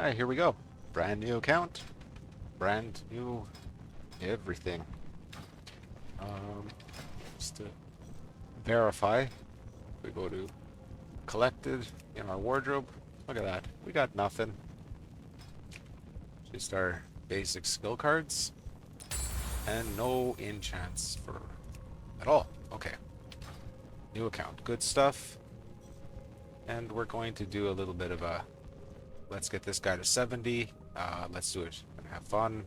Alright, here we go. Brand new account. Brand new everything. Just to verify, we go to collected in our wardrobe. Look at that. We got nothing. Just our basic skill cards. And no enchants for at all. Okay. New account. Good stuff. And we're going to do a little bit of a let's get this guy to 70. Let's do it and have fun.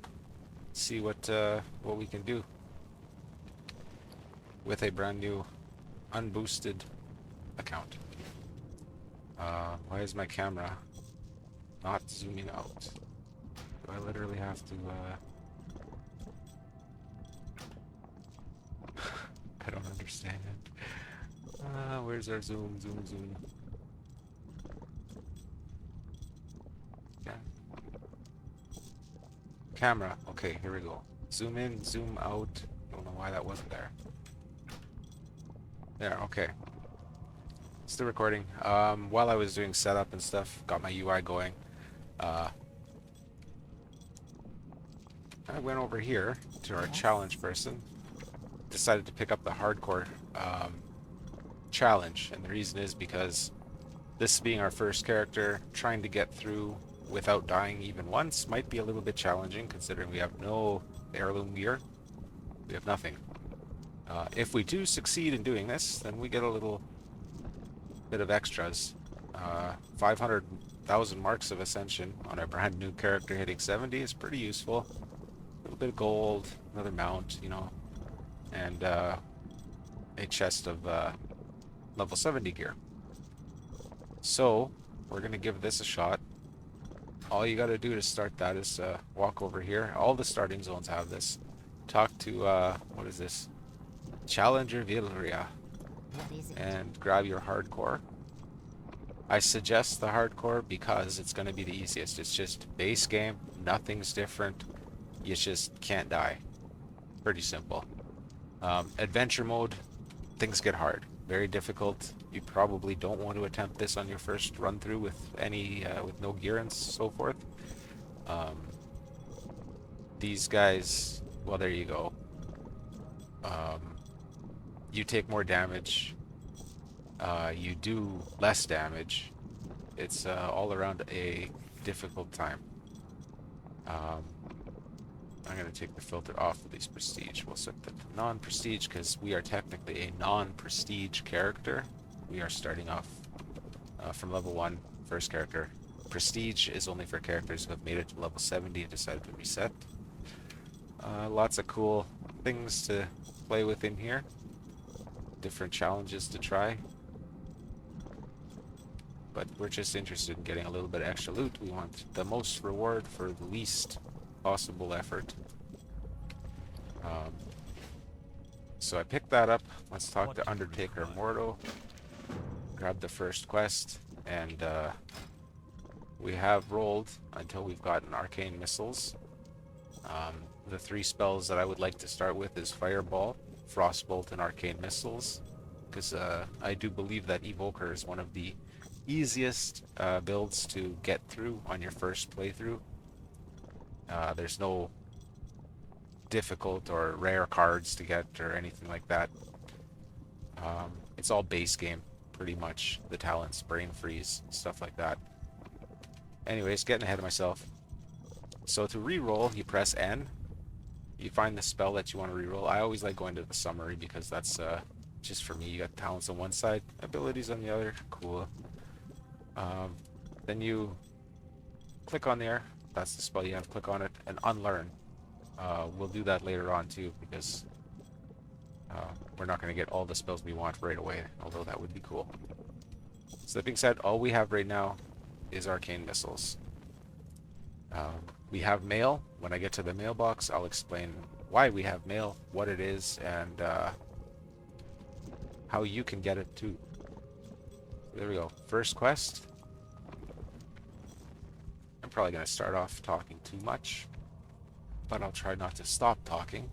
See what we can do with a brand new unboosted account. Why is my camera not zooming out? Do I literally have to I don't understand. Where's our zoom? Zoom. Yeah. Camera. Okay, here we go. Zoom in, zoom out. Don't know why that wasn't there. There, okay. Still recording. While I was doing setup and stuff, got my UI going. I went over here to our challenge person. Decided to pick up the hardcore challenge, and the reason is because this being our first character, trying to get through without dying even once might be a little bit challenging, considering we have no heirloom gear. We have nothing. If we do succeed in doing this, then we get a little bit of extras. 500,000 marks of Ascension on our brand new character hitting 70 is pretty useful. A little bit of gold, another mount, you know, and a chest of level 70 gear. So, we're going to give this a shot. All you got to do to start that is walk over here. All the starting zones have this. Talk to, what is this? Challenger Vilria. And grab your hardcore. I suggest the hardcore because it's going to be the easiest. It's just base game, nothing's different. You just can't die. Pretty simple. Adventure mode, things get hard. Very difficult. You probably don't want to attempt this on your first run through with any with no gear and so forth. These guys, well, there you go. You take more damage. You do less damage. It's all around a difficult time. I'm going to take the filter off of these prestige. We'll set them to non-prestige because we are technically a non-prestige character. We are starting off from level 1, first character. Prestige is only for characters who have made it to level 70 and decided to reset. Lots of cool things to play with in here. Different challenges to try. But we're just interested in getting a little bit of extra loot. We want the most reward for the least possible effort. So I picked that up. Let's talk to Undertaker Mordo. Grab the first quest, and we have rolled until we've gotten arcane missiles. The 3 spells that I would like to start with is Fireball, Frostbolt, and Arcane Missiles, because I do believe that Evoker is one of the easiest builds to get through on your first playthrough. There's no difficult or rare cards to get or anything like that. It's all base game, pretty much. The talents, Brain Freeze, stuff like that. Anyways, getting ahead of myself. So to re-roll, you press N. You find the spell that you want to re-roll. I always like going to the summary because that's just for me. You got talents on one side, abilities on the other. Cool. Then you click on there. That's the spell you have. Click on it and unlearn. We'll do that later on too because we're not going to get all the spells we want right away, although that would be cool. So that being said, all we have right now is arcane missiles. We have mail. When I get to the mailbox, I'll explain why we have mail, what it is, and how you can get it too. There we go. First quest. I'm probably going to start off talking too much, but I'll try not to stop talking.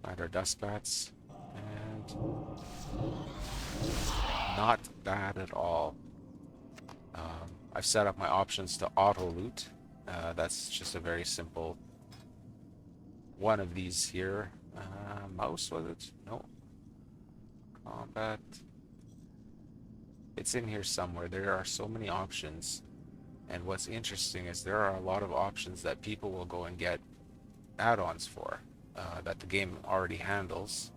Find our dust bats, and not bad at all. I've set up my options to auto loot. That's just a very simple one of these here. Mouse, was it? No. Combat. It's in here somewhere. There are so many options. And what's interesting is there are a lot of options that people will go and get add-ons for that the game already handles.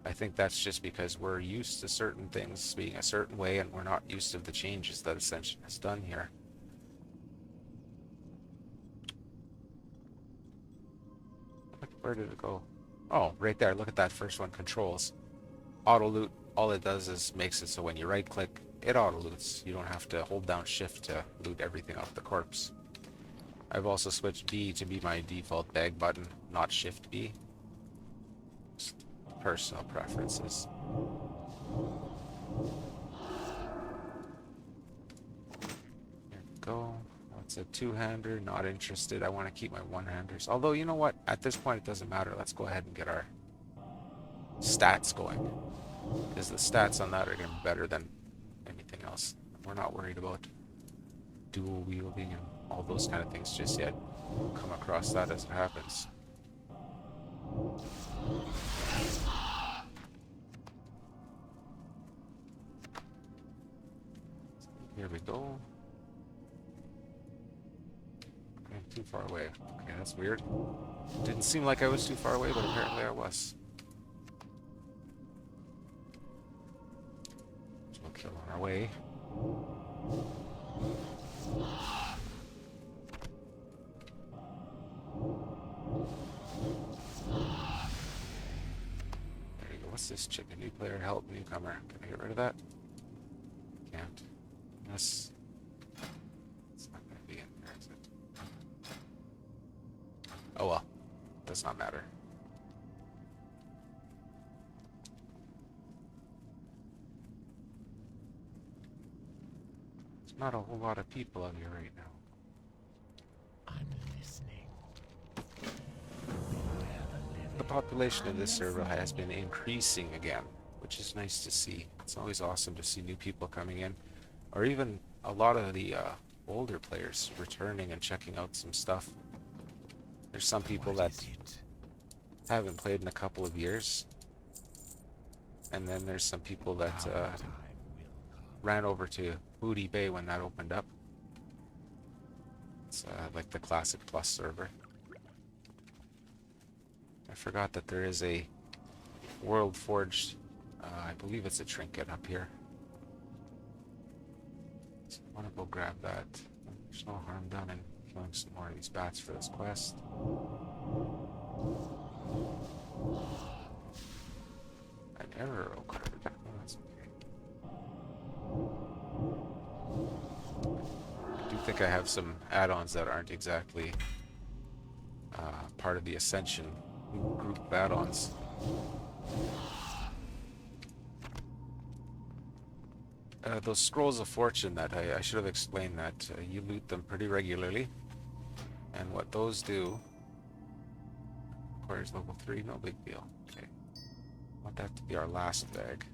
I think that's just because we're used to certain things being a certain way and we're not used to the changes that Ascension has done here. Where did it go? Oh, right there. Look at that first one. Controls. Auto loot. All it does is makes it so when you right click, it auto loots. You don't have to hold down shift to loot everything off the corpse. I've also switched B to be my default bag button, not shift B. Just personal preferences. There we go. It's a two-hander, not interested. I want to keep my one-handers. Although, you know what? At this point, it doesn't matter. Let's go ahead and get our stats going. Because the stats on that are going to be better than anything else. We're not worried about dual wielding and all those kind of things just yet. We'll come across that as it happens. Here we go. Too far away. Okay, that's weird. Didn't seem like I was too far away, but apparently I was. We'll kill on our way. There you go. What's this chicken? New player, help, newcomer. Can I get rid of that? Can't. Yes. It's not going to be in there, is it? Oh well, does not matter. There's not a whole lot of people out here right now. I'm listening. The population of this server has been increasing again, which is nice to see. It's always awesome to see new people coming in, or even a lot of the older players returning and checking out some stuff. There's some people that haven't played in a couple of years. And then there's some people that ran over to Booty Bay when that opened up. It's like the Classic Plus server. I forgot that there is a World Forged, I believe it's a trinket up here. So I want to go grab that. There's no harm done in killing some more of these bats for this quest. An error occurred. Oh, that's okay. I do think I have some add-ons that aren't exactly part of the Ascension group of add-ons. Those scrolls of fortune that I should have explained that you loot them pretty regularly, and what those do requires level 3, no big deal. Okay, I want that to be our last bag.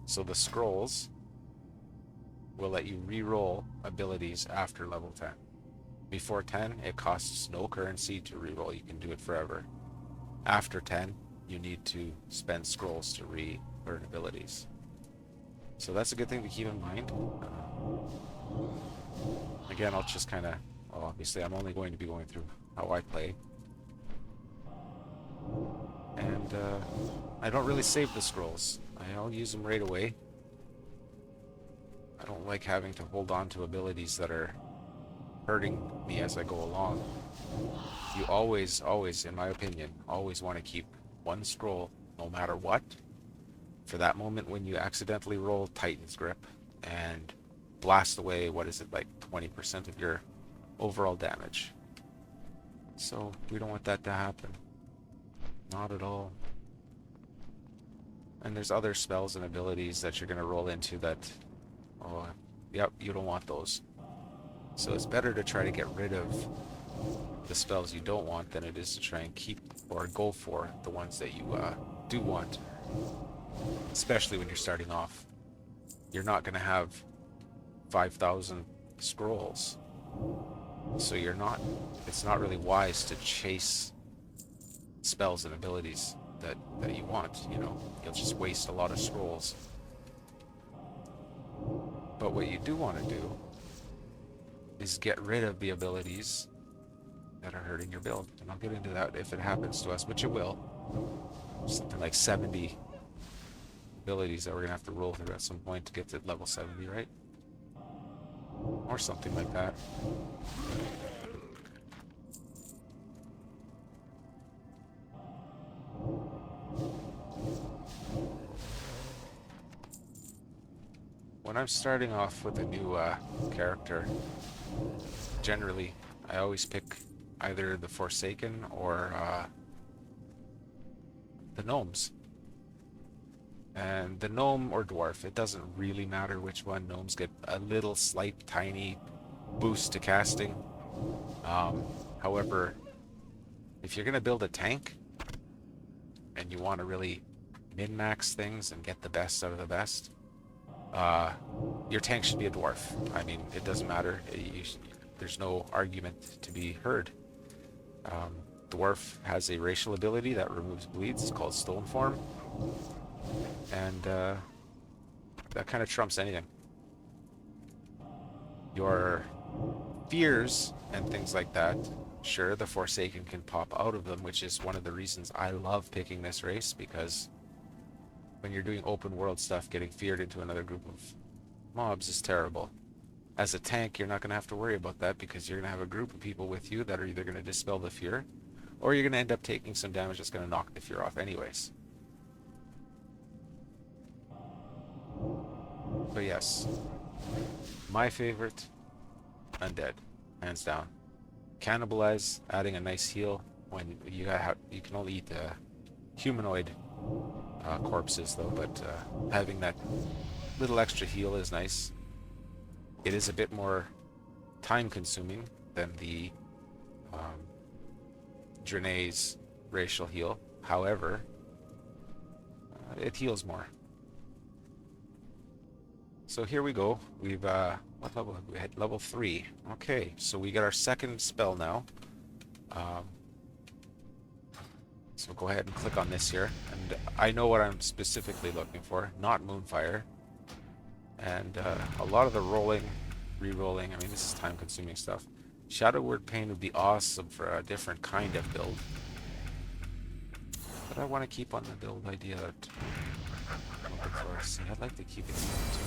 So the scrolls will let you re-roll abilities after level 10. Before 10, it costs no currency to re-roll. You can do it forever. After 10, you need to spend scrolls to re-earn abilities. So that's a good thing to keep in mind. Again, I'll just kind of... Well, obviously, I'm only going to be going through how I play. And I don't really save the scrolls. I'll use them right away. I don't like having to hold on to abilities that are hurting me as I go along. You always, in my opinion, always want to keep one scroll, no matter what, for that moment when you accidentally roll Titan's Grip and blast away, what is it, like 20% of your overall damage. So we don't want that to happen. Not at all. And there's other spells and abilities that you're going to roll into that, oh, yep, you don't want those. So it's better to try to get rid of the spells you don't want than it is to try and keep or go for the ones that you do want. especially when you're starting off. You're not going to have 5,000 scrolls, so it's not really wise to chase spells and abilities that you want, you know. You'll just waste a lot of scrolls. But what you do want to do is get rid of the abilities that are hurting your build. And I'll get into that if it happens to us, which it will. Something like 70 abilities that we're going to have to roll through at some point to get to level 70, right? Or something like that. When I'm starting off with a new character, generally I always pick either the Forsaken or the Gnomes. And the Gnome or Dwarf, it doesn't really matter which one. Gnomes get a little slight tiny boost to casting. However, if you're going to build a tank and you want to really min-max things and get the best out of the best, your tank should be a Dwarf. I mean, it doesn't matter. There's no argument to be heard. Dwarf has a racial ability that removes bleeds. It's called Stone Form. And that kind of trumps anything. Your fears and things like that, sure, the Forsaken can pop out of them, which is one of the reasons I love picking this race, because when you're doing open world stuff, getting feared into another group of mobs is terrible. As a tank, you're not going to have to worry about that, because you're going to have a group of people with you that are either going to dispel the fear, or you're going to end up taking some damage that's going to knock the fear off anyways. But yes, my favorite, Undead, hands down. Cannibalize, adding a nice heal when you can only eat the humanoid corpses though, but having that little extra heal is nice. It is a bit more time consuming than the Draenei's racial heal. However, it heals more. So here we go. We've what level have we hit? Level 3. Okay, so we got our second spell now. So go ahead and click on this here, and I know what I'm specifically looking for, not Moonfire. And a lot of the rolling, re-rolling, I mean, this is time-consuming stuff. Shadow Word Pain would be awesome for a different kind of build. But I want to keep on the build idea that I'm looking for. See, I'd like to keep it demon too.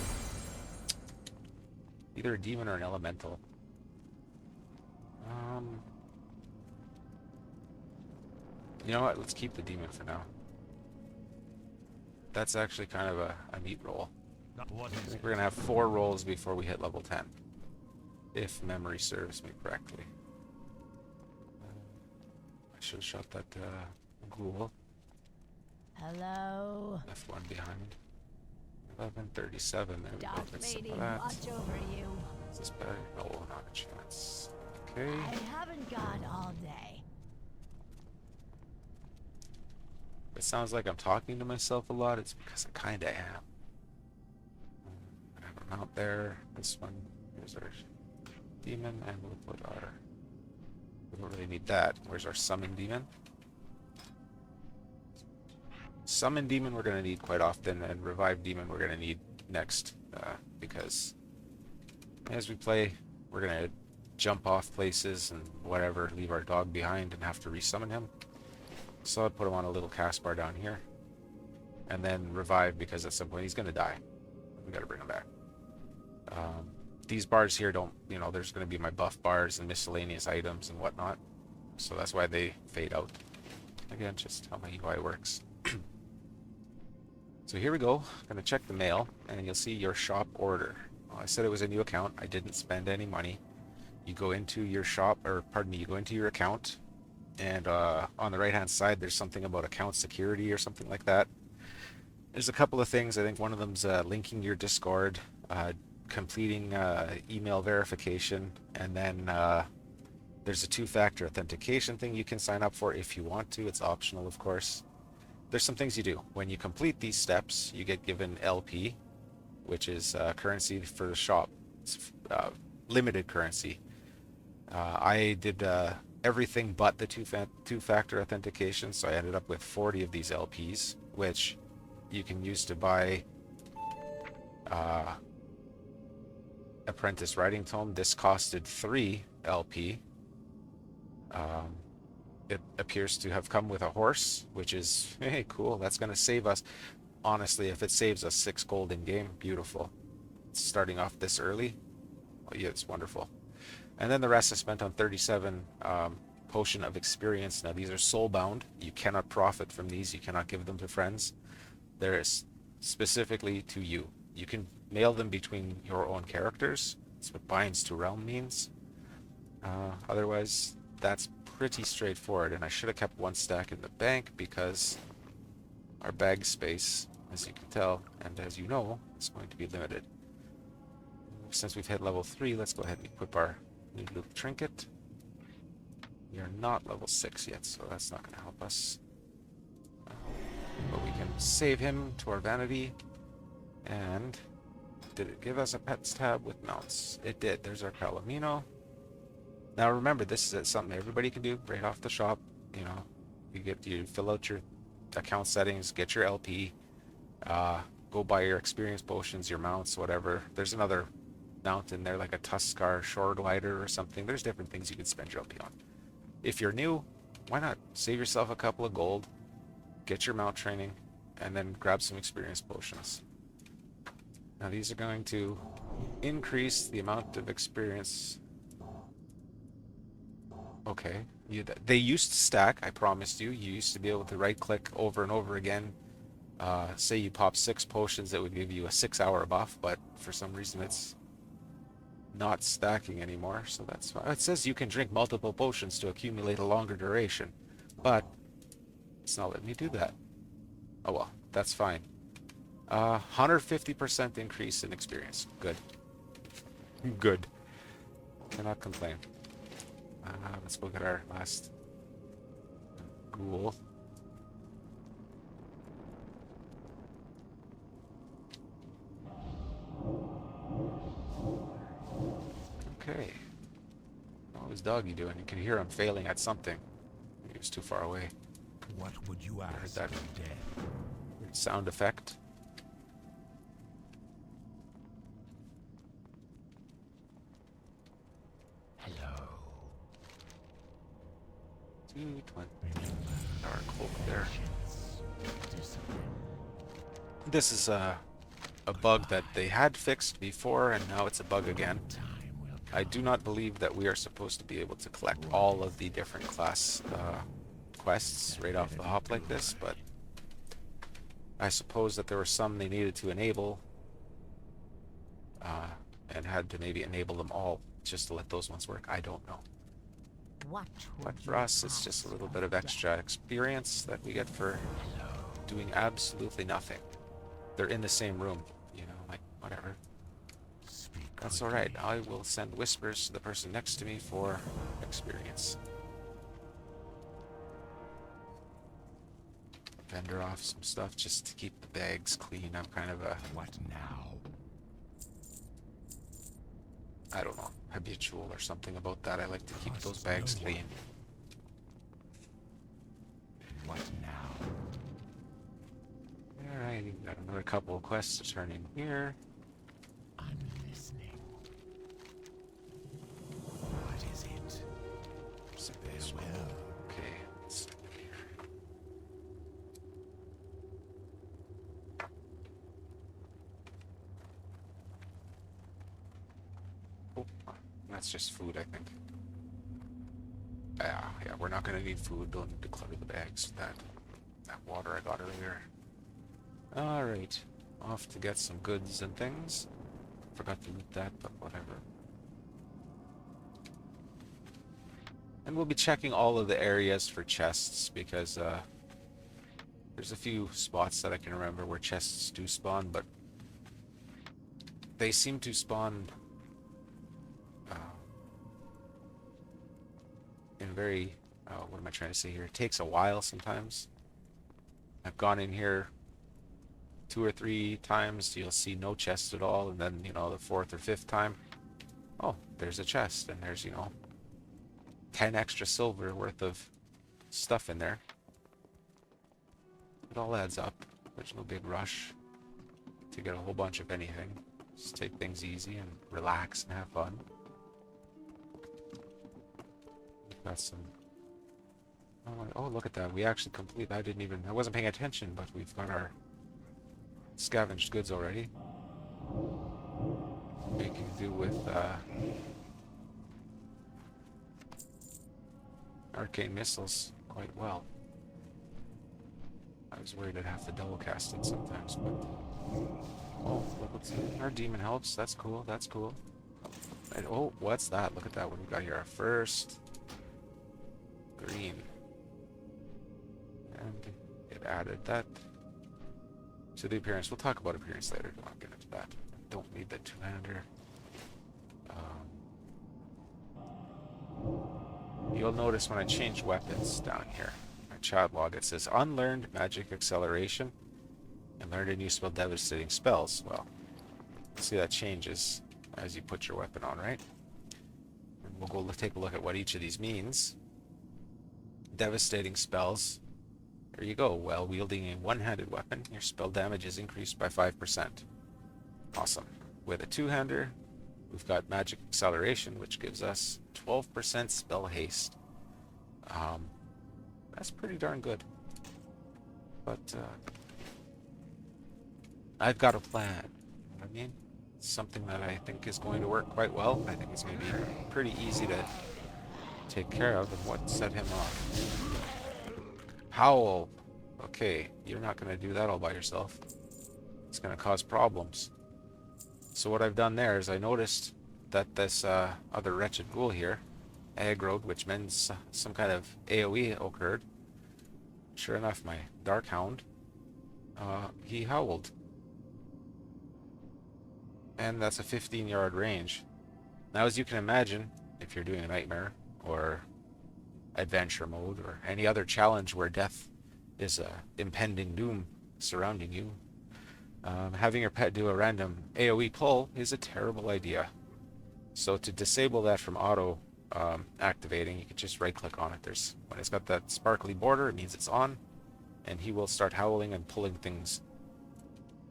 Either a demon or an elemental. You know what? Let's keep the demon for now. That's actually kind of a neat roll. I think we're going to have 4 rolls before we hit level 10. If memory serves me correctly. I should have shot that ghoul. Hello. Left one behind. 11:37. There we go. Dark Get some lady, of that. watch over you. Is this better? No, not a chance. Okay. I haven't got all day. It sounds like I'm talking to myself a lot. It's because I kind of am. I have a mount there. This one. Here's our demon, and we'll put our... We don't really need that. Where's our summon demon? Summon demon we're going to need quite often, and revive demon we're going to need next, because as we play, we're going to jump off places and whatever, leave our dog behind and have to resummon him. So I'll put him on a little cast bar down here, and then revive, because at some point he's going to die. We got to bring him back. These bars here don't, you know, there's going to be my buff bars and miscellaneous items and whatnot, so that's why they fade out. Again, just how my UI works. So here we go. I'm going to check the mail, and you'll see your shop order. Well, I said it was a new account. I didn't spend any money. You go into your shop, or pardon me, you go into your account, and on the right hand side there's something about account security or something like that. There's a couple of things. I think one of them's linking your Discord, completing email verification, and then there's a 2-factor authentication thing you can sign up for if you want to. It's optional, of course. there's some things you do. When you complete these steps, you get given LP, which is currency for the shop. It's limited currency. I did everything but the two-factor authentication, so I ended up with 40 of these LPs, which you can use to buy Apprentice Writing Tome. This costed 3 LP. It appears to have come with a horse, which is, hey, cool. That's going to save us. Honestly, if it saves us 6 gold in game, beautiful. Starting off this early, oh, yeah, it's wonderful. And then the rest is spent on 37 potion of experience. Now these are soul bound. You cannot profit from these. You cannot give them to friends. They're specifically to you. You can mail them between your own characters. That's what binds to realm means. Otherwise, that's pretty straightforward. And I should have kept 1 stack in the bank because our bag space, as you can tell, and as you know, is going to be limited. Since we've hit level 3, let's go ahead and equip our new little trinket. We are not level 6 yet, so that's not going to help us. But we can save him to our vanity. And did it give us a pets tab with mounts? It did. There's our Palomino. Now remember, this is something everybody can do right off the shop. You know, you fill out your account settings, get your LP, go buy your experience potions, your mounts, whatever. There's another mount in there, like a Tuskar Shore Glider or something. There's different things you can spend your LP on. If you're new, why not save yourself a couple of gold, get your mount training, and then grab some experience potions. Now these are going to increase the amount of experience. Okay, they used to stack, I promised you. You used to be able to right click over and over again. Say you pop 6 potions, that would give you a 6-hour buff, but for some reason it's not stacking anymore, so that's fine. It says you can drink multiple potions to accumulate a longer duration, but it's not letting me do that. Oh well, that's fine. 150% increase in experience. Good. Good. Cannot complain. Let's go get our last ghoul. Okay. What was Doggy doing? You can hear him failing at something. He was too far away. What would you ask? Heard that Dead? weird sound effect. Hello. 220. Remember, Dark hole there. patience, discipline. This is a bug that they had fixed before, and now it's a bug again. Time will come. I do not believe that we are supposed to be able to collect all of the different class quests right off the hop like this, but I suppose that there were some they needed to enable and had to maybe enable them all just to let those ones work. I don't know. What But for us, it's just a little bit of extra experience that we get for doing absolutely nothing. They're in the same room, you know, like, whatever. Speak That's quickly. alright. I will send whispers to the person next to me for experience. Vendor off some stuff just to keep the bags clean. I'm kind of a, What now? I don't know, habitual or something about that. I like to keep those bags clean. What now? Alright, we've got another couple of quests to turn in here. I'm listening. What is it? Farewell. Okay, let's look here. Oh, that's just food, I think. Yeah, we're not gonna need food. Don't need to clutter the bags. That water I got earlier. Alright, off to get some goods and things. Forgot to loot that, but whatever. And we'll be checking all of the areas for chests because there's a few spots that I can remember where chests do spawn, but they seem to spawn in very, what am I trying to say here? It takes a while sometimes. I've gone in here 2 or 3 times, you'll see no chest at all, and then, you know, the 4th or 5th time, oh, there's a chest, and there's, you know, 10 extra silver worth of stuff in there. It all adds up. There's no big rush to get a whole bunch of anything. Just take things easy and relax and have fun. We've got some... Oh, look at that. We actually complete... I wasn't paying attention, but we've got our scavenged goods already. Making do with arcane missiles quite well. I was worried I'd have to double cast it sometimes, but... Oh, look what's in our demon helps. That's cool, that's cool. And, oh, what's that? Look at that. What we got here? Our first green. And it added that to the appearance. We'll talk about appearance later. Don't get into that. Don't need the two-hander. You'll notice when I change weapons down here, my chat log, it says unlearned magic acceleration and learned a new spell devastating spells. Well, see that changes as you put your weapon on, right? And we'll go take a look at what each of these means. Devastating spells. There you go. While wielding a one-handed weapon, your spell damage is increased by 5%. Awesome. With a two-hander, we've got magic acceleration, which gives us 12% spell haste. That's pretty darn good. But I've got a plan. You know what I mean? It's something that I think is going to work quite well. I think it's going to be pretty easy to take care of. And what set him off? Howl. Okay, you're not going to do that all by yourself. It's going to cause problems. So what I've done there is I noticed that this other wretched ghoul here aggroed, which means some kind of AoE occurred. Sure enough, my Dark Hound, he howled. And that's a 15-yard range. Now, as you can imagine, if you're doing a nightmare or adventure mode or any other challenge where death is a impending doom surrounding you, having your pet do a random AoE pull is a terrible idea. So to disable that from auto activating, you can just right-click on it. When it's got that sparkly border, it means it's on, and he will start howling and pulling things.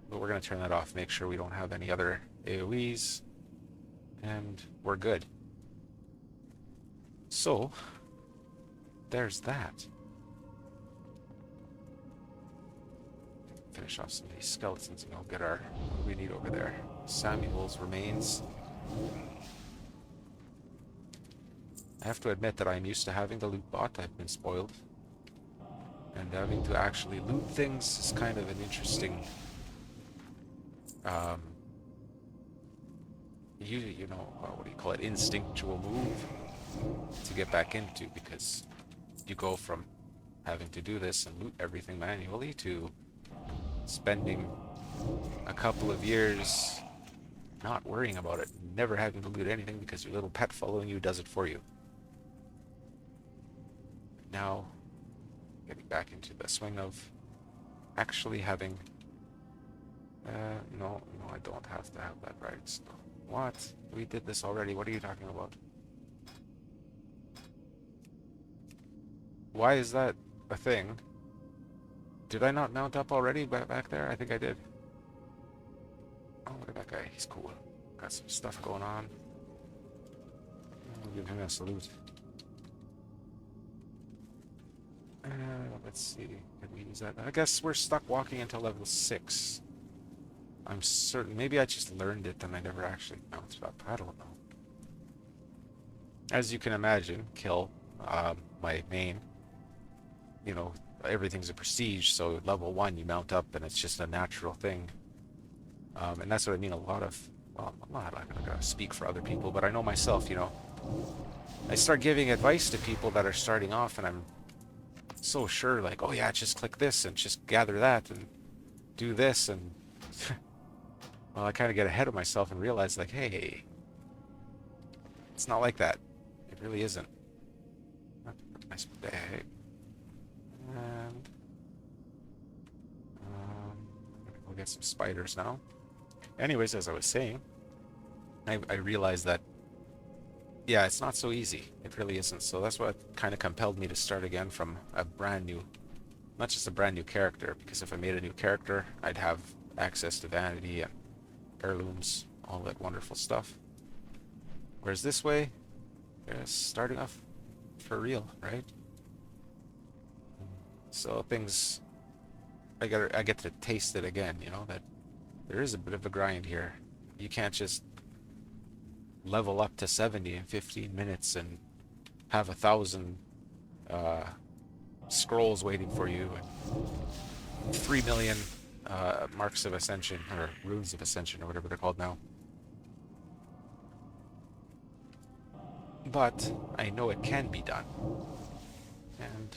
But we're going to turn that off, make sure we don't have any other AoEs, and we're good. So, there's that. Finish off some of these skeletons and I'll get what we need over there. Samuel's remains. I have to admit that I'm used to having the loot bot. I've been spoiled. And having to actually loot things is kind of an interesting... you know, what do you call it? Instinctual move to get back into, because you go from having to do this and loot everything manually to spending a couple of years not worrying about it, never having to loot anything because your little pet following you does it for you. Now, getting back into the swing of actually having... no, I don't have to have that right. So, what? We did this already. What are you talking about? Why is that a thing? Did I not mount up already back there? I think I did. Oh, look at that guy. He's cool. Got some stuff going on. I'll give him a salute. Let's see. Can we use that? I guess we're stuck walking until level 6. I'm certain. Maybe I just learned it and I never actually mounted up. I don't know. As you can imagine, Kill, my main, you know, everything's a prestige, so level 1 you mount up and it's just a natural thing. And that's what I mean, a lot of, well, I'm not going to speak for other people, but I know myself, you know, I start giving advice to people that are starting off and I'm so sure, like, oh yeah, just click this and just gather that and do this, and well, I kind of get ahead of myself and realize, like, hey, it's not like that. It really isn't. Nice day. And We'll get some spiders now. Anyways, as I was saying, I realized that, yeah, it's not so easy. It really isn't. So that's what kind of compelled me to start again from a brand new, not just a brand new character, because if I made a new character, I'd have access to vanity and heirlooms, all that wonderful stuff. Whereas this way, starting off for real, right? So things, I get to taste it again, you know, that there is a bit of a grind here. You can't just level up to 70 in 15 minutes and have 1,000 scrolls waiting for you and 3 million marks of ascension, or runes of ascension, or whatever they're called now. But I know it can be done. And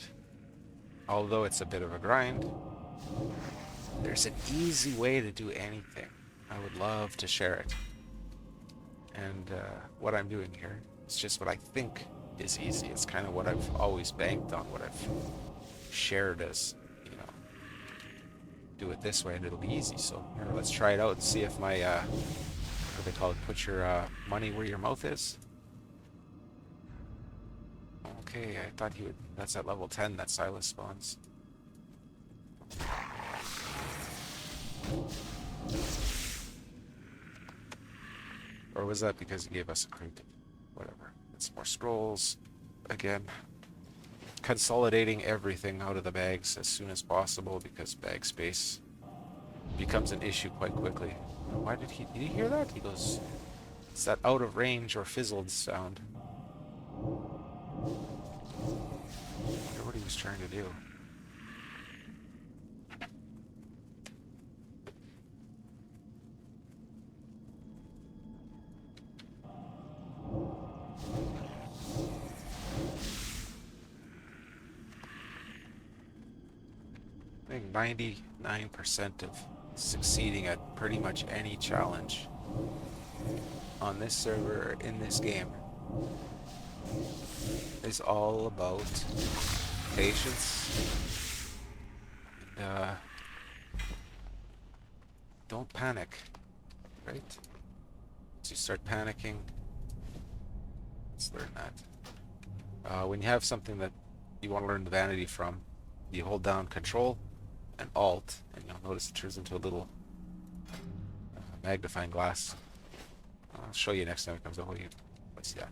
although it's a bit of a grind, there's an easy way to do anything. I would love to share it. And what I'm doing here is just what I think is easy. It's kind of what I've always banked on, what I've shared as, you know, do it this way and it'll be easy. So here, let's try it out and see if my, what do they call it, put your money where your mouth is. Okay, I thought he would, that's at level 10 that Silas spawns. Or was that because he gave us a crate? Whatever. It's more scrolls. Again, consolidating everything out of the bags as soon as possible because bag space becomes an issue quite quickly. Why did you hear that? He goes, it's that out of range or fizzled sound. I wonder what he was trying to do. I think 99% of succeeding at pretty much any challenge on this server, in this game, is all about patience. And, don't panic, right? Once you start panicking, let's learn that. When you have something that you want to learn the vanity from, you hold down Control and Alt, and you'll notice it turns into a little magnifying glass. I'll show you next time it comes out. What's that?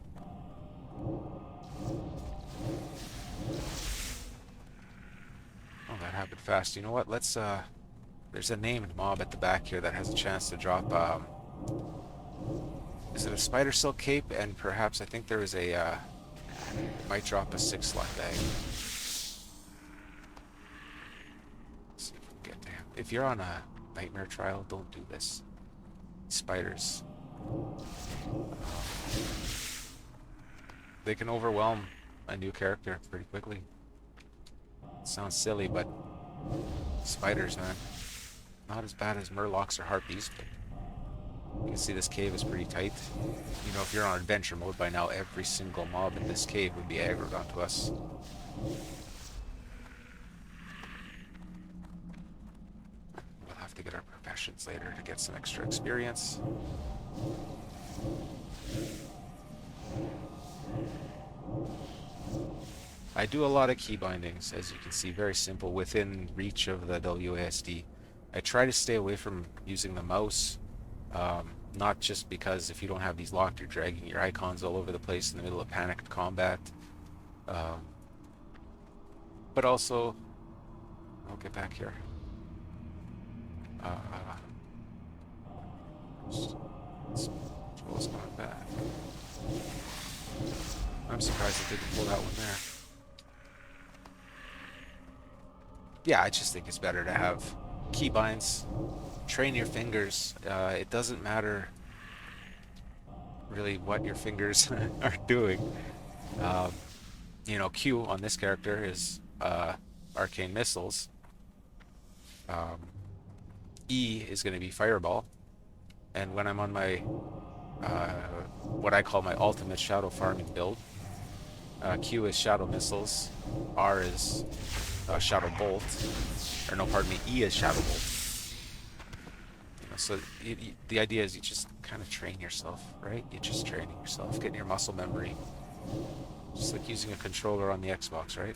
Oh, that happened fast. You know what? Let's, there's a named mob at the back here that has a chance to drop, is it a spider silk cape? And perhaps, I think there is a, might drop a 6-slot bag. Let's see if we can get to him. If you're on a nightmare trial, don't do this. Spiders. They can overwhelm a new character pretty quickly. It sounds silly, but spiders, man. Not as bad as murlocs or harpies, but you can see this cave is pretty tight. You know, if you're on adventure mode by now, every single mob in this cave would be aggroed onto us. We'll have to get our professions later to get some extra experience. I do a lot of key bindings, as you can see, very simple, within reach of the WASD. I try to stay away from using the mouse, not just because if you don't have these locked, you're dragging your icons all over the place in the middle of panicked combat, but also, I'll get back here. What's going back? I'm surprised it didn't pull that one there. Yeah, I just think it's better to have keybinds. Train your fingers. It doesn't matter really what your fingers are doing. You know, Q on this character is arcane missiles. E is going to be fireball. And when I'm on my what I call my ultimate shadow farming build, Q is shadow missiles, R is shadow bolt, or no, pardon me, E is shadow bolt. So the idea is you just kind of train yourself, right? You're just training yourself, getting your muscle memory. Just like using a controller on the Xbox, right?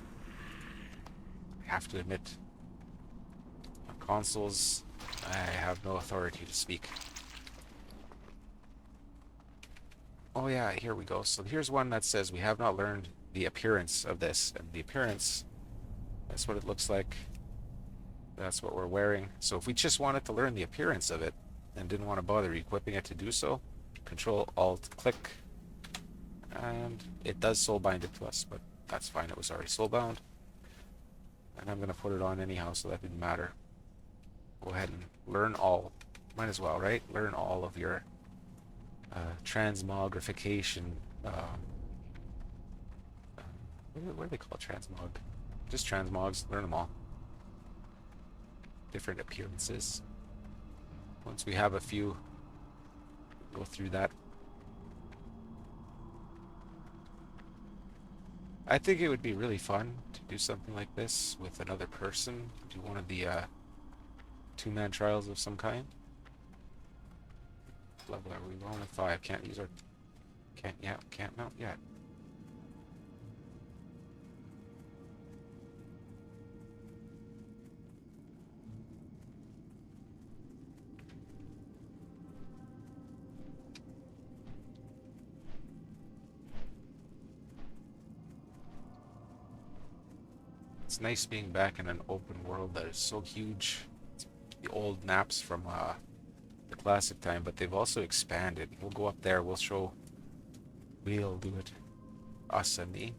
I have to admit, on consoles, I have no authority to speak. Oh yeah, here we go. So here's one that says we have not learned the appearance of this. And the appearance, that's what it looks like. That's what we're wearing. So if we just wanted to learn the appearance of it and didn't want to bother equipping it to do so, Control Alt click, and it does soulbind it to us, but that's fine. It was already soulbound. And I'm going to put it on anyhow, so that didn't matter. Go ahead and learn all. Might as well, right? Learn all of your transmogrification. What do they call transmog? Just transmogs. Learn them all. Different appearances. Once we have a few, go through that. I think it would be really fun to do something like this with another person. Do one of the two-man trials of some kind. Level are we? We're only 5. Can't use our... Can't mount yet. It's nice being back in an open world that is so huge. It's the old maps from the classic time, but they've also expanded. We'll go up there. We'll do it. Us and me.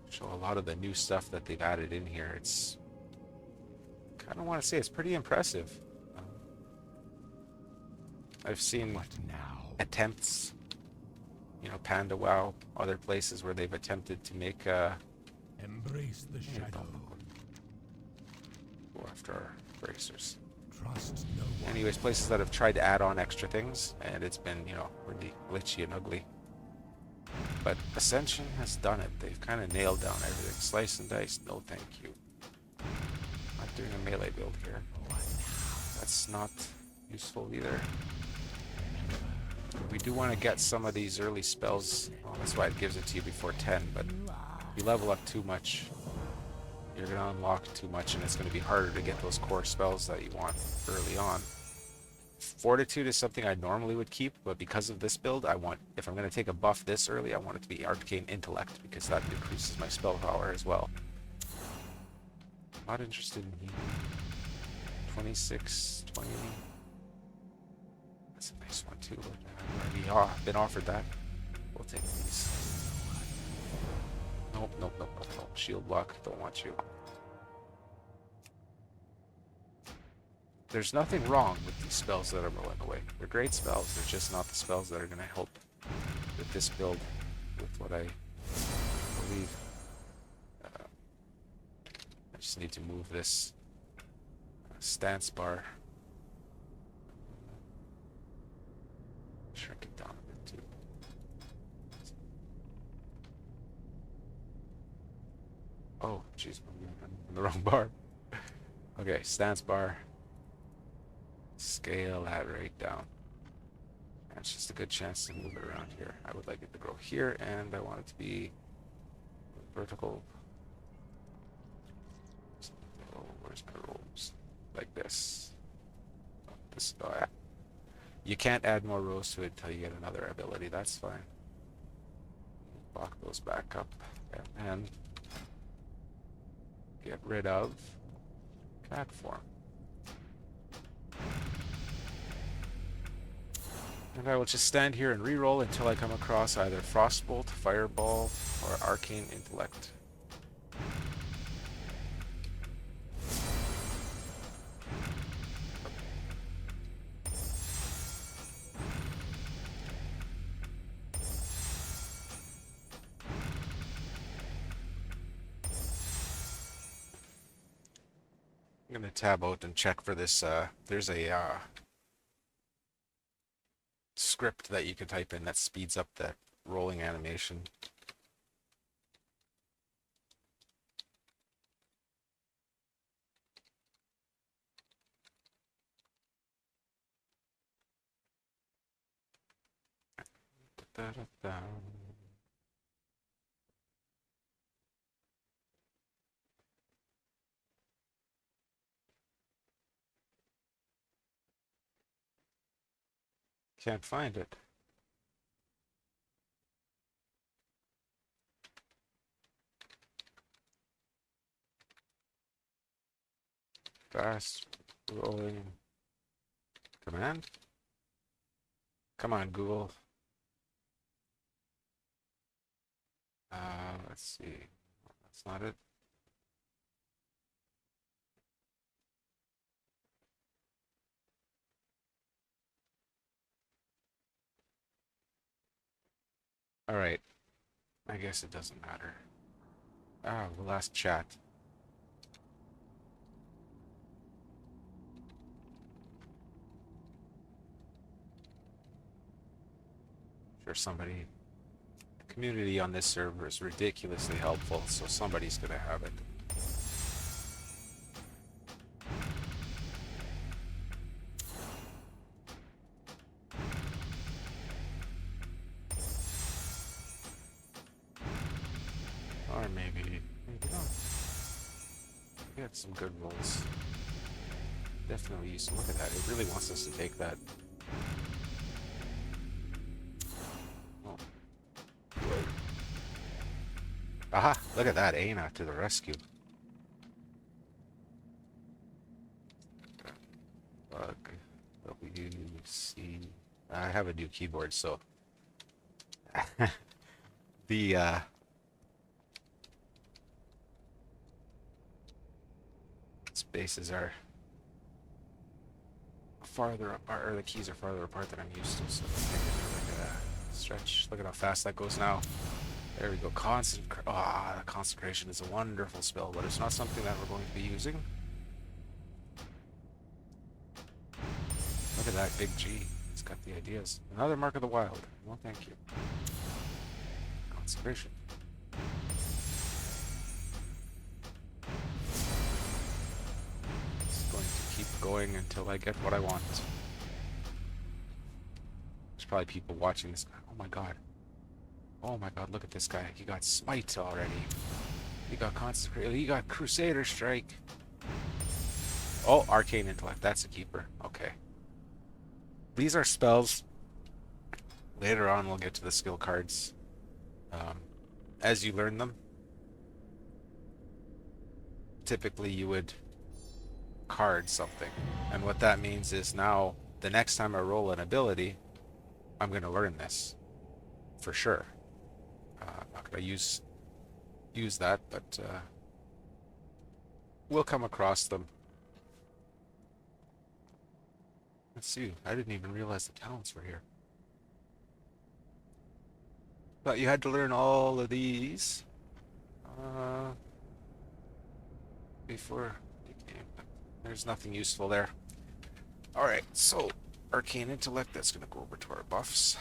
Show a lot of the new stuff that they've added in here. It's kind of want to say it's pretty impressive. I've seen attempts, you know, Panda WoW, other places where they've attempted to make Embrace the shadow. Go after our bracers. Trust no one. Anyways, places that have tried to add on extra things, and it's been, you know, really glitchy and ugly. But Ascension has done it. They've kind of nailed down everything. Slice and dice, no thank you. Not doing a melee build here. That's not useful either. We do want to get some of these early spells. Well, that's why it gives it to you before 10, but if you level up too much, you're going to unlock too much, and it's going to be harder to get those core spells that you want early on. Fortitude is something I normally would keep, but because of this build, if I'm going to take a buff this early, I want it to be Arcane Intellect, because that increases my spell power as well. Not interested in healing. 26, 20. That's a nice one too. I've already been offered that. We'll take these. Nope. Shield block, don't want you. There's nothing wrong with these spells that are rolling away. They're great spells, they're just not the spells that are going to help with this build, with what I believe. I just need to move this stance bar. Shrink it down a bit too. Oh, jeez, I'm in the wrong bar. Okay, stance bar. Scale that right down. That's just a good chance to move it around here. I would like it to grow here, and I want it to be vertical. Oh, where's my rows? Like this. Oh, yeah. You can't add more rows to it until you get another ability. That's fine. Lock those back up, and get rid of platform. And I will just stand here and reroll until I come across either Frostbolt, Fireball, or Arcane Intellect. I'm going to tab out and check for this. There's a script that you can type in that speeds up that rolling animation. Da-da-da. Can't find it. Fast rolling command. Come on, Google. Let's see. That's not it. All right. I guess it doesn't matter. Ah, we'll ask chat. Sure, somebody. The community on this server is ridiculously helpful, so somebody's gonna have it. Or maybe not. We had some good rolls. Definitely used to look at that. It really wants us to take that. Oh. Aha! Look at that. Aina to the rescue. Bug. WC. I have a new keyboard, so the spaces are farther apart, or the keys are farther apart than I'm used to. So like stretch. Look at how fast that goes now. There we go. Consecration is a wonderful spell, but it's not something that we're going to be using. Look at that big G. It's got the ideas. Another Mark of the Wild. Well, thank you. Consecration. It's going to keep going until I get what I want. There's probably people watching this. Oh my god. Oh my god, look at this guy. He got Smite already. He got Consecrated. He got Crusader Strike. Oh, Arcane Intellect. That's a keeper. Okay. These are spells. Later on, we'll get to the skill cards. As you learn them, typically you would card something. And what that means is now, the next time I roll an ability, I'm going to learn this. For sure. I'm not going to use that, but we'll come across them. Let's see. I didn't even realize the talents were here. Thought you had to learn all of these before you came. There's nothing useful there. Alright, so Arcane Intellect, that's going to go over to our buffs.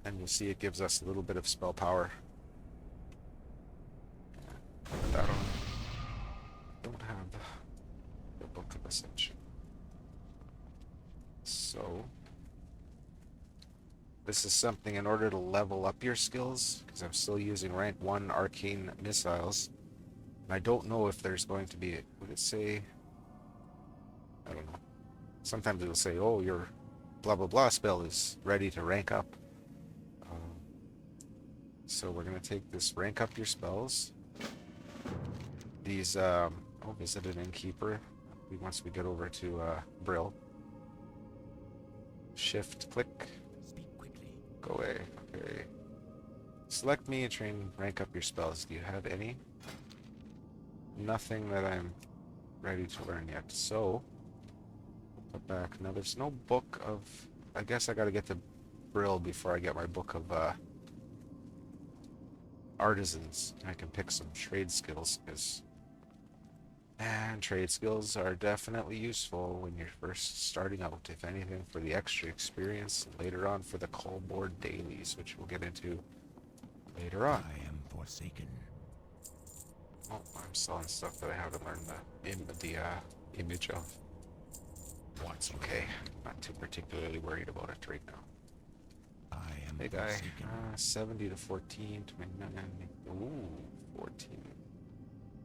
And you'll see it gives us a little bit of spell power. Put that on. Don't have the Book of Ascension. So this is something in order to level up your skills, because I'm still using rank 1 arcane missiles. And I don't know if there's going to be, would it say, I don't know. Sometimes it'll say, oh, your blah blah blah spell is ready to rank up. So we're going to take this rank up your spells. These, oh, visit an innkeeper. Once we get over to Brill. Shift click. Speak quickly. Go away. Okay. Select me and train rank up your spells. Do you have any? Nothing that I'm ready to learn yet. So, put back. Now there's no book of... I guess I gotta get to Brill before I get my book of artisans. I can pick some trade skills, because... And trade skills are definitely useful when you're first starting out, if anything, for the extra experience, and later on for the call board dailies, which we'll get into later on. I am forsaken. Oh, I'm selling stuff that I haven't learned the image of. It's okay. Not too particularly worried about it right now. I am Hey guy, Forsaken. 70 to 14, 29, ooh, 14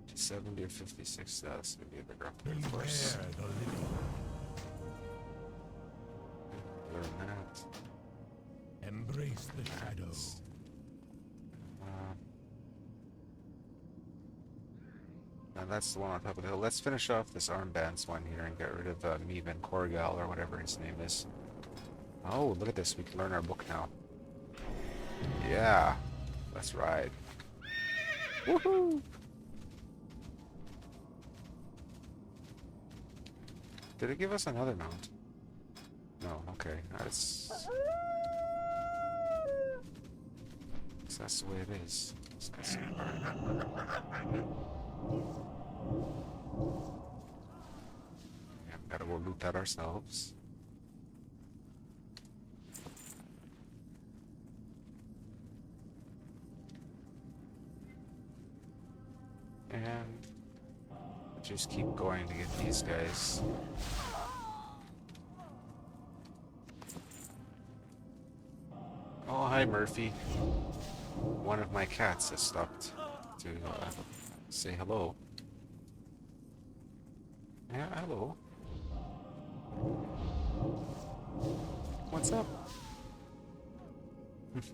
to 70 or 56, that's gonna be a bigger upgrade, of course. Beware the living. Learn that. Embrace the shadow. And that's the one on top of the hill. Let's finish off this armbands one here and get rid of Meevan Korgal or whatever his name is. Oh, look at this. We can learn our book now. Yeah. Let's ride. Woohoo! Did it give us another mount? No, okay. That's the way it is. Let's get some yeah, gotta go loot that ourselves. And just keep going to get these guys. Oh, hi Murphy. One of my cats has stopped to say hello. Yeah, hello. What's up? There's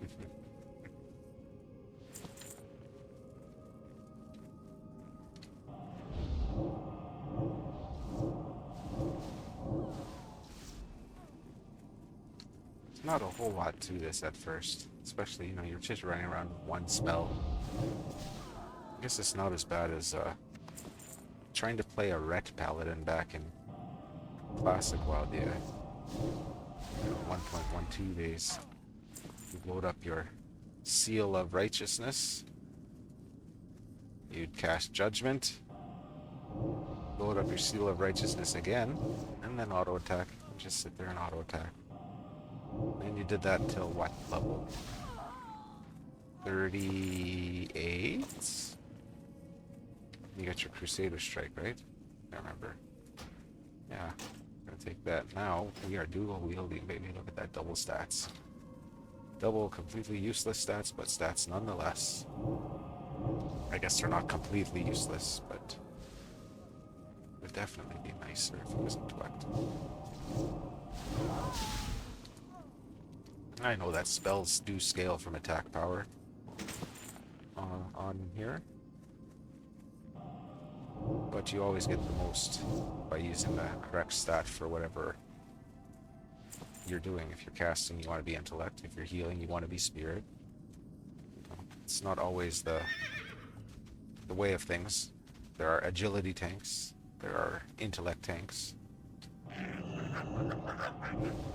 not a whole lot to this at first. Especially, you know, you're just running around with one spell. I guess it's not as bad as trying to play a Ret Paladin back in Classic WoW, the 1.12 days. You load up your Seal of Righteousness. You'd cast Judgment. Load up your Seal of Righteousness again, and then auto attack. Just sit there and auto attack. And you did that until what level? 38? You got your Crusader Strike, right? I remember. Yeah, gonna take that. Now we are dual wielding, baby. Look at that double stats. Double completely useless stats, but stats nonetheless. I guess they're not completely useless, but it would definitely be nicer if it wasn't tweaked. I know that spells do scale from attack power on here, but you always get the most by using the correct stat for whatever you're doing. If you're casting, you want to be intellect. If you're healing, you want to be spirit. It's not always the way of things. There are agility tanks. There are intellect tanks.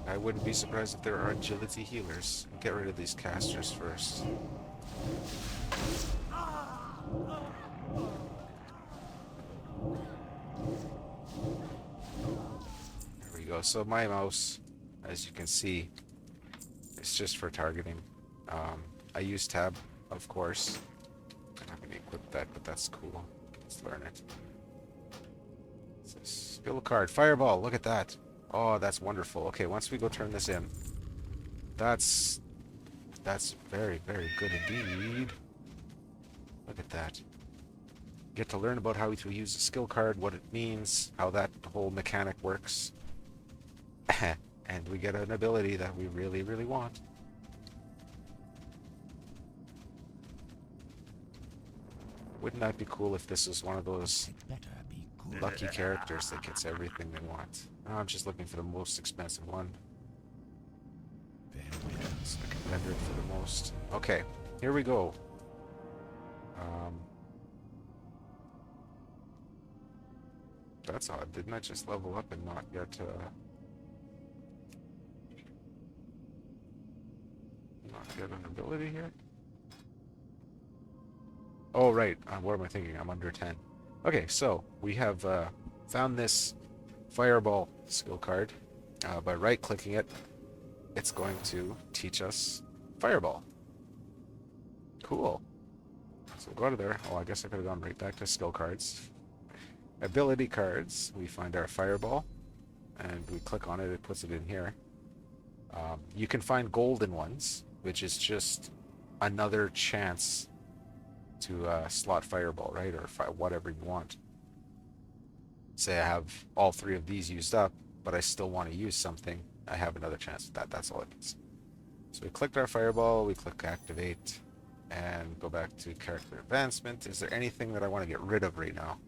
I wouldn't be surprised if there are agility healers. Get rid of these casters first. There we go. So my mouse, as you can see, is just for targeting. I use tab, of course. I'm not going to equip that, but that's cool. Let's learn it. Skill card. Fireball. Look at that. Oh, that's wonderful. Okay, once we go turn this in, that's very, very good indeed. Look at that. Get to learn about how to use a skill card, what it means, how that whole mechanic works. And we get an ability that we really, really want. Wouldn't that be cool if this was one of those It better be good. lucky characters that gets everything they want? Oh, I'm just looking for the most expensive one. Farewell. So I can render it for the most. Okay, here we go. That's odd. Didn't I just level up and not get an ability here? Oh, right. What am I thinking? I'm under 10. Okay, so we have found this Fireball skill card. By right-clicking it, it's going to teach us Fireball. Cool. So we'll go to there. Oh, I guess I could have gone right back to skill cards. Ability cards. We find our Fireball, and we click on it. It puts it in here. You can find golden ones, which is just another chance to slot fireball, right? Or whatever you want. Say I have all 3 of these used up, but I still want to use something, I have another chance at that. That's all it means. So we clicked our fireball, we click activate, and go back to character advancement. Is there anything that I want to get rid of right now?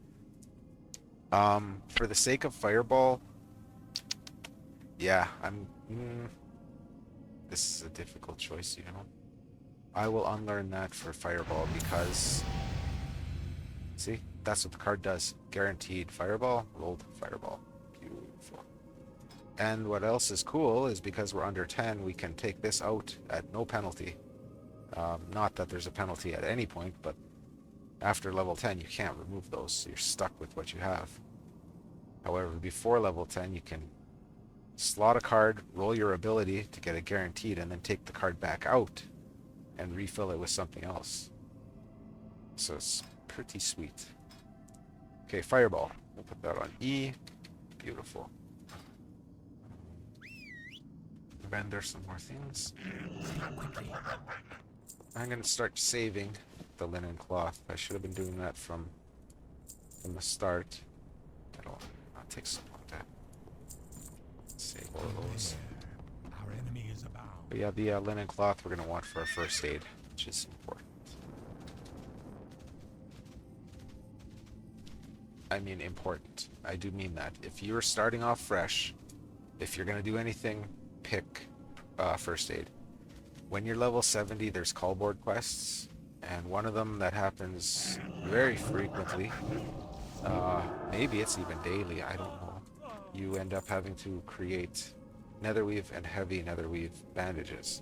For the sake of fireball, yeah, this is a difficult choice, you know. I will unlearn that for fireball because, see, that's what the card does. Guaranteed fireball, rolled fireball. Beautiful. And what else is cool is because we're under 10, we can take this out at no penalty. Not that there's a penalty at any point, but after level 10, you can't remove those, so you're stuck with what you have. However, before level 10, you can slot a card, roll your ability to get it guaranteed, and then take the card back out and refill it with something else. So it's pretty sweet. Okay, fireball. We'll put that on E. Beautiful. Render some more things. I'm going to start saving the linen cloth. I should have been doing that from the start. That'll not take so long to save all of those. Our enemy is about. But yeah, the linen cloth we're going to want for our first aid, which is important. I mean important. I do mean that. If you're starting off fresh, if you're going to do anything, pick first aid. When you're level 70, there's callboard quests, and one of them that happens very frequently, maybe it's even daily, I don't know. You end up having to create netherweave and heavy netherweave bandages.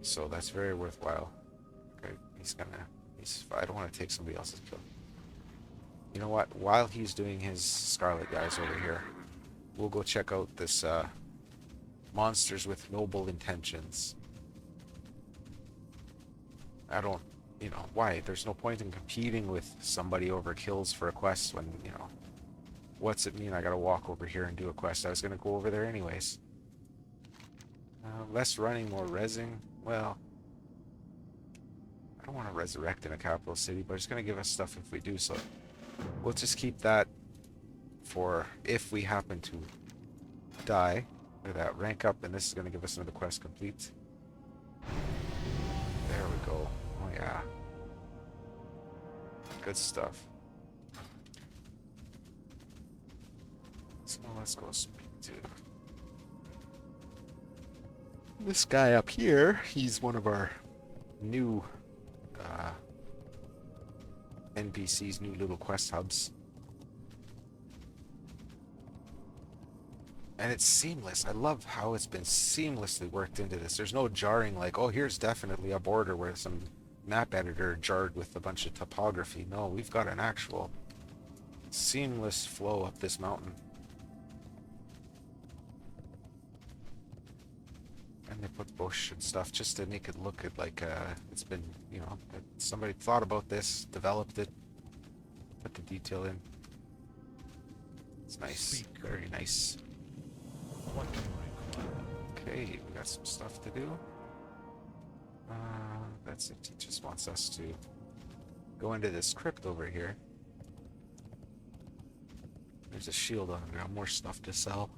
So that's very worthwhile. Okay, I don't want to take somebody else's kill. You know what? While he's doing his Scarlet guys over here, we'll go check out this monsters with noble intentions. I don't, you know, why? There's no point in competing with somebody over kills for a quest when, you know, what's it mean I gotta walk over here and do a quest? I was gonna go over there anyways. Less running, more rezzing. Well, I don't want to resurrect in a capital city, but it's gonna give us stuff if we do so. We'll just keep that for if we happen to die. Look at that, rank up, and this is going to give us another quest complete. There we go. Oh yeah. Good stuff. So let's go speak to this guy up here. He's one of our new NPCs, new little quest hubs. And it's seamless. I love how it's been seamlessly worked into this. There's no jarring like, oh, here's definitely a border where some map editor jarred with a bunch of topography. No, we've got an actual seamless flow up this mountain. And they put bush and stuff just to make it look like it's been, you know, that somebody thought about this, developed it, put the detail in. It's nice. Very nice. Okay, we got some stuff to do. That's it. He just wants us to go into this crypt over here. There's a shield on there. More stuff to sell.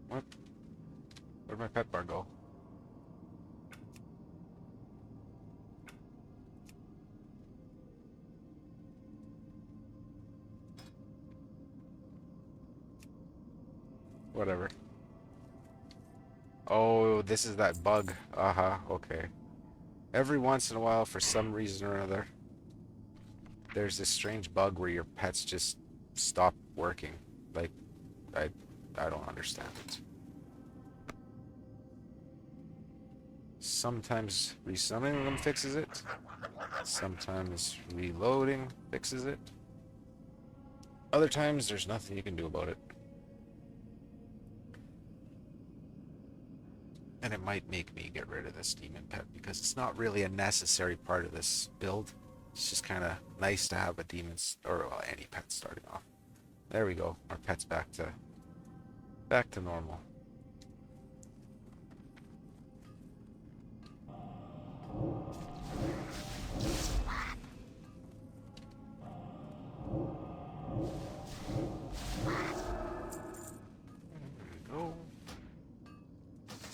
What? Where'd my pet bar go? Whatever. Oh, this is that bug. Okay. Every once in a while, for some reason or another, there's this strange bug where your pets just stop working. Like, I don't understand it. Sometimes resummoning them fixes it. Sometimes reloading fixes it. Other times, there's nothing you can do about it. And it might make me get rid of this demon pet because it's not really a necessary part of this build. It's just kind of nice to have a demon's or well, any pet starting off. There we go. Our pet's back to normal. There we go.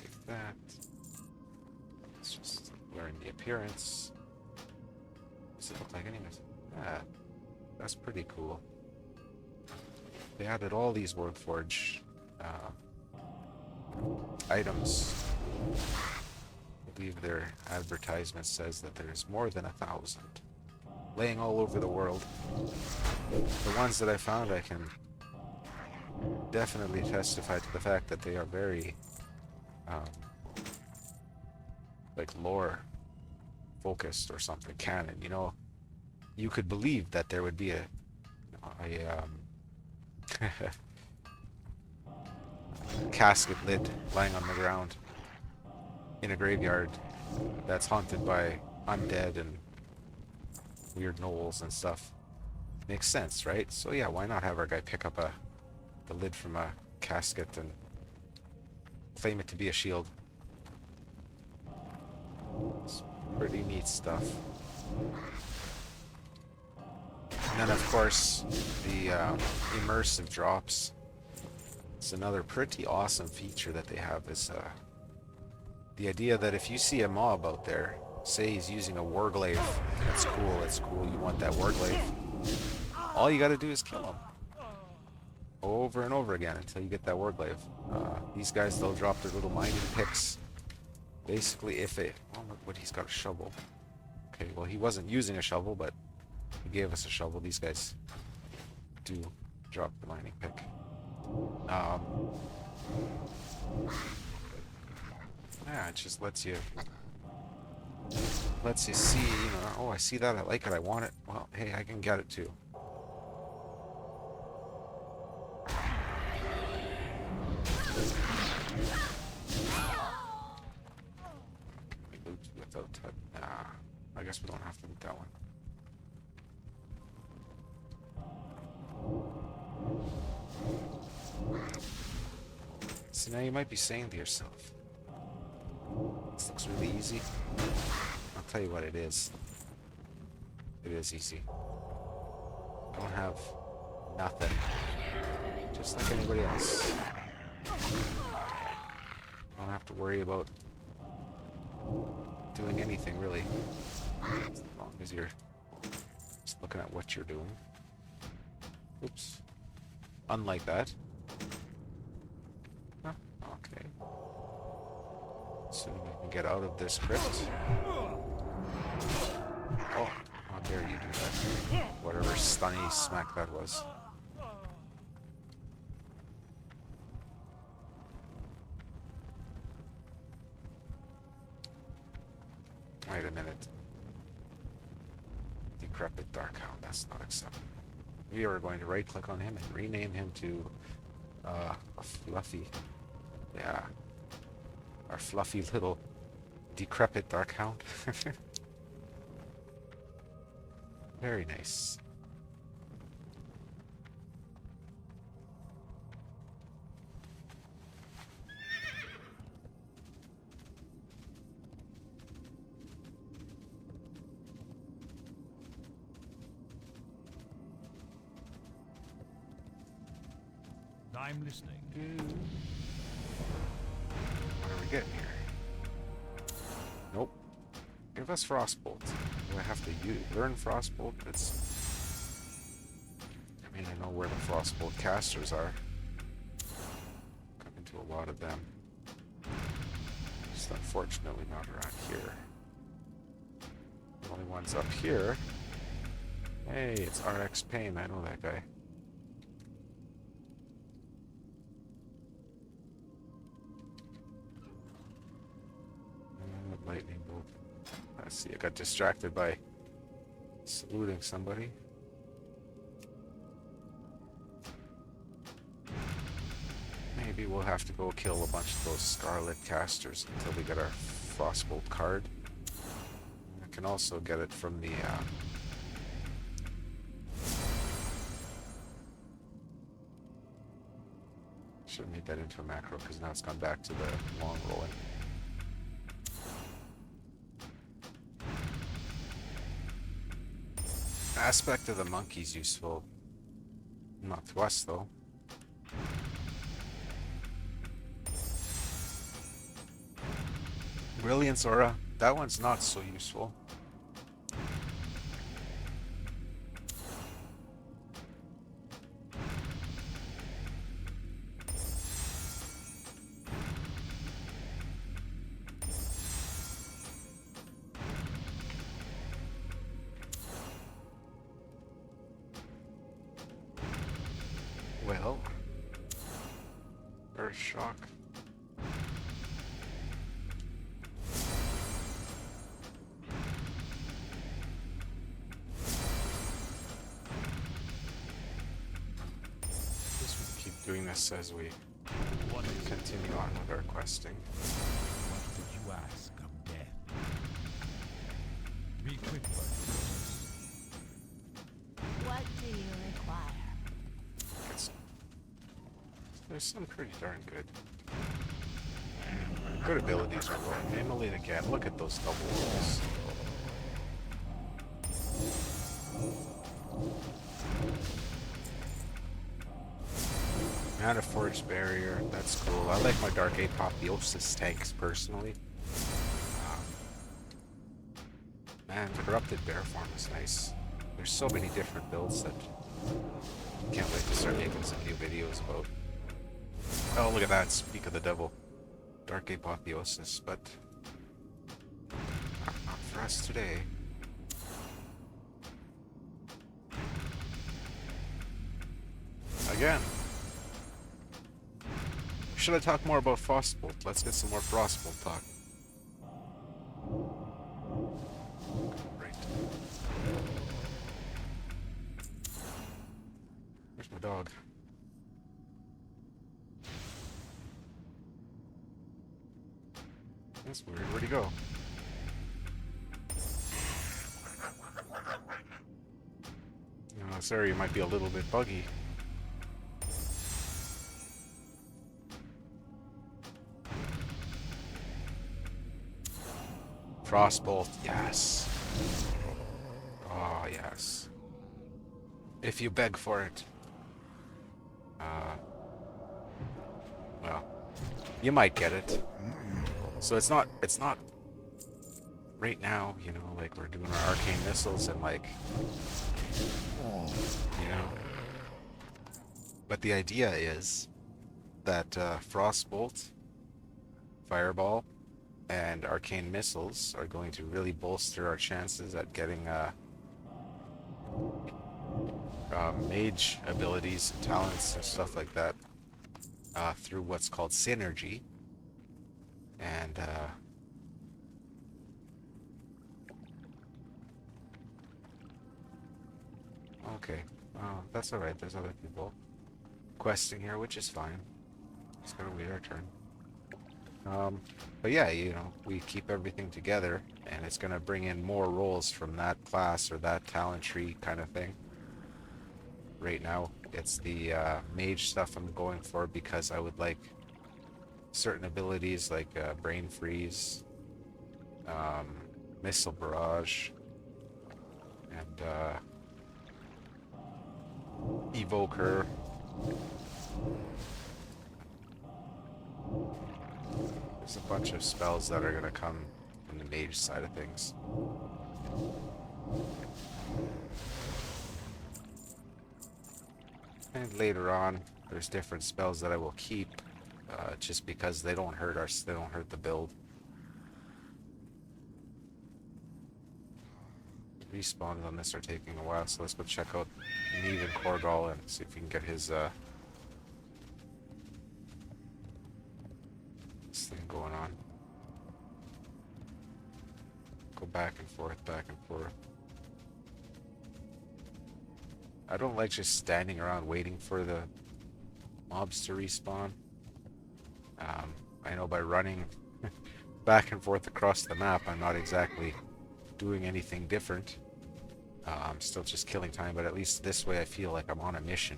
Take that. Let's just learn the appearance. Does it look like anyways? Yeah, that's pretty cool. They added all these Wordforge items. I believe their advertisement says that there's more than 1,000 laying all over the world. The ones that I found, I can definitely testify to the fact that they are very like lore focused or something, canon. You know, you could believe that there would be a casket lid lying on the ground in a graveyard that's haunted by undead and weird gnolls and stuff. Makes sense, right? So yeah, why not have our guy pick up the lid from a casket and claim it to be a shield? It's pretty neat stuff. And then of course the immersive drops. It's another pretty awesome feature that they have is the idea that if you see a mob out there, say he's using a warglaive, that's cool, you want that warglaive, all you gotta do is kill him. Over and over again until you get that warglaive. These guys, they'll drop their little mining picks. Basically, if they... Oh, look what, he's got a shovel. Okay, well he wasn't using a shovel, but he gave us a shovel. These guys do drop the mining pick. Yeah, it just lets you see, you know, oh, I see that, I like it, I want it. Well, hey, I can get it too. Loot without touch. Nah, I guess we don't have to loot that one. So now you might be saying to yourself, this looks really easy. I'll tell you what it is. It is easy. I don't have nothing. Just like anybody else. I don't have to worry about doing anything really. As long as you're just looking at what you're doing. Oops. Unlike that. Huh, okay. So we can get out of this crypt. Oh, how dare you do that. Whatever stunny smack that was. Wait a minute. Decrepit Darkhound, that's not acceptable. We are going to right click on him and rename him to a fluffy. Yeah. Our fluffy little decrepit Darkhound. Very nice. I'm listening. What are we getting here? Nope. Give us Frostbolt. Do I have to learn Frostbolt? It's... I mean, I know where the Frostbolt casters are. Come into a lot of them. Just unfortunately not around here. The only ones up here... Hey, it's RX Pain. I know that guy. Lightning bolt. Let's see, I got distracted by saluting somebody. Maybe maybe we'll have to go kill a bunch of those Scarlet casters until we get our Frostbolt card. I can also get it from the should have made that into a macro because now it's gone back to the long rolling. Aspect of the monkey's useful. Not to us though. Brilliance Aura, that one's not so useful. Well, Earth Shock. Doing this as we continue on with our questing. What would you ask of death? Be quick about your business. What do you require? There's some pretty darn good. Good abilities are going. Immolate again. Look at those double rolls. Mana Forge Barrier, that's cool. I like my Dark Apotheosis tanks personally. Man, the Corrupted Bear form is nice. There's so many different builds that can't wait to start making some new videos about. Oh, look at that. Speak of the devil. Dark Apotheosis, but not for us today. Again. Should I talk more about Frostbolt? Let's get some more Frostbolt talk. Right. Where's my dog? That's weird. Where'd he go? This area might be a little bit buggy. Frostbolt, yes. Oh, yes. If you beg for it. Well, you might get it. So it's not right now, you know, like we're doing our arcane missiles and like, you know. But the idea is that Frostbolt, Fireball, and arcane missiles are going to really bolster our chances at getting mage abilities and talents and stuff like that through what's called synergy. And okay, that's all right. There's other people questing here, which is fine. Just gotta wait our turn. But yeah, you know, we keep everything together, and it's gonna bring in more roles from that class or that talent tree kind of thing. Right now, it's the mage stuff I'm going for because I would like certain abilities like Brain Freeze, Missile Barrage, and Evoker. There's a bunch of spells that are going to come from the mage side of things. And later on, there's different spells that I will keep, just because they don't hurt they don't hurt the build. Respawns on this are taking a while, so let's go check out Neve and Korgal and see if we can get his this thing going on. Go back and forth, back and forth. I don't like just standing around waiting for the mobs to respawn. I know by running back and forth across the map, I'm not exactly doing anything different. I'm still just killing time, but at least this way I feel like I'm on a mission,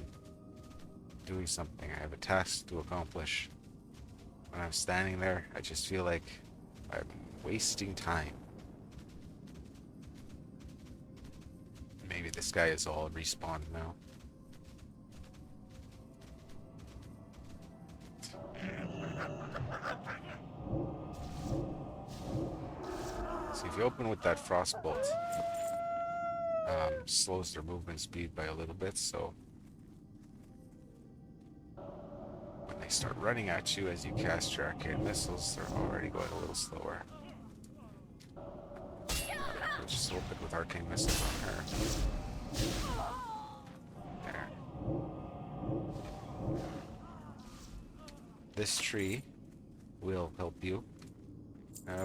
doing something. I have a task to accomplish. When I'm standing there, I just feel like I'm wasting time. Maybe this guy is all respawned now. So if you open with that frostbolt, slows their movement speed by a little bit, so when they start running at you as you cast your arcane missiles, they're already going a little slower. We'll just open with arcane missiles on her. There. This tree will help you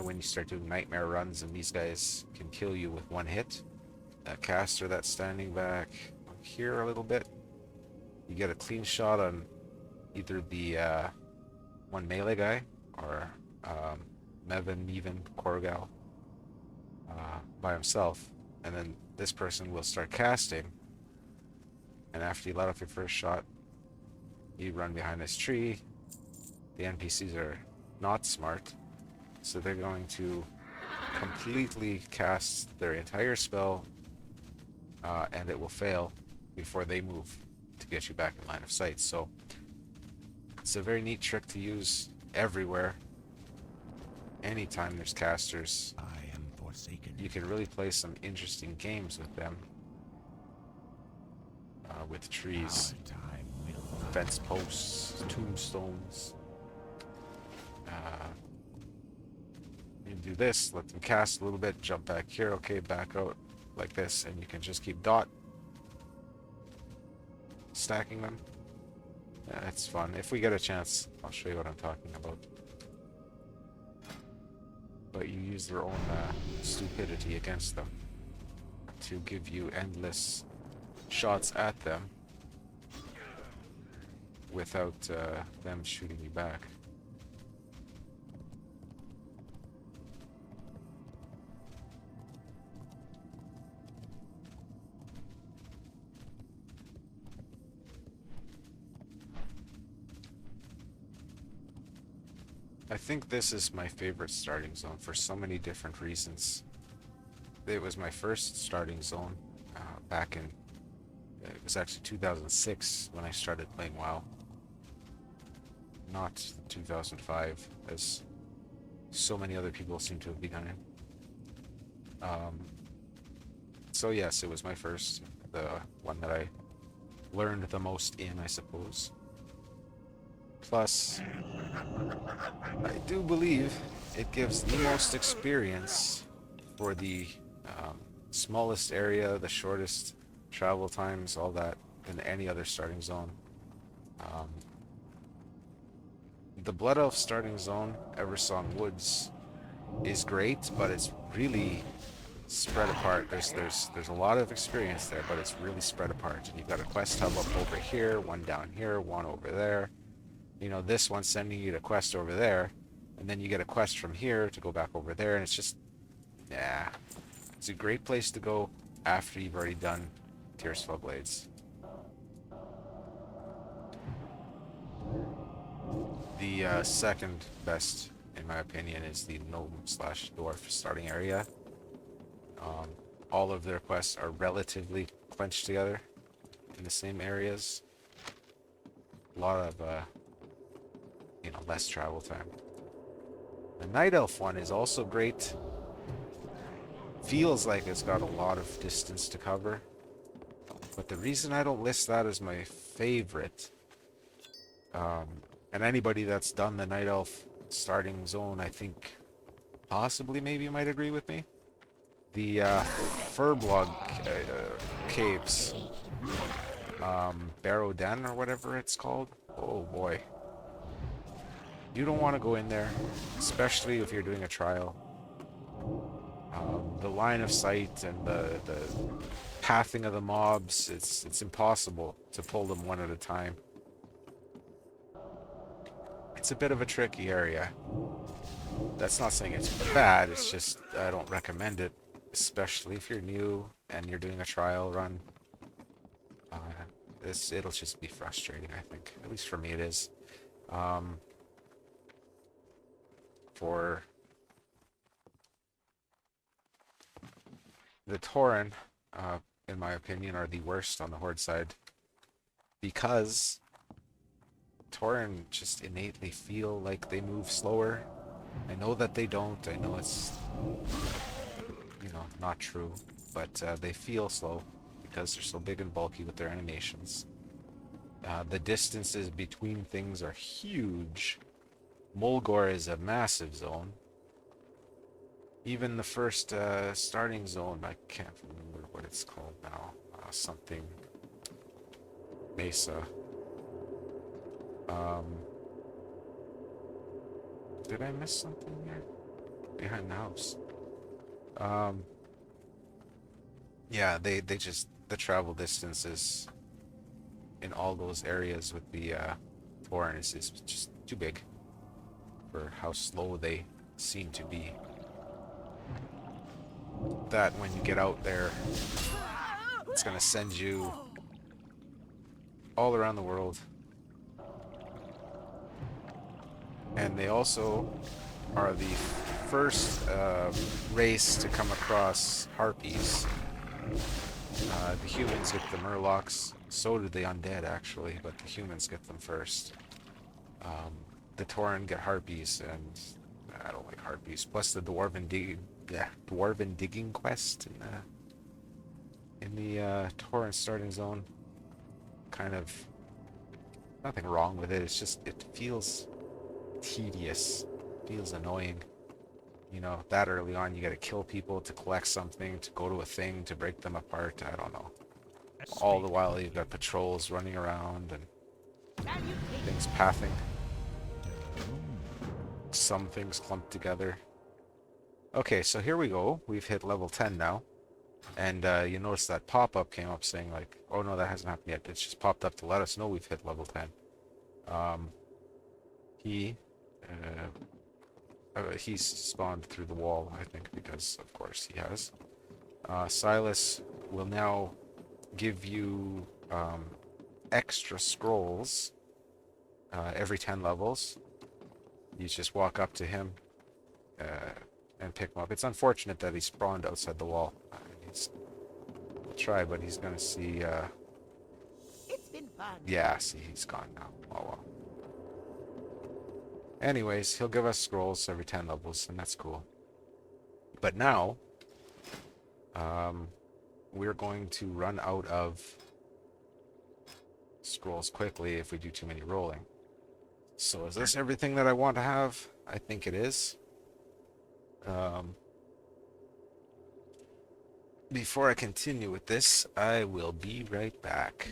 when you start doing nightmare runs, and these guys can kill you with one hit. That caster that's standing back here a little bit, you get a clean shot on either the one melee guy or Mevin Korgal by himself, and then this person will start casting, and after you let off your first shot, you run behind this tree. The NPCs are not smart, so they're going to completely cast their entire spell, and it will fail before they move to get you back in line of sight. So it's a very neat trick to use everywhere. Anytime there's casters, I am forsaken. you can really play some interesting games with them. With trees, Our time will fence posts, tombstones. You do this, let them cast a little bit, jump back here, okay, back out like this, and you can just keep stacking them. Yeah, it's fun. If we get a chance, I'll show you what I'm talking about. But you use their own stupidity against them to give you endless shots at them without them shooting you back. I think this is my favorite starting zone for so many different reasons. It was my first starting zone back in, it was actually 2006 when I started playing WoW. Not 2005, as so many other people seem to have begun it. So yes, it was my first, the one that I learned the most in, I suppose. Plus, I do believe it gives the most experience for the smallest area, the shortest travel times, all that, than any other starting zone. The Blood Elf starting zone, Eversong Woods, is great, but it's really spread apart. There's a lot of experience there, but it's really spread apart. And you've got a quest hub up over here, one down here, one over there. You know, this one's sending you to quest over there, and then you get a quest from here to go back over there, and it's just, nah. It's a great place to go after you've already done Tearsfall Blades. The second best, in my opinion, is the Gnome/Dwarf starting area. All of their quests are relatively clenched together in the same areas. A lot of, less travel time. The Night Elf one is also great. Feels like it's got a lot of distance to cover. But the reason I don't list that as my favorite, and anybody that's done the Night Elf starting zone, I think possibly maybe might agree with me. The Furblog caves, Barrow Den or whatever it's called. Oh boy. You don't want to go in there, especially if you're doing a trial. The line of sight and the pathing of the mobs, it's impossible to pull them one at a time. it's a bit of a tricky area. That's not saying it's bad, it's just I don't recommend it, especially if you're new and you're doing a trial run. Uh, it'll just be frustrating, I think. At least for me it is. For the Tauren, in my opinion, are the worst on the Horde side. Because Tauren just innately feel like they move slower. I know that they don't. I know it's, not true. But they feel slow because they're so big and bulky with their animations. The distances between things are huge. Mulgore is a massive zone. Even the first starting zone, I can't remember what it's called now. Something Mesa. Did I miss something here? Behind the house. Yeah, they just, the travel distances in all those areas with the Tauren is just too big for how slow they seem to be. That when you get out there, it's gonna send you all around the world. And they also are the first race to come across harpies. The humans get the murlocs, so do the undead actually, but the humans get them first. The Tauren get harpies, and I don't like harpies. Plus the dwarven digging quest in the Tauren starting zone. Kind of nothing wrong with it. It's just it feels tedious, feels annoying. That early on you gotta kill people to collect something, to go to a thing, to break them apart. I don't know. All the while you've got patrols running around and things pathing. Some things clumped together. Okay, so here we go. We've hit level 10 now. And you notice that pop-up came up saying like, oh no, that hasn't happened yet. It's just popped up to let us know we've hit level 10. He's spawned through the wall, I think, because of course he has. Silas will now give you extra scrolls every 10 levels. You just walk up to him and pick him up. It's unfortunate that he spawned outside the wall. He's try, but he's gonna see. It's been fun. Yeah, see, he's gone now. Oh well. Anyways, he'll give us scrolls every 10 levels, and that's cool. But now, we're going to run out of scrolls quickly if we do too many rolling. So is this everything that I want to have? I think it is. Before I continue with this, I will be right back.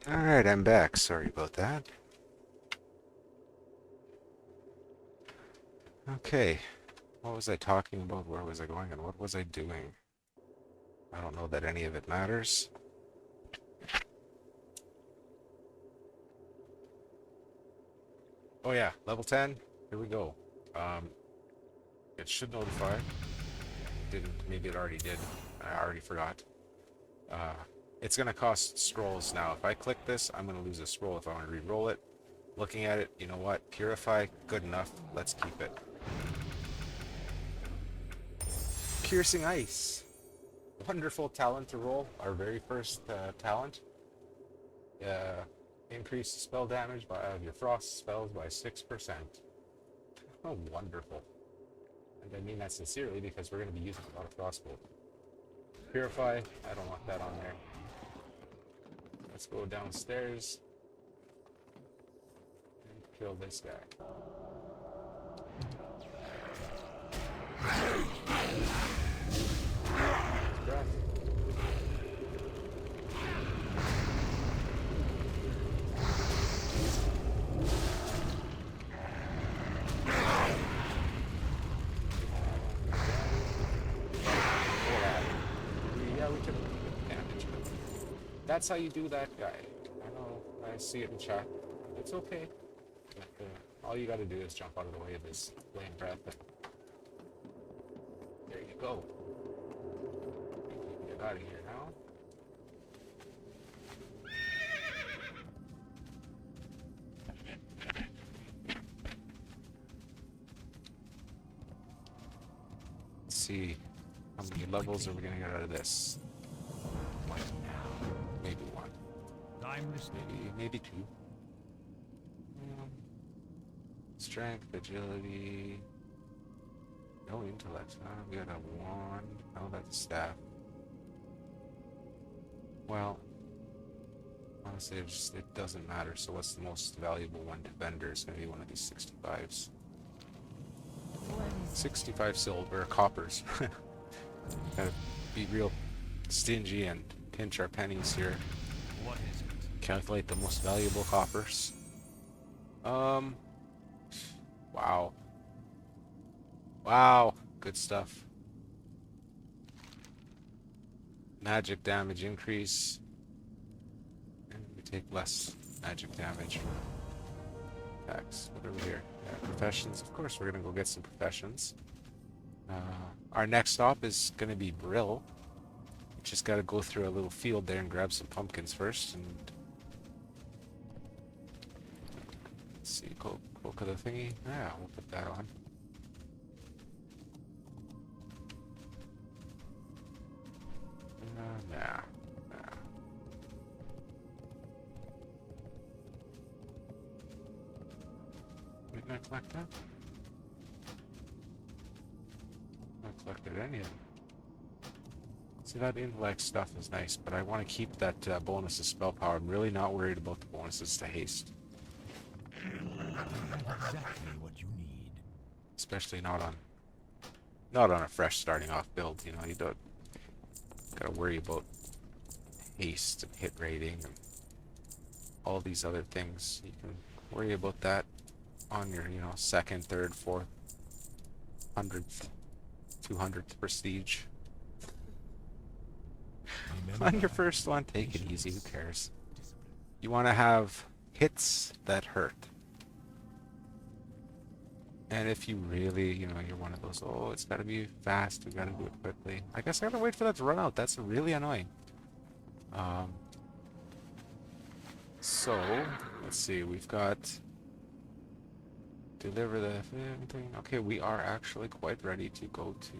Alright, I'm back. Sorry about that. Okay. What was I talking about? Where was I going? And what was I doing? I don't know that any of it matters. Oh yeah, level 10. Here we go. It should notify. Didn't. Maybe it already did. I already forgot. It's going to cost scrolls now. If I click this, I'm going to lose a scroll if I want to re-roll it. Looking at it, you know what? Purify, good enough. Let's keep it. Piercing Ice. Wonderful talent to roll. Our very first talent. Increase spell damage of your frost spells by 6%. Oh, wonderful. And I mean that sincerely because we're going to be using a lot of frostbolt. Purify, I don't want that on there. Let's go downstairs and kill this guy. Breath. That's how you do that guy. I know, I see it in chat. It's okay. But, all you gotta do is jump out of the way of this flame breath. There you go. You can get out of here now. Let's see. How many levels are we gonna get out of this? What now? Maybe one. Time restored. Maybe two. Strength, agility. No intellect, huh? We got a wand. Oh, that's a staff. Well, honestly, it doesn't matter. So what's the most valuable one to vendor? Is going to be one of these 65s. What is 65 silver, coppers. Gotta be real stingy and pinch our pennies here. What is it? Calculate the most valuable coppers. Wow. Wow. Good stuff. Magic damage increase. And we take less magic damage. Attacks. What are we here? Yeah, professions. Of course, we're going to go get some professions. Our next stop is going to be Brill. We just got to go through a little field there and grab some pumpkins first. And let's see, cloak of the thingy. Yeah, we'll put that on. Nah. Didn't I collect that? I collected any of them. See, that intellect stuff is nice, but I want to keep that bonus to spell power. I'm really not worried about the bonuses to haste. Exactly what you need. Especially not on a fresh starting off build, you know, you don't gotta worry about haste and hit rating and all these other things. You can worry about that on your, you know, second, third, fourth, 100th, 200th prestige. Remember, On your first one, take it easy, who cares? You want to have hits that hurt. And if you really, you know, you're one of those, oh, it's got to be fast, we got to do it quickly. I guess I got to wait for that to run out. That's really annoying. So, let's see, we've got deliver the thing. Okay, we are actually quite ready to go to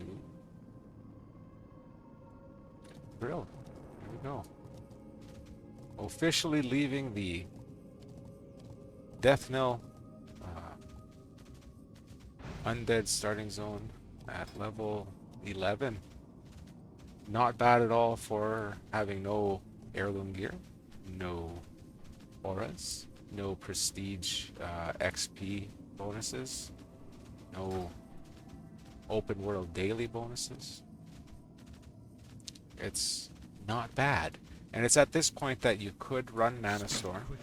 Brill. There we go. Officially leaving the Death Knell Undead starting zone at level 11. Not bad at all for having no heirloom gear, no auras, no prestige XP bonuses, no open world daily bonuses. It's not bad. And it's at this point that you could run Mana Storm,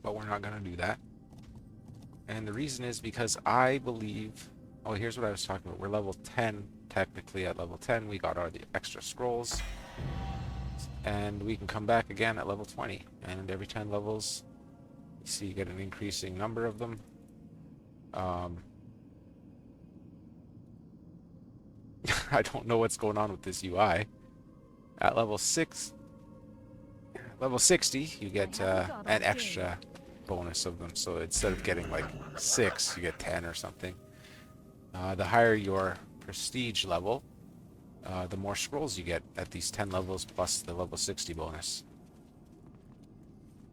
but we're not going to do that. And the reason is because I believe... Oh, here's what I was talking about. We're level 10, technically at level 10. We got all the extra scrolls. And we can come back again at level 20. And every 10 levels, you see you get an increasing number of them. I don't know what's going on with this UI. At level 6... Level 60, you get an extra bonus of them. So instead of getting like 6, you get 10 or something. The higher your prestige level, the more scrolls you get at these 10 levels plus the level 60 bonus.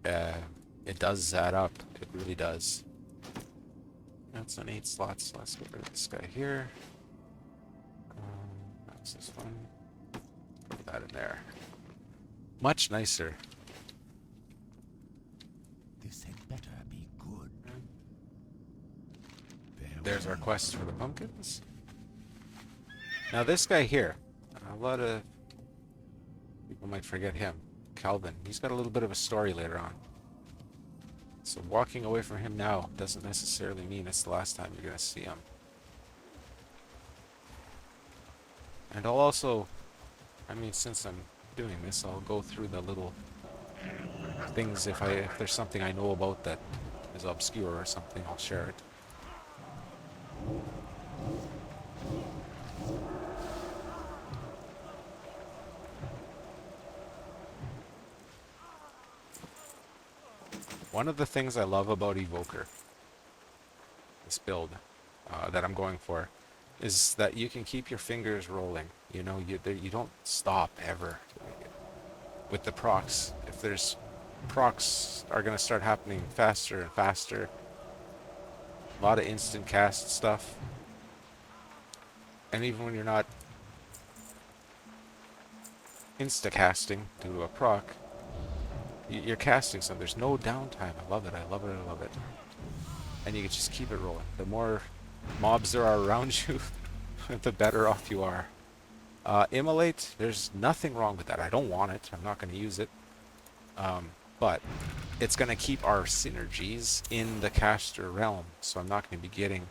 It does add up. It really does. That's on 8 slots. So let's get rid of this guy here. That's this one. Put that in there. Much nicer. This had better be good. There's our quest for the pumpkins. Now this guy here, a lot of people might forget him. Calvin. He's got a little bit of a story later on. So walking away from him now doesn't necessarily mean it's the last time you're going to see him. And I'll also, I mean, since I'm doing this, I'll go through the little things. If there's something I know about that is obscure or something, I'll share it. One of the things I love about Evoker, this build that I'm going for, is that you can keep your fingers rolling. You know, you don't stop ever with the procs. If there's procs are going to start happening faster and faster, a lot of instant cast stuff, and even when you're not insta casting to a proc, you're casting some. There's no downtime. I love it. I love it. I love it. And you can just keep it rolling. The more mobs there are around you, the better off you are. Immolate, there's nothing wrong with that. I don't want it. I'm not going to use it. But it's going to keep our synergies in the caster realm, so I'm not going to be getting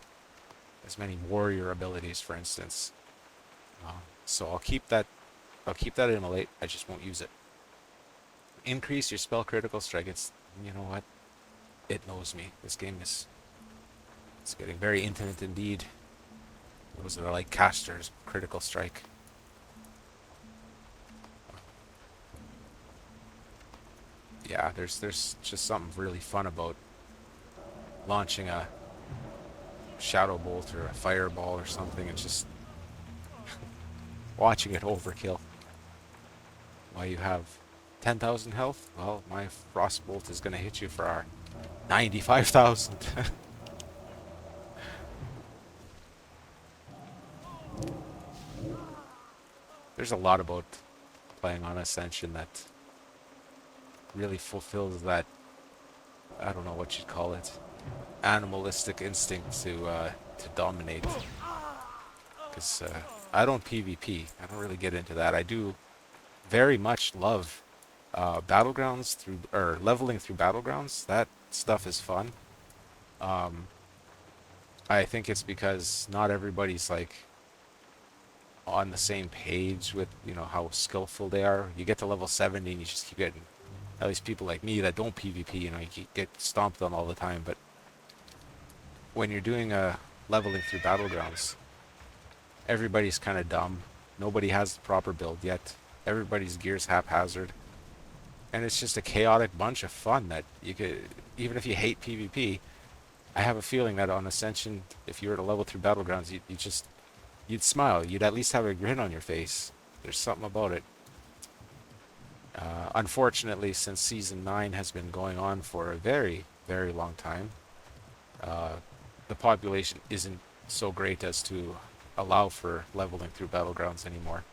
as many warrior abilities, for instance. So I'll keep that. I'll keep that Immolate. I just won't use it. Increase your spell critical strike. It's, you know what? It knows me. This game is, it's getting very intimate indeed. Those are like casters, critical strike. Yeah, there's just something really fun about launching a shadow bolt or a fireball or something and just watching it overkill. While you have 10,000 health, well, my frost bolt is going to hit you for our 95,000. There's a lot about playing on Ascension that really fulfills that, I don't know what you'd call it, animalistic instinct to dominate. Because I don't PvP. I don't really get into that. I do very much love battlegrounds through, or leveling through battlegrounds. That stuff is fun. I think it's because not everybody's like on the same page with, you know, how skillful they are. You get to level 70 and you just keep getting, at least people like me that don't PvP, you know, you get stomped on all the time. But when you're doing leveling through battlegrounds, everybody's kind of dumb. Nobody has the proper build yet. Everybody's gear's haphazard. And it's just a chaotic bunch of fun that you could, even if you hate PvP, I have a feeling that on Ascension, if you were to level through battlegrounds, you'd smile. You'd at least have a grin on your face. There's something about it. Unfortunately, since Season 9 has been going on for a very, very long time, the population isn't so great as to allow for leveling through battlegrounds anymore.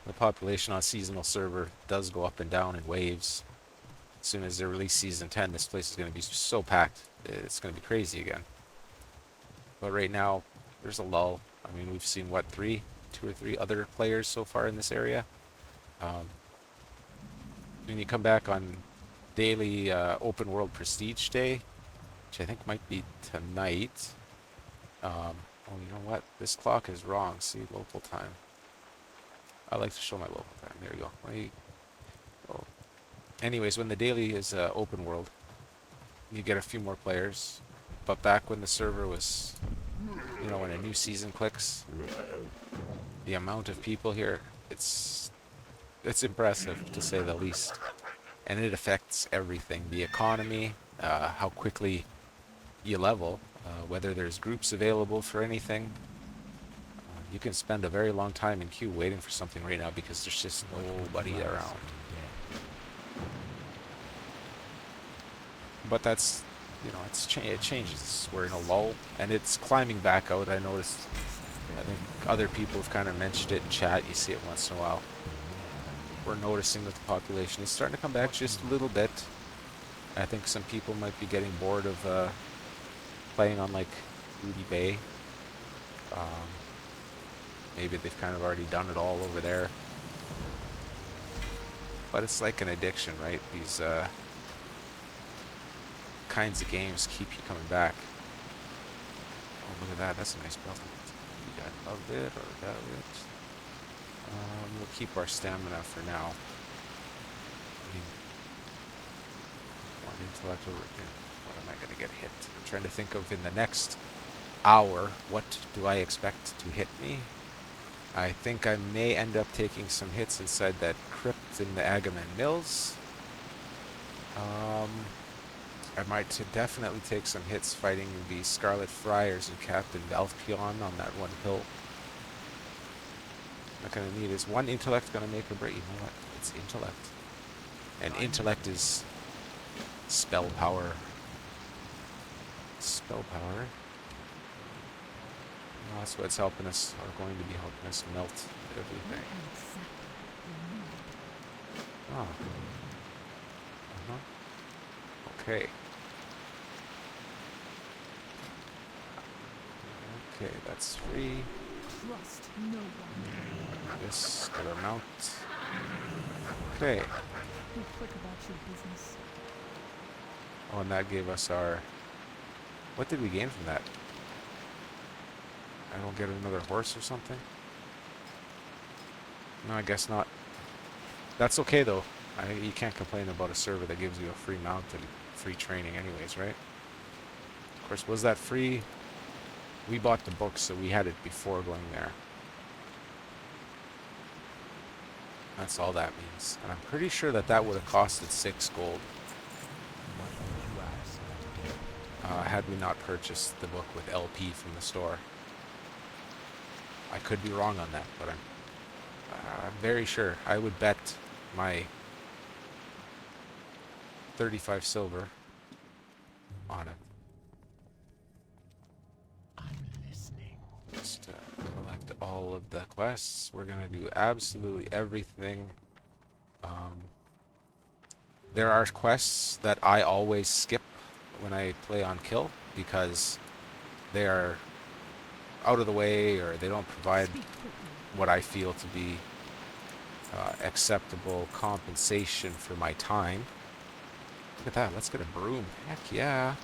The population on seasonal server does go up and down in waves. As soon as they release Season 10, this place is going to be so packed, it's going to be crazy again. But right now, there's a lull. I mean, we've seen, what, two or three other players so far in this area. When you come back on daily open world prestige day, which I think might be tonight. Oh, you know what? This clock is wrong. See, local time. I like to show my local time. There you go. Oh. Anyways, when the daily is open world, you get a few more players. But back when the server was, you know, when a new season clicks, the amount of people here, it's impressive, to say the least. And it affects everything. The economy, how quickly you level, whether there's groups available for anything. You can spend a very long time in queue waiting for something right now because there's just nobody around. But that's, you know, it changes. We're in a lull, and it's climbing back out. I noticed, I think other people have kind of mentioned it in chat. You see it once in a while. We're noticing that the population is starting to come back just a little bit. I think some people might be getting bored of playing on, like, Rudy Bay. Maybe they've kind of already done it all over there. But it's like an addiction, right? These kinds of games keep you coming back. Oh, look at that. That's a nice building. I love it, or got it. We'll keep our stamina for now. I mean, one intellect over here. What am I going to get hit? I'm trying to think of in the next hour, what do I expect to hit me? I think I may end up taking some hits inside that crypt in the Agamen Mills. I might definitely take some hits fighting the Scarlet Friars and Captain Valpion on that one hill. What I'm gonna need is one intellect gonna make or break. You know what? It's intellect. And intellect is spell power. Spell power. Well, that's what's helping us, or going to be helping us melt everything. Oh. Okay. Okay, that's free. Trust no one. This got our mount. Okay. Be quick about your business. Oh, and that gave us our... What did we gain from that? I don't get another horse or something? No, I guess not. That's okay, though. You can't complain about a server that gives you a free mount and free training anyways, right? Of course, was that free? We bought the book, so we had it before going there. That's all that means. And I'm pretty sure that that would have costed 6 gold. What would you ask of death? Had we not purchased the book with LP from the store. I could be wrong on that, but I'm very sure. I would bet my 35 silver on it. I'm listening. Just collect all of the quests. We're gonna do absolutely everything. There are quests that I always skip when I play on kill because they are out of the way or they don't provide Speak quickly. what I feel to be acceptable compensation for my time. Look at that. Let's get a broom. Heck yeah.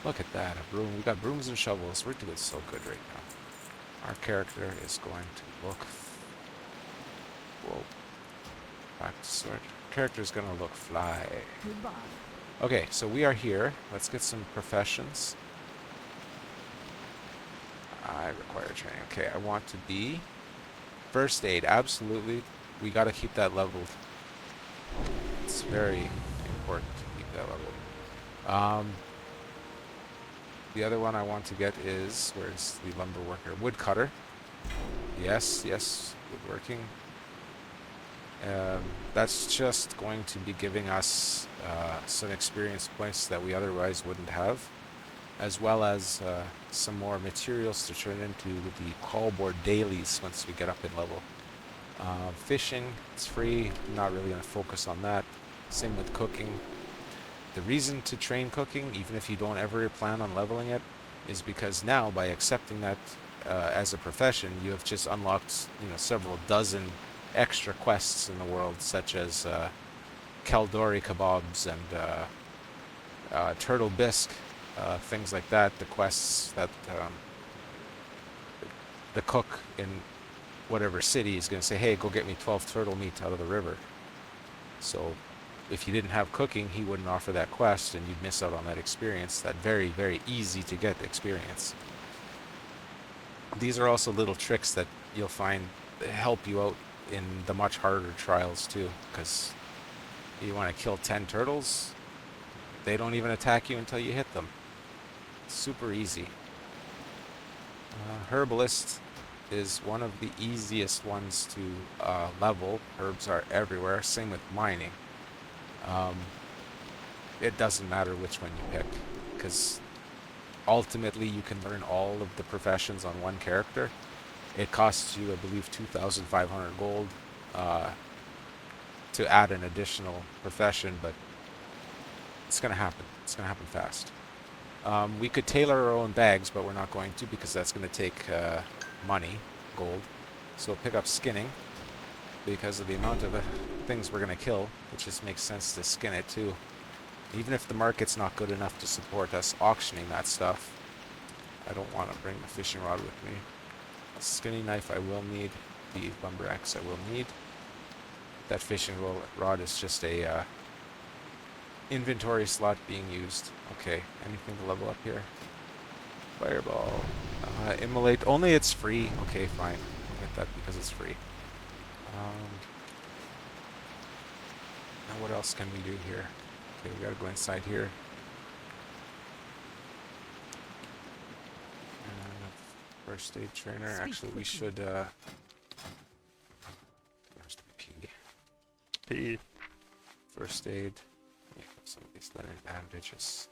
Look at that. A broom. We got brooms and shovels. We're doing so good right now. Our character is going to look... Whoa. Back to sword. Character's going to look fly. Goodbye. Okay, so we are here. Let's get some professions. I require training. Okay, I want to be... First aid. Absolutely. We got to keep that leveled. It's very important to keep that leveled. The other one I want to get is... Where's the lumber worker? Woodcutter. Yes, yes. Woodworking. That's just going to be giving us some experience points that we otherwise wouldn't have, as well as some more materials to turn into the callboard dailies once we get up in level. Fishing, it's free. I'm not really going to focus on that. Same with cooking. The reason to train cooking, even if you don't ever plan on leveling it, is because now by accepting that as a profession, you have just unlocked, several dozen extra quests in the world, such as Kaldori kebabs and turtle bisque, things like that. The quests that the cook in whatever city is going to say, hey, go get me 12 turtle meat out of the river. So if you didn't have cooking, he wouldn't offer that quest, and you'd miss out on that experience, that very, very easy to get experience. These are also little tricks that you'll find help you out in the much harder trials too, because you want to kill 10 turtles, they don't even attack you until you hit them. It's super easy. Herbalist is one of the easiest ones to level. Herbs are everywhere. Same with mining. It doesn't matter which one you pick, because ultimately you can learn all of the professions on one character. It costs you, I believe, 2,500 gold to add an additional profession, but it's going to happen. It's going to happen fast. We could tailor our own bags, but we're not going to, because that's going to take money, gold. So pick up skinning, because of the amount of things we're going to kill. It just makes sense to skin it too. Even if the market's not good enough to support us auctioning that stuff, I don't want to bring the fishing rod with me. A skinning knife I will need. the lumber axe I will need. That fishing rod is just a inventory slot being used. Okay, anything to level up here? Fireball. Immolate. Only it's free. Okay, fine. I'll get that because it's free. Now what else can we do here? Okay, we gotta go inside here. First aid trainer. Speak Actually, we quickly. should. Where's the P? P. First aid. Yeah, some of these leather bandages.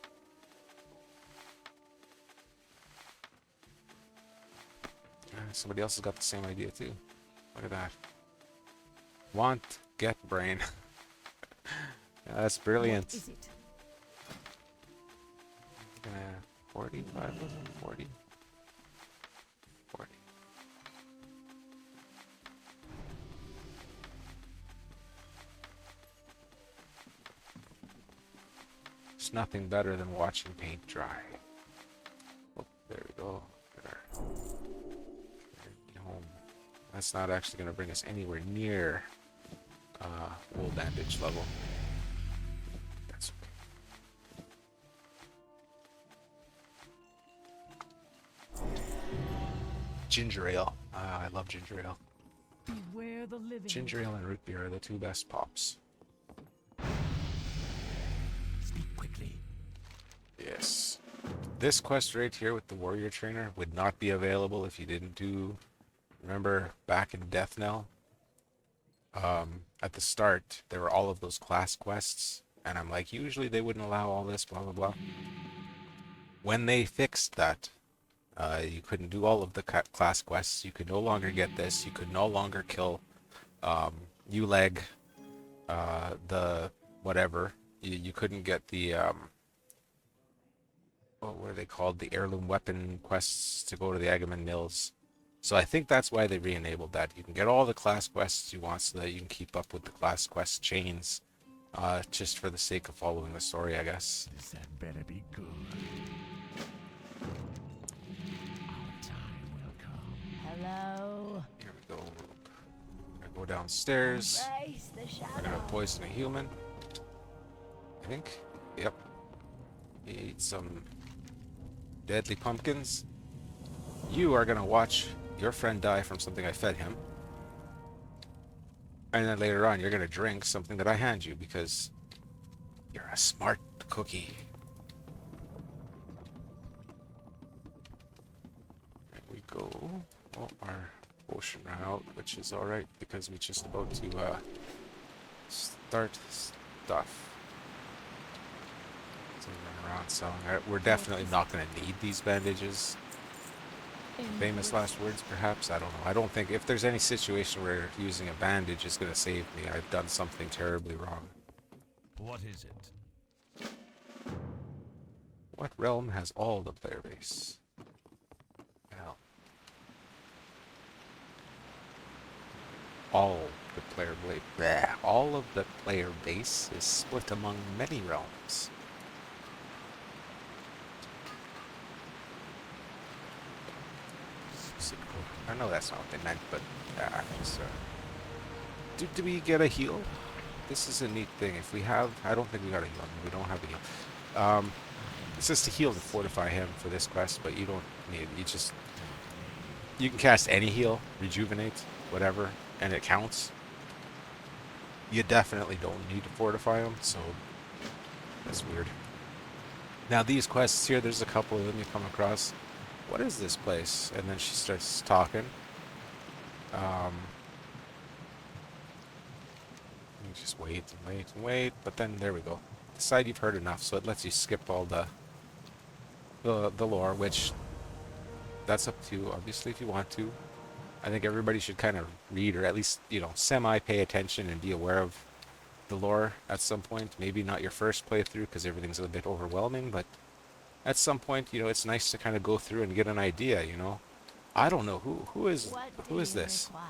Somebody else has got the same idea too. Look at that. Want, get, brain. Yeah, that's brilliant. What is it? 45 was it? 40? 40. It's nothing better than watching paint dry. Oh, there we go. There. Home. That's not actually going to bring us anywhere near wool bandage level. That's okay. Ginger ale. I love ginger ale. Beware the living. Ginger ale and root beer are the two best pops. Speak quickly. Yes. This quest right here with the warrior trainer would not be available if you didn't do... Remember back in Death Knell? At the start, there were all of those class quests. And I'm like, usually they wouldn't allow all this, blah, blah, blah. When they fixed that, you couldn't do all of the class quests. You could no longer get this. You could no longer kill Uleg, the whatever. You couldn't get the... what are they called? The heirloom weapon quests to go to the Agamemnon Mills. So I think that's why they re-enabled that. You can get all the class quests you want so that you can keep up with the class quest chains. Just for the sake of following the story, I guess. This had better be good. Our time will come. Hello. Here we go. I'm gonna go downstairs. Embrace the shadow. I'm gonna poison a human. I think. Yep. He ate some deadly pumpkins. You are gonna watch your friend die from something I fed him. And then later on, you're gonna drink something that I hand you because you're a smart cookie. There we go. Oh, our potion ran out, which is alright because we're just about to start stuff. So we run around selling. We're definitely not gonna need these bandages. Famous last words, perhaps? I don't know. I don't think if there's any situation where using a bandage is going to save me, I've done something terribly wrong. What is it? What realm has all the player base? Well, all the player all of the player base is split among many realms. I know that's not what they meant, but do we get a heal? This is a neat thing. If we have, I don't think we got a heal. We don't have a heal. It's just a heal to fortify him for this quest, but you don't need it. You can cast any heal, rejuvenate, whatever, and it counts. You definitely don't need to fortify him, so that's weird. Now these quests here, there's a couple of them you come across. What is this place? And then she starts talking. You just wait and wait and wait, but then there we go. Decide you've heard enough, so it lets you skip all the lore, which that's up to you, obviously, if you want to. I think everybody should kind of read, or at least, semi-pay attention and be aware of the lore at some point. Maybe not your first playthrough, because everything's a bit overwhelming, but at some point, it's nice to kind of go through and get an idea, I don't know, who is this? Require?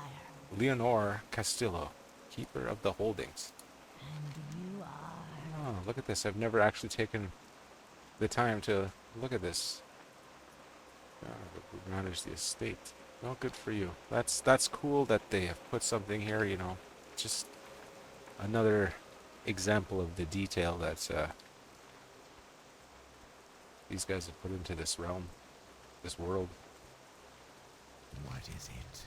Leonor Castillo, Keeper of the Holdings. And you are. Oh, look at this. I've never actually taken the time to look at this. Who managed the estate? Well, good for you. That's cool that they have put something here, you know. Just another example of the detail that these guys have put into this realm, this world. What is it?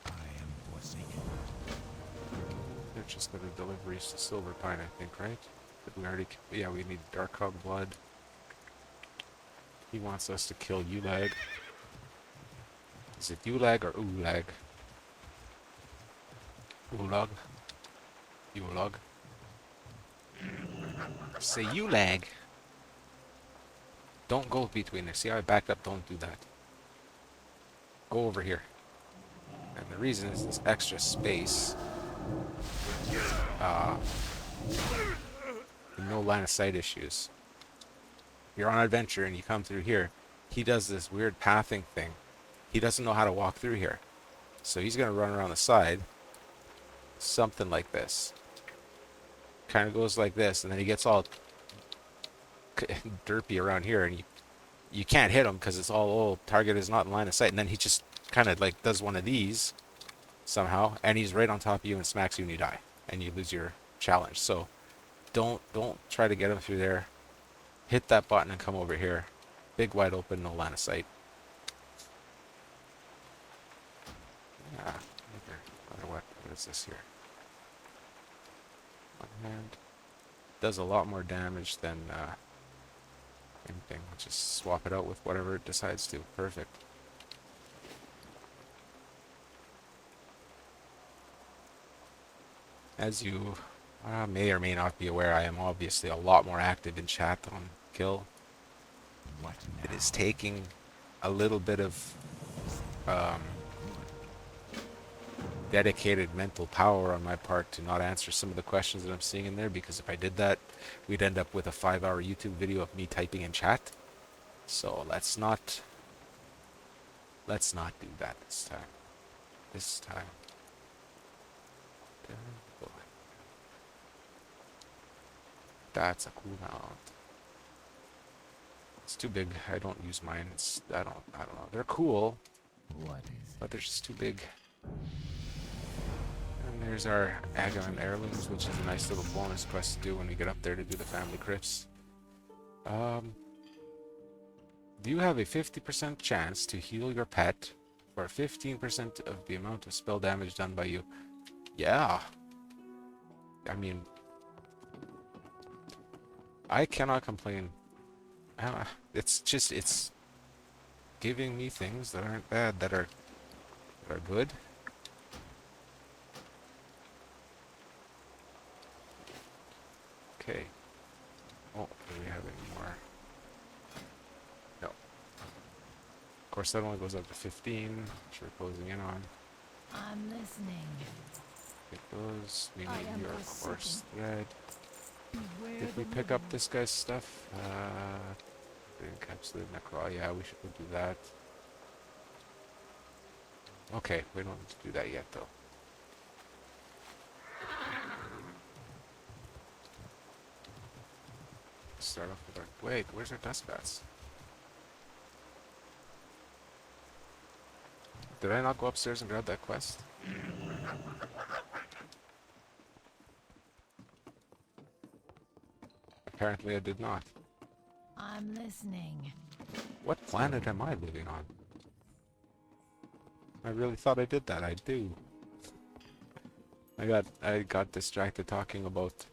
I am forsaken. They're just the deliveries to Silver Pine, I think, right? Did we already? Yeah, we need Darkhog blood. He wants us to kill Ulag. Is it Ulag or Ulag? Ulag. Ulag. Say Ulag. Don't go between there. See how I backed up? Don't do that. Go over here. And the reason is this extra space. No line of sight issues. You're on adventure and you come through here. He does this weird pathing thing. He doesn't know how to walk through here. So he's going to run around the side. Something like this. Kind of goes like this, and then he gets all derpy around here, and you can't hit him because it's all, oh, target is not in line of sight. And then he just kind of like does one of these somehow, and he's right on top of you and smacks you and you die. And you lose your challenge. So don't try to get him through there. Hit that button and come over here. Big wide open, no line of sight. Yeah. What is this here? One hand. Does a lot more damage than anything. Just swap it out with whatever it decides to. Perfect. As you may or may not be aware, I am obviously a lot more active in chat on Kill. What It now? is taking a little bit of dedicated mental power on my part to not answer some of the questions that I'm seeing in there, because if I did that, we'd end up with a 5-hour YouTube video of me typing in chat. So let's not do that this time. This time. That's a cooldown. It's too big. I don't use mine. I don't know. They're cool, What is but they're just too big. And there's our Agon Heirlooms, which is a nice little bonus quest to do when we get up there to do the family crypts. Do you have a 50% chance to heal your pet for 15% of the amount of spell damage done by you? Yeah. I mean, I cannot complain. It's giving me things that aren't bad, that are good. Okay. Oh, do we have any more? No. Of course, that only goes up to 15, which we're closing in on. I'm listening. Get those. We I need am your forsaken. course thread. Beware Did the we pick up living. this guy's stuff? The encapsulated necro. Yeah, we should go do that. Okay, we don't need to do that yet, though. Start off with our... Wait, where's our dust bats? Did I not go upstairs and grab that quest? Apparently I did not. I'm listening. What planet am I living on? I really thought I did that. I do. I got distracted talking about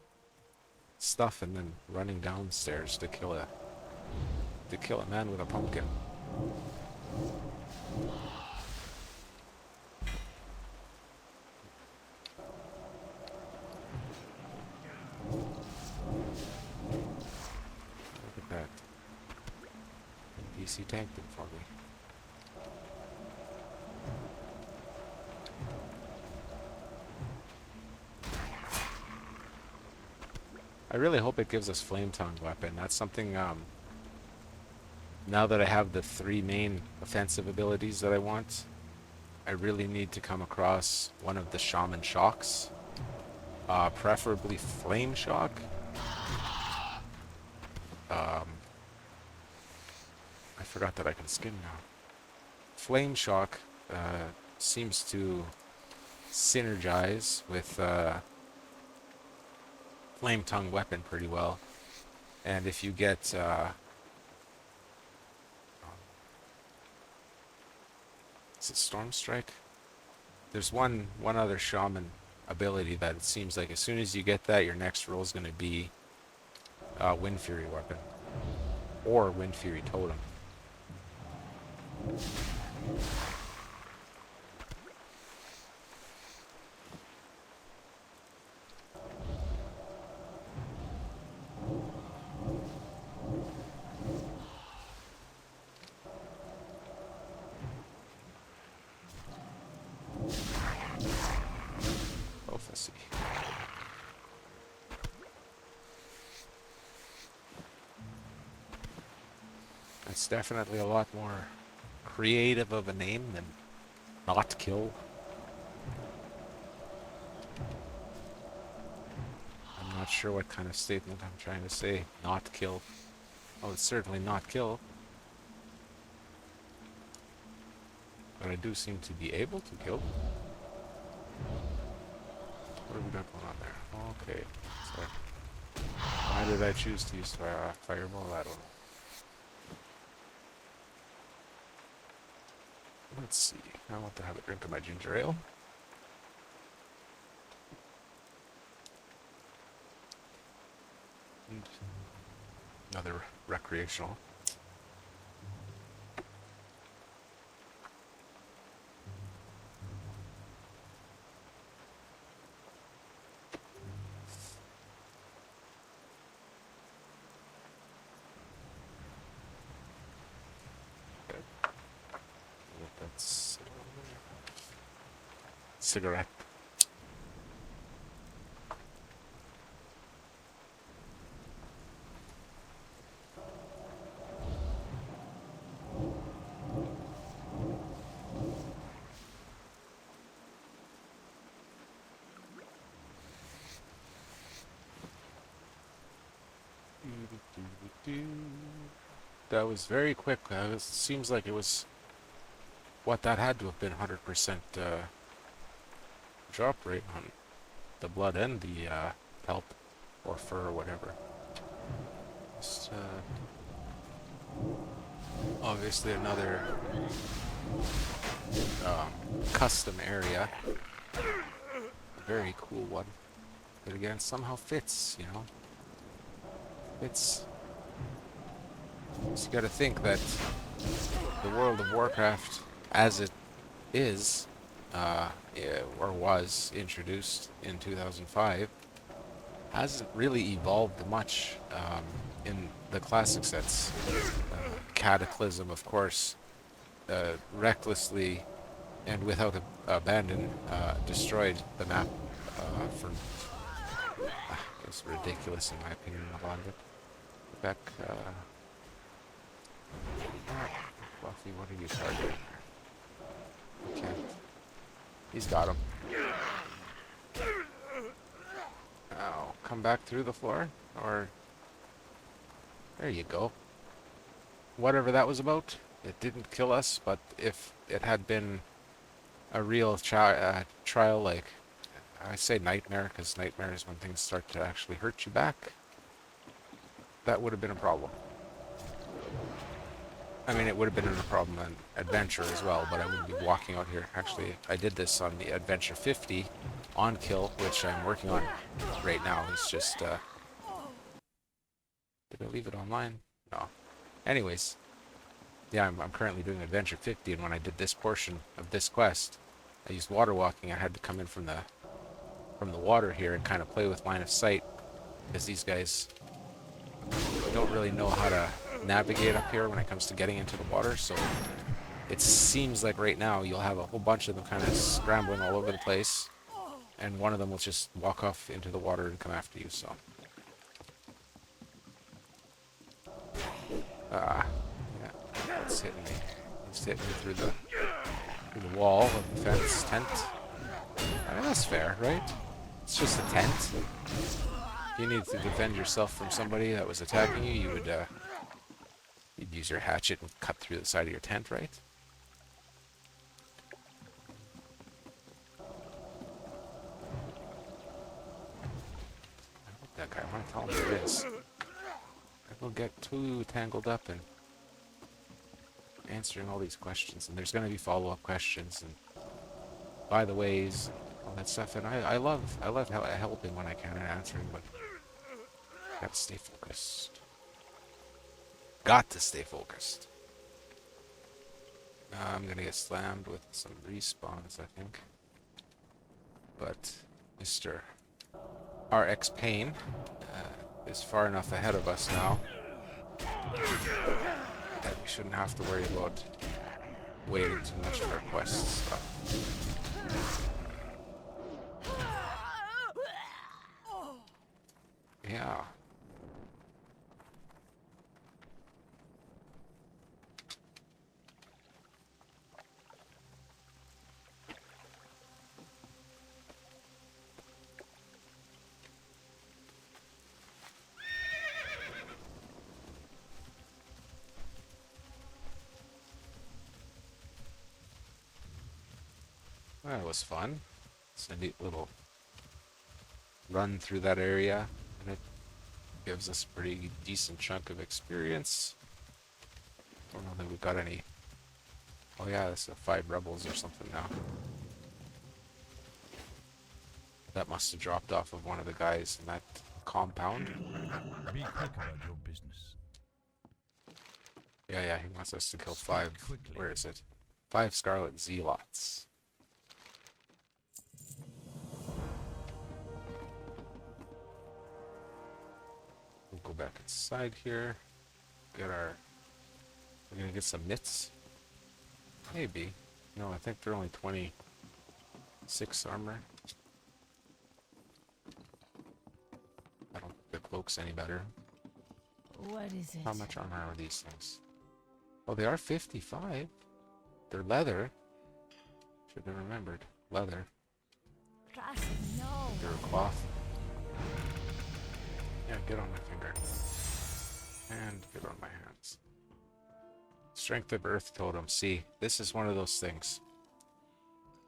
stuff and then running downstairs to kill a man with a pumpkin. Look at that. NPC tanked him for me. I really hope it gives us Flame Tongue weapon. That's something, now that I have the 3 main offensive abilities that I want, I really need to come across one of the Shaman Shocks. Preferably Flame Shock. I forgot that I can skin now. Flame Shock seems to synergize with Flame Tongue weapon pretty well. And if you get is it Storm Strike? There's one other shaman ability that it seems like as soon as you get that, your next roll is going to be Wind Fury weapon or Wind Fury totem. Prophecy. It's definitely a lot more creative of a name than Not Kill. I'm not sure what kind of statement I'm trying to say. Not kill. Oh, it's certainly not kill. But I do seem to be able to kill. What have we got going on there? Okay. So, why did I choose to use fireball? I don't know. Let's see. I want to have a drink of my ginger ale. And another recreational. That's cigarette. That was very quick. Seems like it was what that had to have been 100% drop rate on the blood and the pelt or fur or whatever. Just, obviously another custom area. Very cool one. But again, somehow fits, you know. It's... So you gotta think that the World of Warcraft, as it is, or was introduced in 2005, hasn't really evolved much in the classic sets. Cataclysm, of course, recklessly and without abandon destroyed the map for... it was ridiculous in my opinion, a lot of it. Back... Fluffy, what are you targeting? Okay. He's got him. Oh, come back through the floor? Or... There you go. Whatever that was about, it didn't kill us, but if it had been a real trial, like... I say nightmare, because nightmare is when things start to actually hurt you back. That would have been a problem. I mean, it would have been a problem on Adventure as well, but I wouldn't be walking out here. Actually, I did this on the Adventure 50 on Kill, which I'm working on right now. It's just, did I leave it online? No. Anyways, yeah, I'm currently doing Adventure 50, and when I did this portion of this quest, I used water walking. I had to come in from the water here and kind of play with line of sight, because these guys don't really know how to navigate up here when it comes to getting into the water, so it seems like right now you'll have a whole bunch of them kind of scrambling all over the place, and one of them will just walk off into the water and come after you, so... yeah, it's hitting me. It's hitting me through the wall of the fence tent. I mean, that's fair, right? It's just a tent. If you needed to defend yourself from somebody that was attacking you, you would, you'd use your hatchet and cut through the side of your tent, right? guy. I want to tell him what it is. I will get too tangled up in answering all these questions, and there's going to be follow-up questions, and by the ways, all that stuff. And I love helping when I can and answering, but gotta stay focused. Got to stay focused. I'm gonna get slammed with some respawns, I think. But Mr. RX Payne is far enough ahead of us now that we shouldn't have to worry about waiting too much for our quests stuff. Yeah. That was fun. It's a neat little run through that area, and it gives us a pretty decent chunk of experience. Don't know that we've got any. Oh yeah, that's 5 rebels or something now. That must have dropped off of one of the guys in that compound. Be quick about your business. Yeah, he wants us to kill 5. Quickly. Where is it? 5 Scarlet Zealots. We'll go back inside here. Get our. We're gonna get some mitts. Maybe. No, I think they're only 26 armor. I don't think the cloak's any better. What is it? How much armor are these things? Oh, they are 55. They're leather. Should have remembered. Leather. Classic, no. They're cloth. Yeah, get on my finger. And get on my hands. Strength of Earth Totem. See, this is one of those things.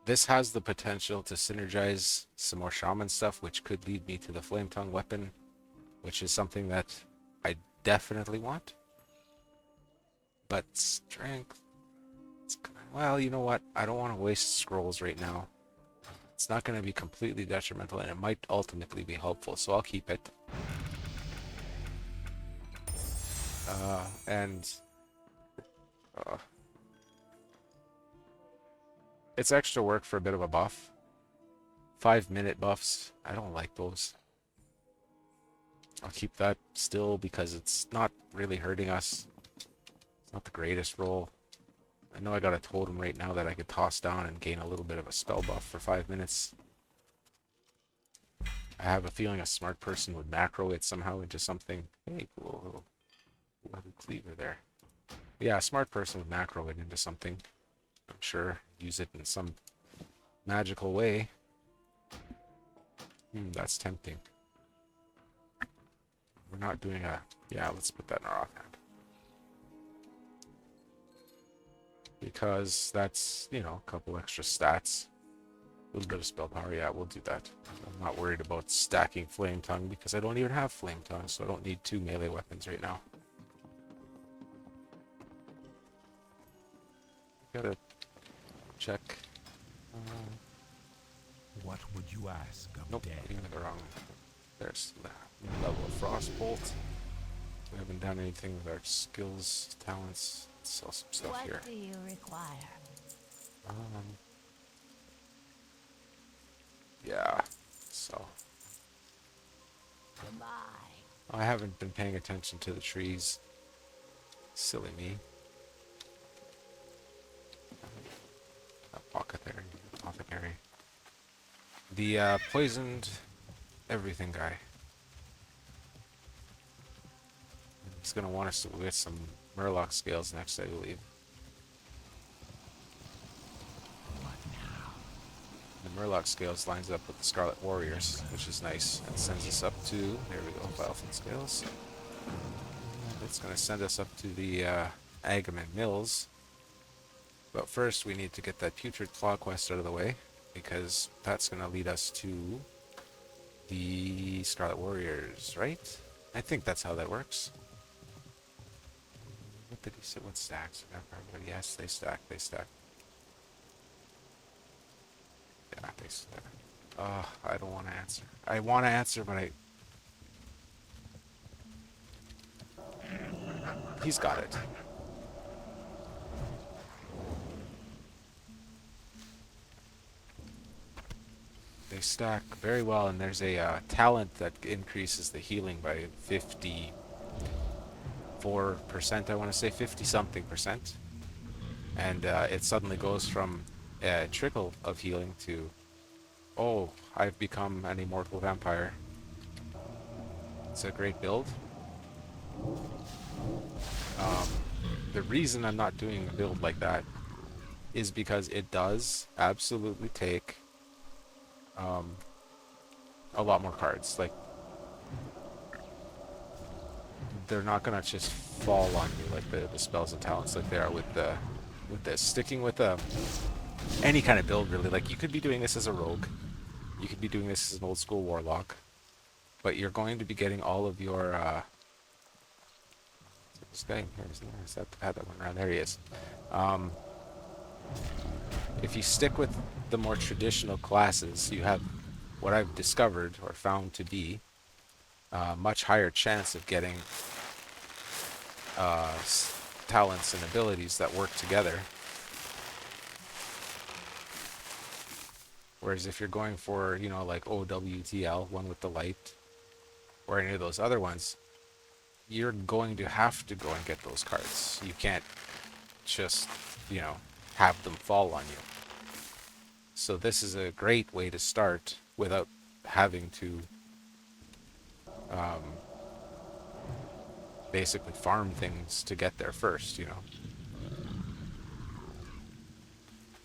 This has the potential to synergize some more shaman stuff, which could lead me to the Flame Tongue weapon, which is something that I definitely want. But strength... Well, you know what? I don't want to waste scrolls right now. It's not going to be completely detrimental, and it might ultimately be helpful, so I'll keep it. It's extra work for a bit of a buff. 5-minute buffs. I don't like those. I'll keep that still because it's not really hurting us. It's not the greatest roll. I know I got a totem right now that I could toss down and gain a little bit of a spell buff for 5 minutes. I have a feeling a smart person would macro it somehow into something. Hey, cool little cleaver there. Yeah, a smart person would macro it into something. I'm sure. Use it in some magical way. That's tempting. We're not doing a... Yeah, let's put that in our offhand. Because that's, you know, a couple extra stats. A little bit of spell power. Yeah, we'll do that. I'm not worried about stacking Flame Tongue because I don't even have Flame Tongue, so I don't need 2 melee weapons right now. Gotta check. What would you ask of Nope, death? even the wrong. There's the level of Frostbolt. We haven't done anything with our skills, talents. Let's sell some stuff What here. do you require? Yeah. So Goodbye. I haven't been paying attention to the trees. Silly me. Apothecary. The poisoned everything guy. He's gonna want us to get some Murloc scales next, I believe. What now? The Murloc scales lines up with the Scarlet Warriors, which is nice, and sends us up to, there we go, Balefin scales. And it's gonna send us up to the Agamen Mills. But first we need to get that Putrid Claw quest out of the way, because that's gonna lead us to the Scarlet Warriors, right? I think that's how that works. What did he say? What stacks? Yes, they stack. They stack. Yeah, they stack. Oh, I don't want to answer. I want to answer, but he's got it. They stack very well, and there's a talent that increases the healing by 54%. I want to say 50 something percent, and it suddenly goes from a trickle of healing to, oh, I've become an immortal vampire. It's a great build. The reason I'm not doing a build like that is because it does absolutely take a lot more cards. Like, they're not gonna just fall on you like the spells and talents like they are with this. Sticking with any kind of build, really. Like, you could be doing this as a rogue, you could be doing this as an old school warlock, but you're going to be getting all of your this guy in here, isn't there? Is that had that one around? There he is. If you stick with the more traditional classes, you have what I've discovered or found to be a much higher chance of getting talents and abilities that work together. Whereas if you're going for, you know, like OWTL, one with the light, or any of those other ones, you're going to have to go and get those cards. You can't just, you know, have them fall on you. So this is a great way to start without having to basically farm things to get there first, you know.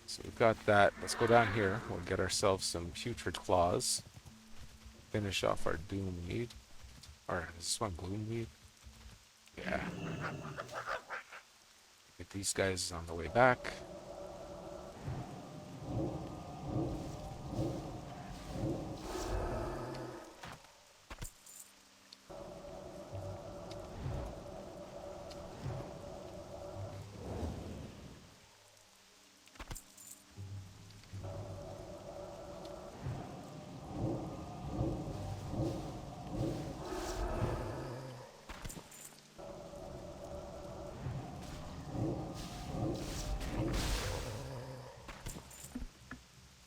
So we've got that. Let's go down here. We'll get ourselves some putrid claws. Finish off our doom weed. Or is this one gloom weed? Yeah. Get these guys on the way back.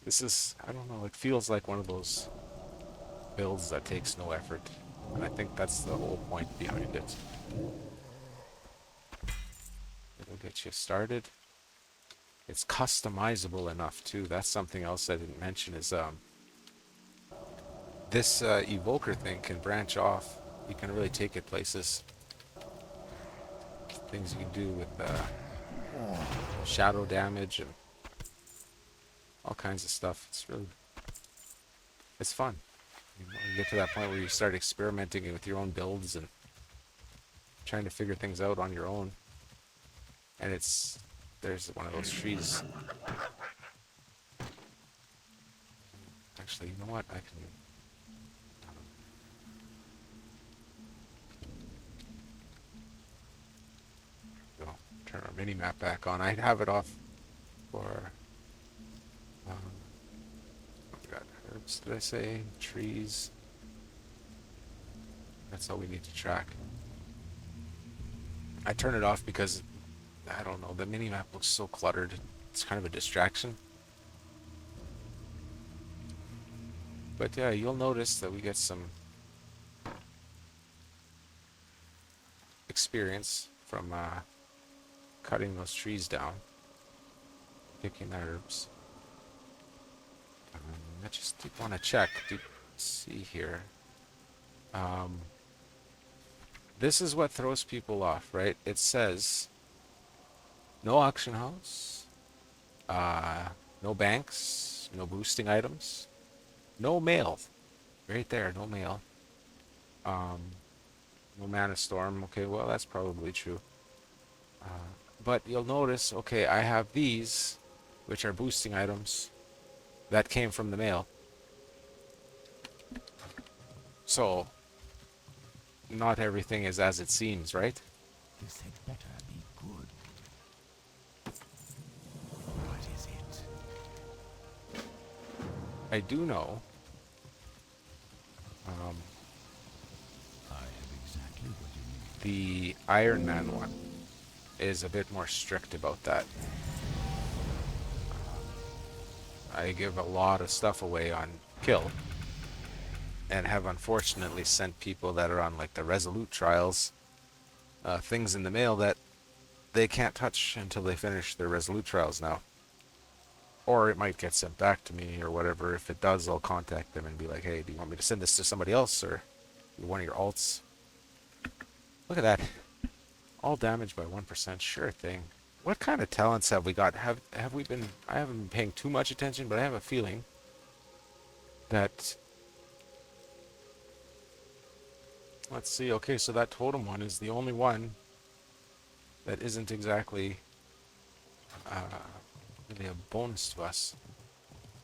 This is, I don't know, it feels like one of those builds that takes no effort. And I think that's the whole point behind it. It'll get you started. It's customizable enough too. That's something else I didn't mention is this evoker thing can branch off. You can really take it places. Things you can do with shadow damage and all kinds of stuff. It's fun. You get to that point where you start experimenting with your own builds and trying to figure things out on your own. And there's one of those trees. Actually, you know what? I can go turn our mini map back on. I'd have it off for we got herbs, did I say? Trees. That's all we need to track. I turn it off because, I don't know, the mini-map looks so cluttered. It's kind of a distraction. But yeah, you'll notice that we get some experience from cutting those trees down, picking the herbs. I just want to check to see here. This is what throws people off, right? It says no auction house, no banks, no boosting items, no mail. Right there, no mail. No mana storm. Okay, well, that's probably true. But you'll notice, okay, I have these, which are boosting items that came from the mail. So, not everything is as it seems, right? This had better be good. What is it? I do know I have exactly what you need. the Iron Man one is a bit more strict about that. I give a lot of stuff away on kill, and have unfortunately sent people that are on like the Resolute trials things in the mail that they can't touch until they finish their Resolute trials now. Or it might get sent back to me or whatever. If it does, I'll contact them and be like, hey, do you want me to send this to somebody else or one of your alts? Look at that. All damage by 1%. Sure thing. What kind of talents have we got? Have we been... I haven't been paying too much attention, but I have a feeling that... Let's see. Okay, so that totem one is the only one that isn't exactly really a bonus to us.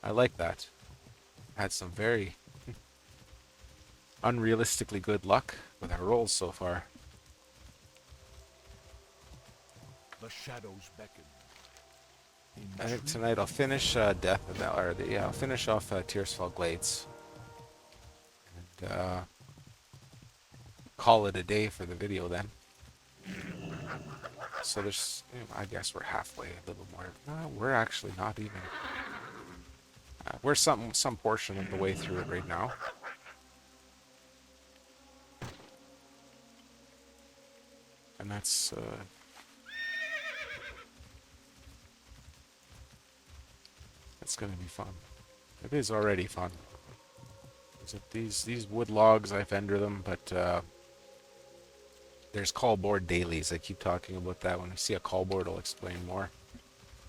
I like that. Had some very unrealistically good luck with our rolls so far. The shadows beckon. I think tonight I'll finish Death of or the I'll finish off Tearsfall Glades and call it a day for the video then. So there's, I guess we're halfway, a little more. We're actually not even. We're some portion of the way through it right now. And that's gonna be fun. It is already fun. These wood logs, I vendor them, but there's call board dailies. I keep talking about that. When we see a call board, I'll explain more.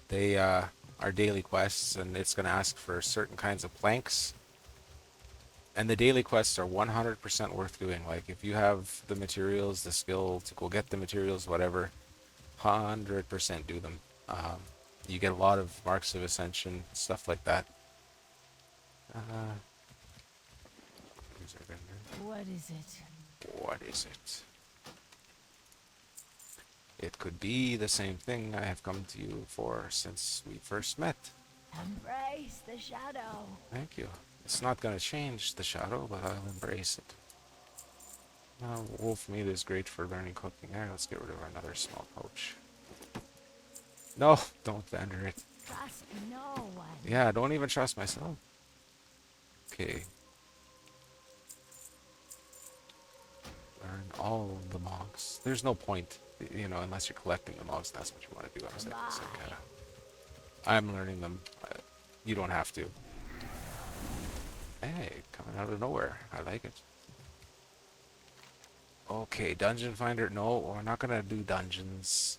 They are daily quests, and it's gonna ask for certain kinds of planks. And the daily quests are 100% worth doing. Like, if you have the materials, the skill to go get the materials, whatever, 100% do them. You get a lot of marks of ascension, stuff like that. Here's our vendor. What is it? What is it? It could be the same thing I have come to you for since we first met. Embrace the shadow. Thank you. It's not going to change the shadow, but I'll embrace it. Wolf meat is great for learning cooking. Let's get rid of another small pouch. No, don't vendor it. Trust no one. Yeah, don't even trust myself. Okay. Learn all the mogs. There's no point, unless you're collecting the mogs. That's what you want to do. I'm learning them. You don't have to. Hey, coming out of nowhere. I like it. Okay, dungeon finder. No, we're not gonna do dungeons.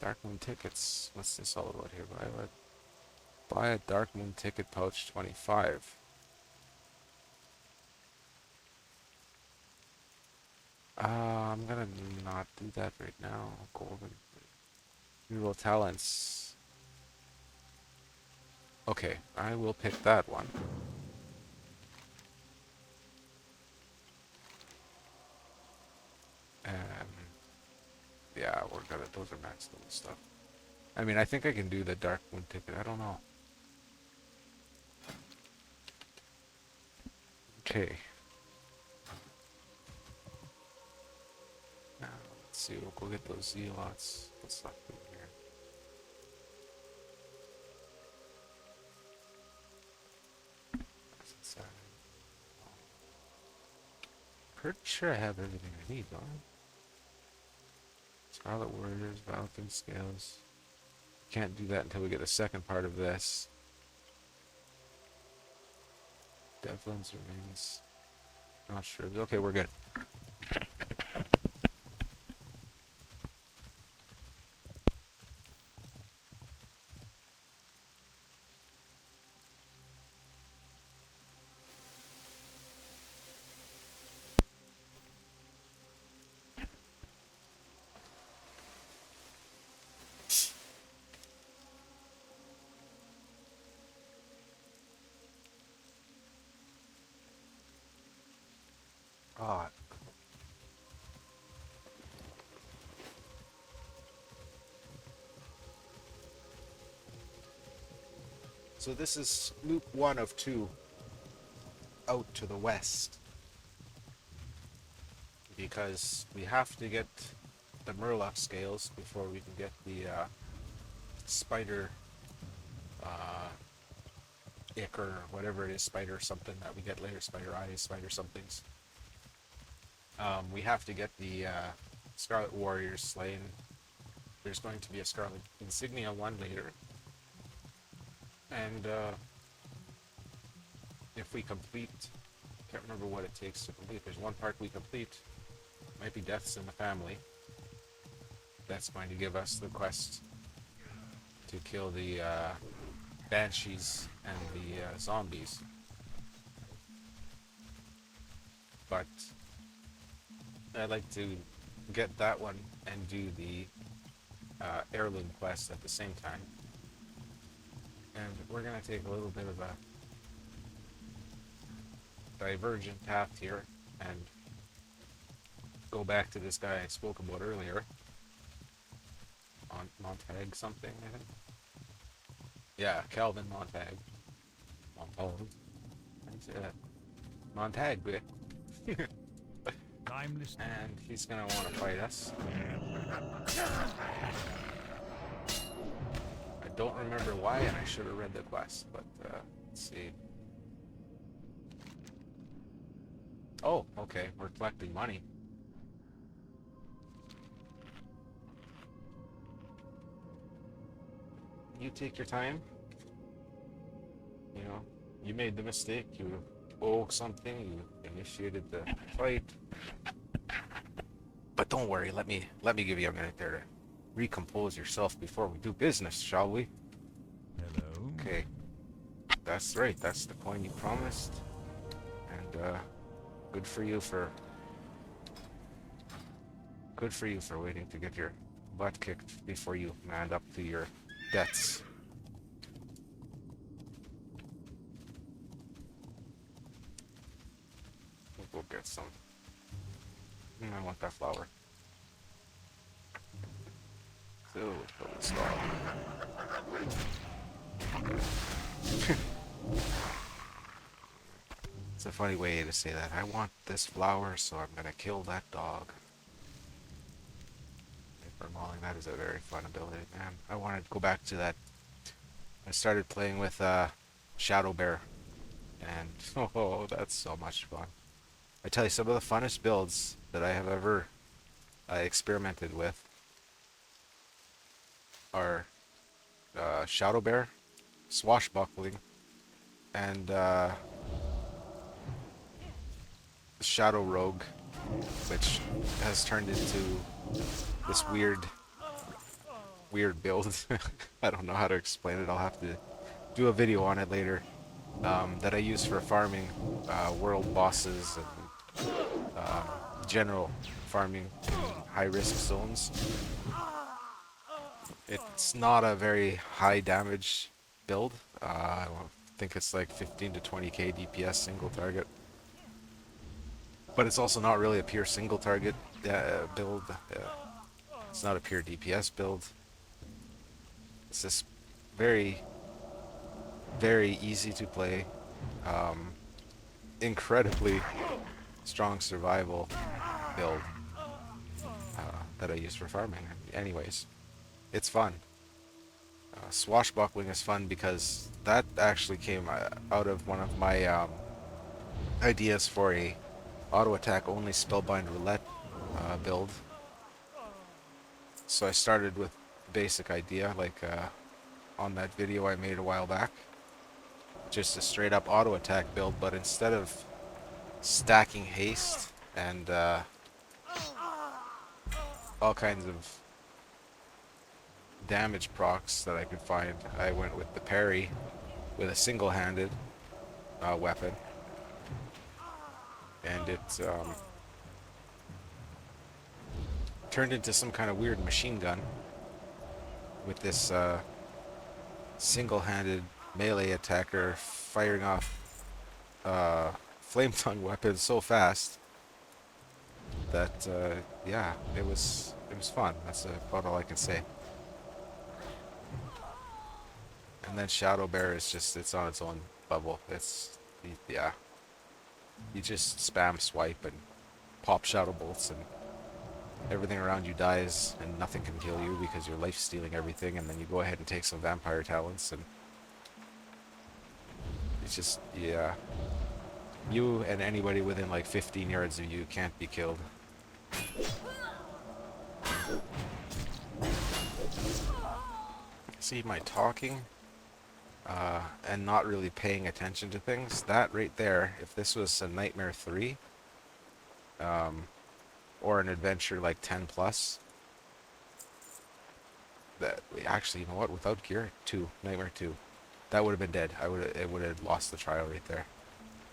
Dark Moon tickets. What's this all about here? Buy a Dark Moon ticket pouch 25. I'm gonna not do that right now. Golden. Reroll talents. Okay, I will pick that one. Yeah, we're gonna. Those are max level stuff. I mean, I think I can do the Dark Moon ticket. I don't know. Okay. Now, let's see. We'll go get those zealots. What's left in here? That's inside. Pretty sure I have everything I need, don't I? Scarlet Warriors, Battlefield Scales. Can't do that until we get the second part of this. Devlin's remains. Not sure. Okay, we're good. So this is loop 1 of 2 out to the west. Because we have to get the Murloc scales before we can get the spider ick or whatever it is, spider something that we get later, spider eyes, spider somethings. We have to get the Scarlet Warriors slain. There's going to be a Scarlet Insignia one later. And if we complete, can't remember what it takes to complete. There's one part we complete, might be Deaths in the Family. That's going to give us the quest to kill the banshees and the zombies. But I'd like to get that one and do the heirloom quest at the same time. And we're going to take a little bit of a divergent path here and go back to this guy I spoke about earlier. On Montag something, I think. Yeah, Calvin Montag. Montag. How do you say that? Montag, bit. Timeless. And he's gonna want to fight us. I don't remember why, and I should have read the quest, but let's see. Oh, okay, we're collecting money. You take your time. You know, you made the mistake, you owe something, you initiated the fight. But don't worry, let me give you a minute there to recompose yourself before we do business, shall we? Hello. Okay. That's right, that's the coin you promised. And good for you for waiting to get your butt kicked before you manned up to your debts. We'll get some. I want that flower. So, let's start. It's a funny way to say that. I want this flower, so I'm gonna kill that dog. For mauling, that is a very fun ability, man. I wanted to go back to that. I started playing with Shadow Bear, and oh, that's so much fun. I tell you, some of the funnest builds that I have ever experimented with are Shadow Bear, Swashbuckling, and Shadow Rogue, which has turned into this weird build. I don't know how to explain it. I'll have to do a video on it later. That I use for farming world bosses and general farming in high-risk zones. It's not a very high damage build. I think it's like 15 to 20k DPS single target. But it's also not really a pure single target build. It's not a pure DPS build. It's just very, very easy to play. Incredibly strong survival build that I use for farming. Anyways, it's fun. Swashbuckling is fun because that actually came out of one of my ideas for a auto attack only spellbind roulette build. So I started with the basic idea, like on that video I made a while back, just a straight up auto attack build, but instead of stacking haste and all kinds of damage procs that I could find, I went with the parry with a single-handed weapon, and it turned into some kind of weird machine gun with this single-handed melee attacker firing off flame tongue weapons so fast that yeah, it was fun. That's about all I can say. And then Shadow Bear is just, it's on its own bubble. Yeah. You just spam swipe and pop Shadow Bolts and everything around you dies and nothing can kill you because you're life stealing everything, and then you go ahead and take some Vampire Talents and it's just, yeah. You and anybody within like 15 yards of you can't be killed. See, my talking and not really paying attention to things, that right there, if this was a Nightmare 3 or an adventure like 10 plus, that actually, you know what, without gear, Nightmare 2, that would have been dead. It would have lost the trial right there.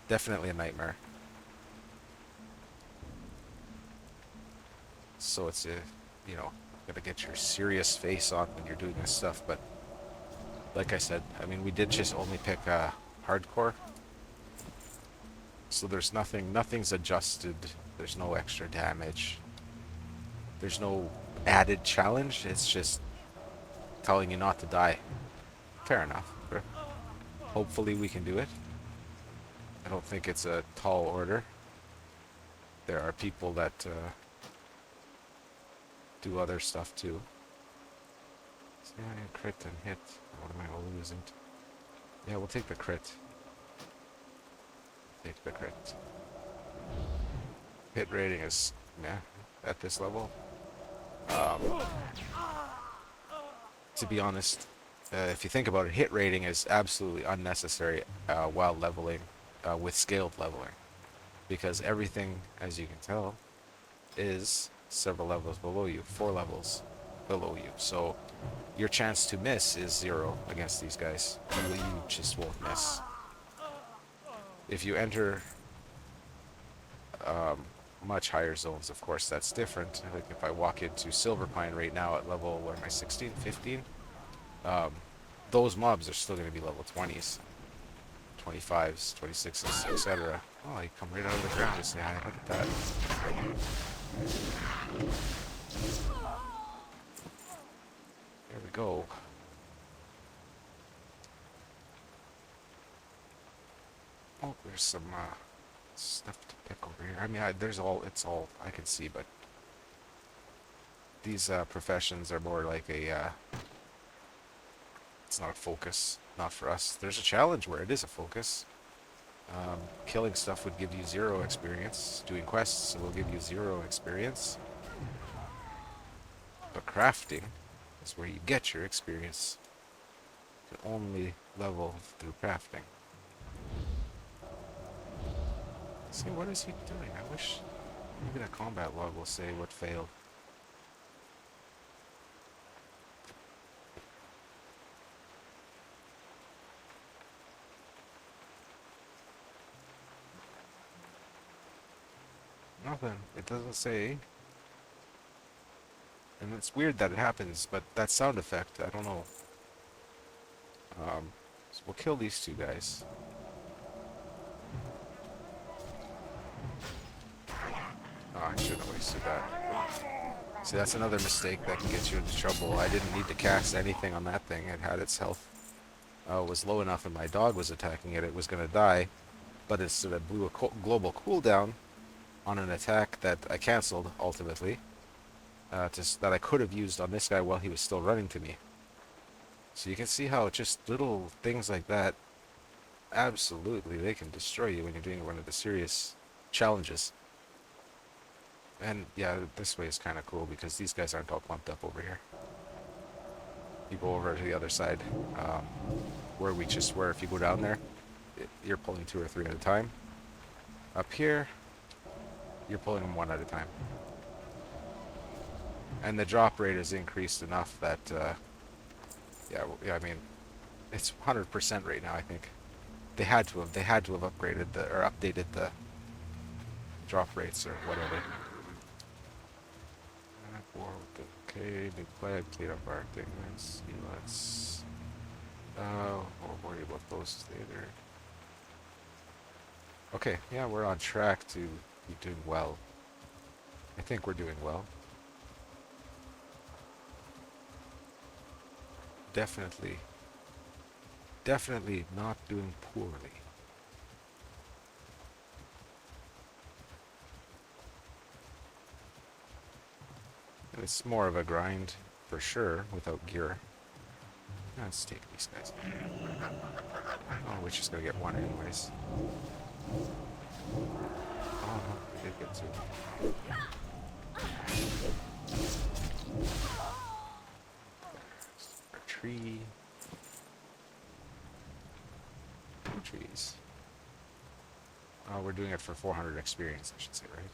Definitely a nightmare. So it's you know, gotta get your serious face on when you're doing this stuff. But like I said, I mean, we did just only pick hardcore, so there's nothing's adjusted. There's no extra damage. There's no added challenge. It's just telling you not to die. Fair enough. Hopefully we can do it. I don't think it's a tall order. There are people that do other stuff too. See, crit and hit. What am I losing? Yeah, we'll take the crit. Take the crit. Hit rating is, yeah, at this level. To be honest, if you think about it, hit rating is absolutely unnecessary while leveling, with scaled leveling. Because everything, as you can tell, is several levels below you, 4 levels below you. So your chance to miss is 0 against these guys. You just won't miss. If you enter much higher zones, of course, that's different. Like if I walk into Silver Pine right now at level, what am I, 16, 15? Those mobs are still going to be level 20s, 25s, 26s, etc. Oh, you come right out of the ground and say hi. Look at that. There we go. Oh, there's some stuff to pick over here. I mean, it's all I can see, but these professions are more like a, it's not a focus, not for us. There's a challenge where it is a focus. Killing stuff would give you 0 experience. Doing quests will give you 0 experience. But crafting is where you get your experience. You can only level through crafting. See, what is he doing? I wish maybe that combat log will say what failed. Nothing. It doesn't say. And it's weird that it happens, but that sound effect, I don't know. So we'll kill these 2 guys. Oh, I shouldn't have wasted that. See, that's another mistake that can get you into trouble. I didn't need to cast anything on that thing. It had its health was low enough and my dog was attacking it, it was going to die. But instead it blew a global cooldown on an attack that I cancelled, ultimately. That I could have used on this guy while he was still running to me. So you can see how just little things like that, absolutely, they can destroy you when you're doing one of the serious challenges. And yeah, this way is kind of cool because these guys aren't all clumped up over here. You go over to the other side, where we just were. If you go down there, you're pulling 2 or 3 at a time. Up here, you're pulling them 1 at a time. And the drop rate is increased enough that, yeah, I mean, it's 100% right now. I think they had to have upgraded or updated the drop rates or whatever. Okay, new flag, clean up our thing. Let's see, we'll worry about those later. Okay, yeah, we're on track to be doing well. I think we're doing well. Definitely definitely not doing poorly. And it's more of a grind for sure without gear. Let's take these guys. Oh, we're just gonna get one anyways. Oh no, we did get two. A tree. Two trees. Oh, we're doing it for 400 experience, I should say, right?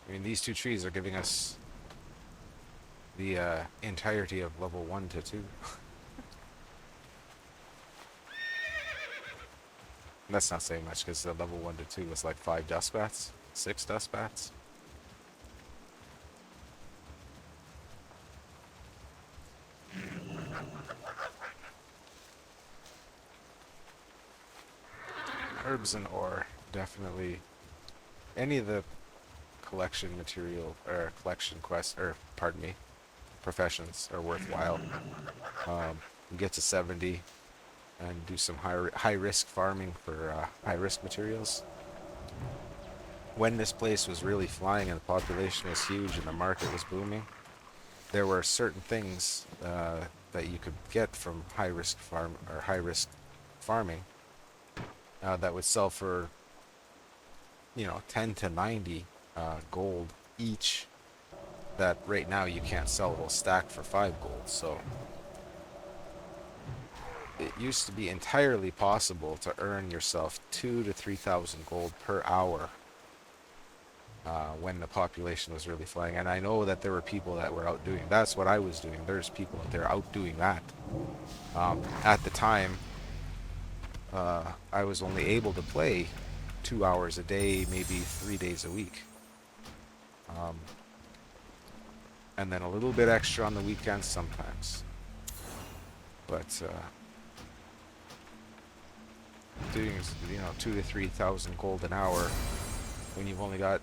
I mean, these two trees are giving us the entirety of level 1 to 2. That's not saying much because the level 1 to 2 was like 5 dust bats, 6 dust bats. Herbs and ore, definitely. Any of the collection material or collection quests, or pardon me, professions are worthwhile. You get to 70 and do some high risk farming for high risk materials. When this place was really flying and the population was huge and the market was booming, there were certain things that you could get from high risk farming that would sell for 10 to 90 gold each, that right now you can't sell. Will stack for 5 gold. So it used to be entirely possible to earn yourself 2,000 to 3,000 gold per hour when the population was really flying. And I know that there were people that were out doing. That's what I was doing. There's people out there out doing that. At the time, I was only able to play 2 hours a day, maybe 3 days a week. And then a little bit extra on the weekends sometimes. But doing 2,000 to 3,000 gold an hour when you've only got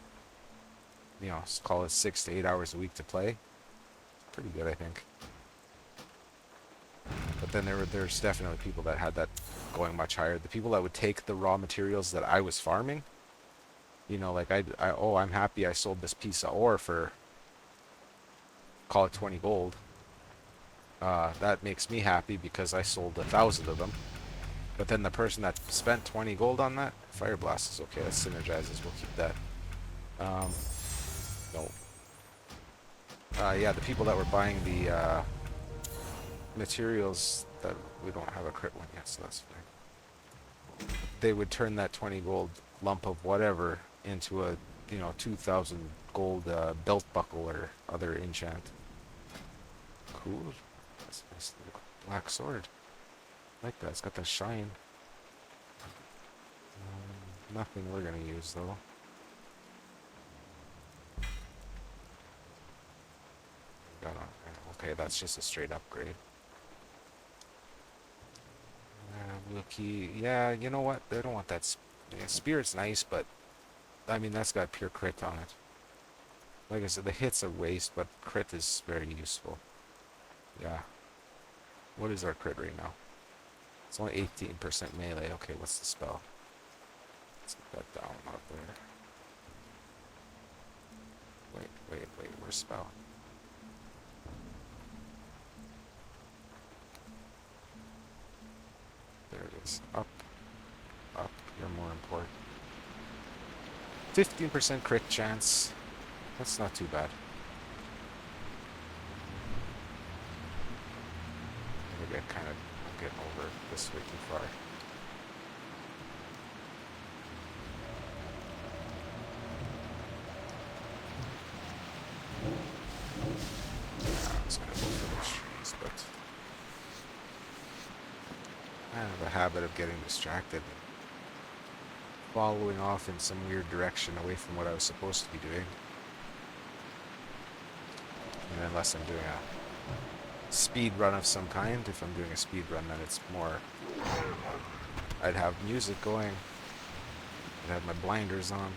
call it 6 to 8 hours a week to play, pretty good, I think. But then there's definitely people that had that going much higher. The people that would take the raw materials that I was farming, like I'm happy I sold this piece of ore for, call it 20 gold. That makes me happy because I sold 1,000 of them. But then the person that spent 20 gold on that, Fire Blast is okay. That synergizes. We'll keep that. No. Yeah, the people that were buying the materials, that we don't have a crit one yet, so that's fine. They would turn that 20 gold lump of whatever into a 2,000 gold belt buckle or other enchant. Cool. That's a nice little black sword. I like that. It's got that shine. Nothing we're gonna use though. Okay, that's just a straight upgrade. Wilkie, yeah, you know what? They don't want that. Spirit's nice, but I mean that's got pure crit on it. Like I said, the hits are waste, but crit is very useful. Yeah. What is our crit right now? It's only 18% melee. Okay, what's the spell? Let's get that down out there. Wait, where's spell? There it is. Up. You're more important. 15% crit chance. That's not too bad. Maybe I'm getting over this way too far. I was gonna go for those trees, but I have a habit of getting distracted and following off in some weird direction away from what I was supposed to be doing. And unless I'm doing a speed run of some kind, if I'm doing a speed run, then it's more, I'd have music going, I'd have my blinders on,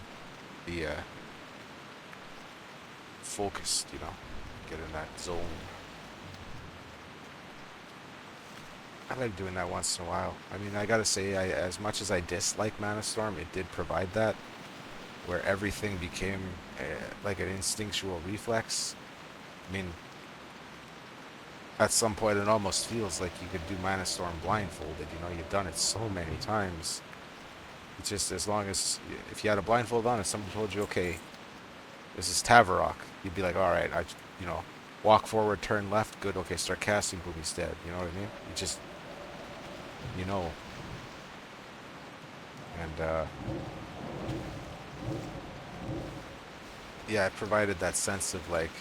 be focused, get in that zone. I like doing that once in a while. I mean, I gotta say, as much as I dislike Mana Storm, it did provide that, where everything became like an instinctual reflex. I mean, at some point it almost feels like you could do Mana Storm blindfolded. You know, you've done it so many times. It's just as long as, if you had a blindfold on and someone told you, okay, this is Tavarok, you'd be like, all right, you know, walk forward, turn left, good, okay, start casting, boom, he's dead. You know what I mean? You just, you know. And, yeah, it provided that sense of like,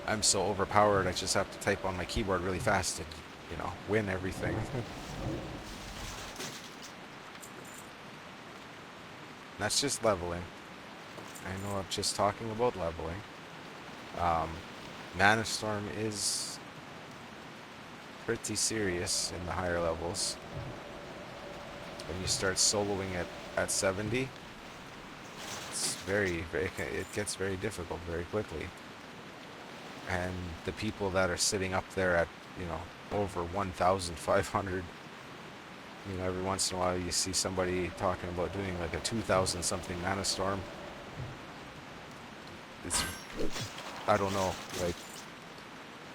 I'm so overpowered, I just have to type on my keyboard really fast and, you know, win everything. That's just leveling. I know I'm just talking about leveling. Mana Storm is pretty serious in the higher levels. When you start soloing it at 70, it's it gets very difficult very quickly. And the people that are sitting up there at, you know, over 1,500, you know, every once in a while you see somebody talking about doing like a 2,000 something Mana Storm. It's, I don't know, like,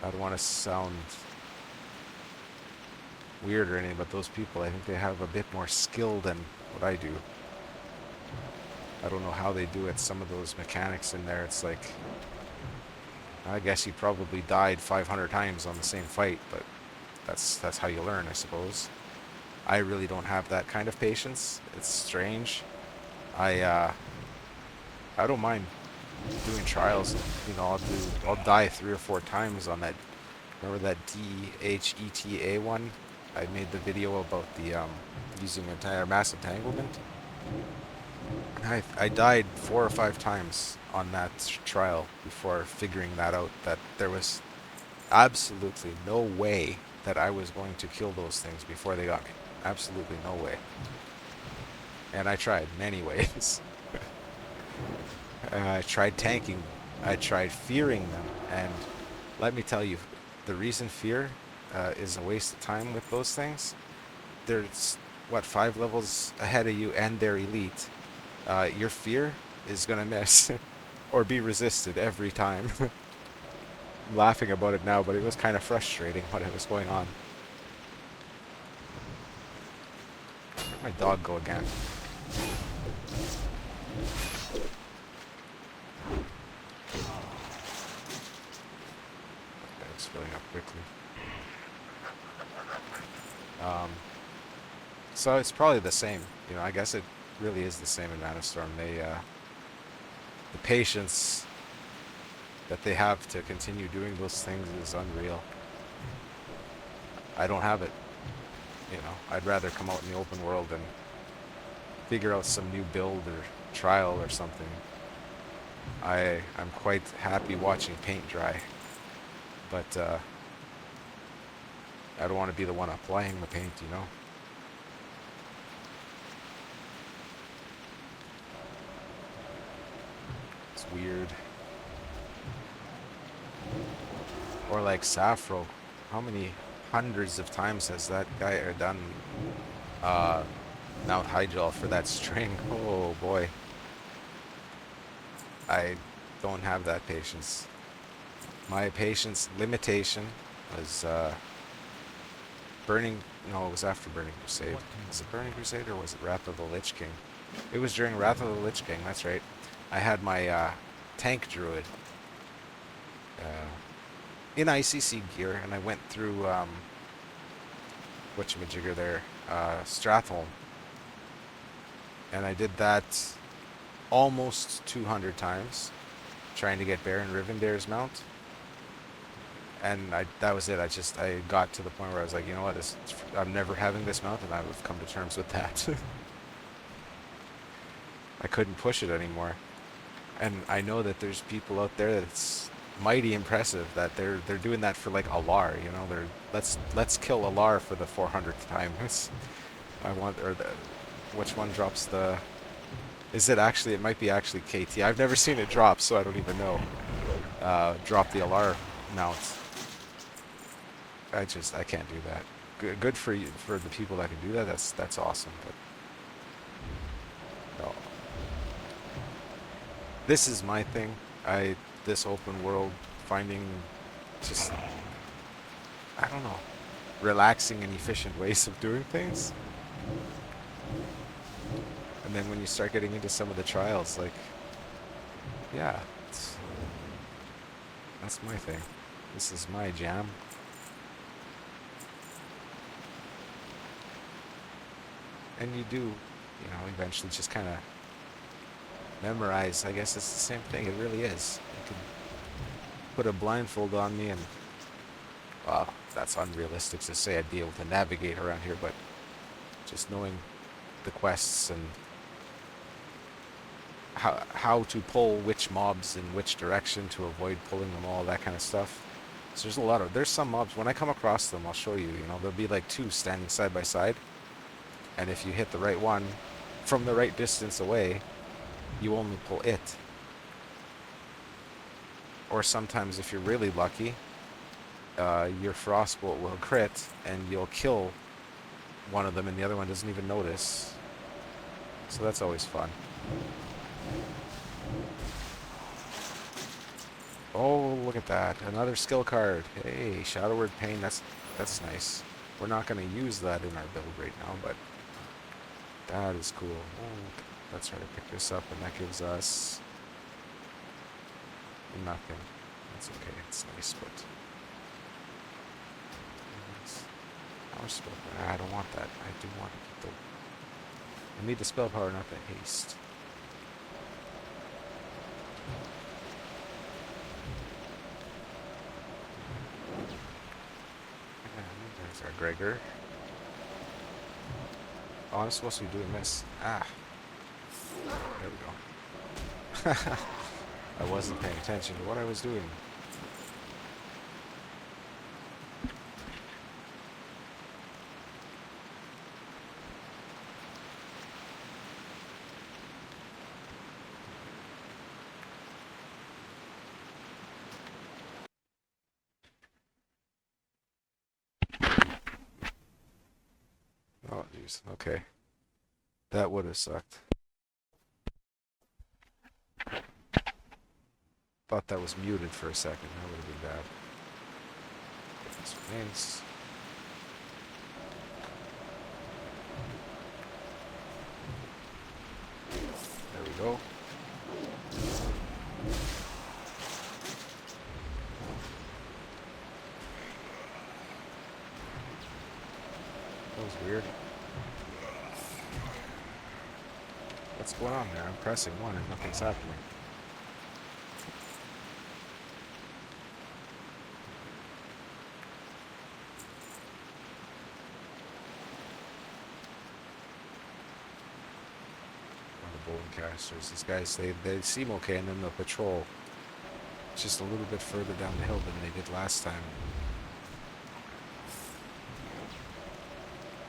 I don't want to sound weird or anything, but those people, I think they have a bit more skill than what I do. I don't know how they do it. Some of those mechanics in there, it's like, I guess you probably died 500 times on the same fight, but that's how you learn, I suppose. I really don't have that kind of patience. It's strange. I don't mind doing trials. You know, I'll die 3 or 4 times on that. Remember that DHETA one? I made the video about the using a mass entanglement. I died 4 or 5 times on that trial before figuring that out, that there was absolutely no way that I was going to kill those things before they got me. Absolutely no way. And I tried many ways. I tried tanking. I tried fearing them. And let me tell you, the reason fear is a waste of time with those things, there's, what, 5 levels ahead of you and they're elite. Your fear is going to miss or be resisted every time. I'm laughing about it now, but it was kind of frustrating what was going on. Where'd my dog go again? It's filling up quickly. So it's probably the same. You know, I guess it really is the same in Mana Storm. They, the patience that they have to continue doing those things is unreal. I don't have it. You know, I'd rather come out in the open world and figure out some new build or trial or something. I'm quite happy watching paint dry, but I don't want to be the one applying the paint, you know. It's weird. Or like Sappho, how many hundreds of times has that guy done Mount Hyjal for that string? Oh boy. I don't have that patience. My patience limitation was Burning, no, it was after Burning Crusade. Was it Burning Crusade or was it Wrath of the Lich King? It was during Wrath of the Lich King, that's right. I had my tank druid in ICC gear, and I went through whatchamajigger there, Stratholme, and I did that almost 200 times, trying to get Baron Rivendare's mount, and that was it. I got to the point where I was like, you know what, I'm never having this mount, and I've come to terms with that. I couldn't push it anymore, and I know that there's people out there that's mighty impressive that they're doing that for like Alar, you know. Let's kill Alar for the 400th time. Which one drops the? Is it actually? It might be actually KT. I've never seen it drop, so I don't even know. Drop the Alar mount. I can't do that. Good for you, for the people that can do that. That's awesome. But no, this is my thing. This open world finding just I don't know, relaxing and efficient ways of doing things. And then when you start getting into some of the trials, like, yeah, that's my thing. This is my jam. And you do, you know, eventually just kind of memorize. I guess it's the same thing. It really is. You can put a blindfold on me and, well, that's unrealistic to say I'd be able to navigate around here, but just knowing the quests and how to pull which mobs in which direction to avoid pulling them all, that kind of stuff. So there's some mobs, when I come across them, I'll show you, you know, there'll be like two standing side by side. And if you hit the right one from the right distance away, you only pull it. Or sometimes if you're really lucky, your frostbolt will crit and you'll kill one of them and the other one doesn't even notice. So that's always fun. Oh, look at that. Another skill card. Hey, Shadow Word Pain, that's nice. We're not going to use that in our build right now, but that is cool. Oh, let's try to pick this up, and that gives us nothing. That's okay. It's nice, but power spell. I don't want that. I do want to keep the. I need the spell power, not the haste. There's our Gregor. Oh, I'm supposed to be doing this. Ah. There we go. I wasn't paying attention to what I was doing. Oh, jeez. Okay. That would have sucked. Thought that was muted for a second. That would have been bad. Get this remains. There we go. That was weird. What's going on there? I'm pressing one and nothing's happening. Casters. These guys, they seem okay, and then they'll patrol just a little bit further down the hill than they did last time.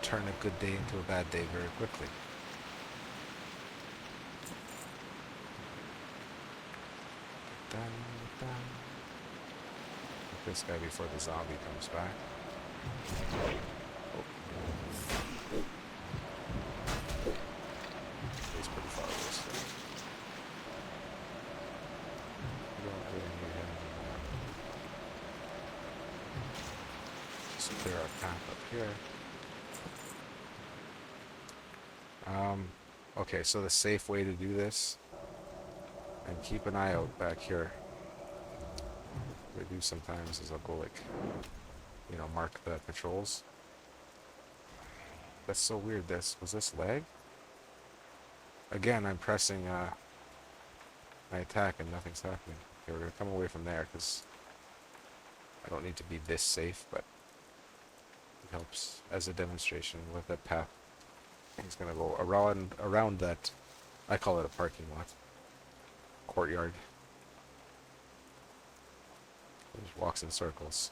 Turn a good day into a bad day very quickly. Dun, dun. Get this guy before the zombie comes back. Oh. He's pretty far away still. We don't really need him anymore. Just clear our path up here. Okay, so the safe way to do this, and keep an eye out back here. What I do sometimes is I'll go like, you know, mark the patrols. That's so weird. Was this lag? Again, I'm pressing my attack and nothing's happening. Okay, we're gonna come away from there because I don't need to be this safe, but it helps as a demonstration with that path. He's gonna go around that. I call it a parking lot, courtyard. He just walks in circles.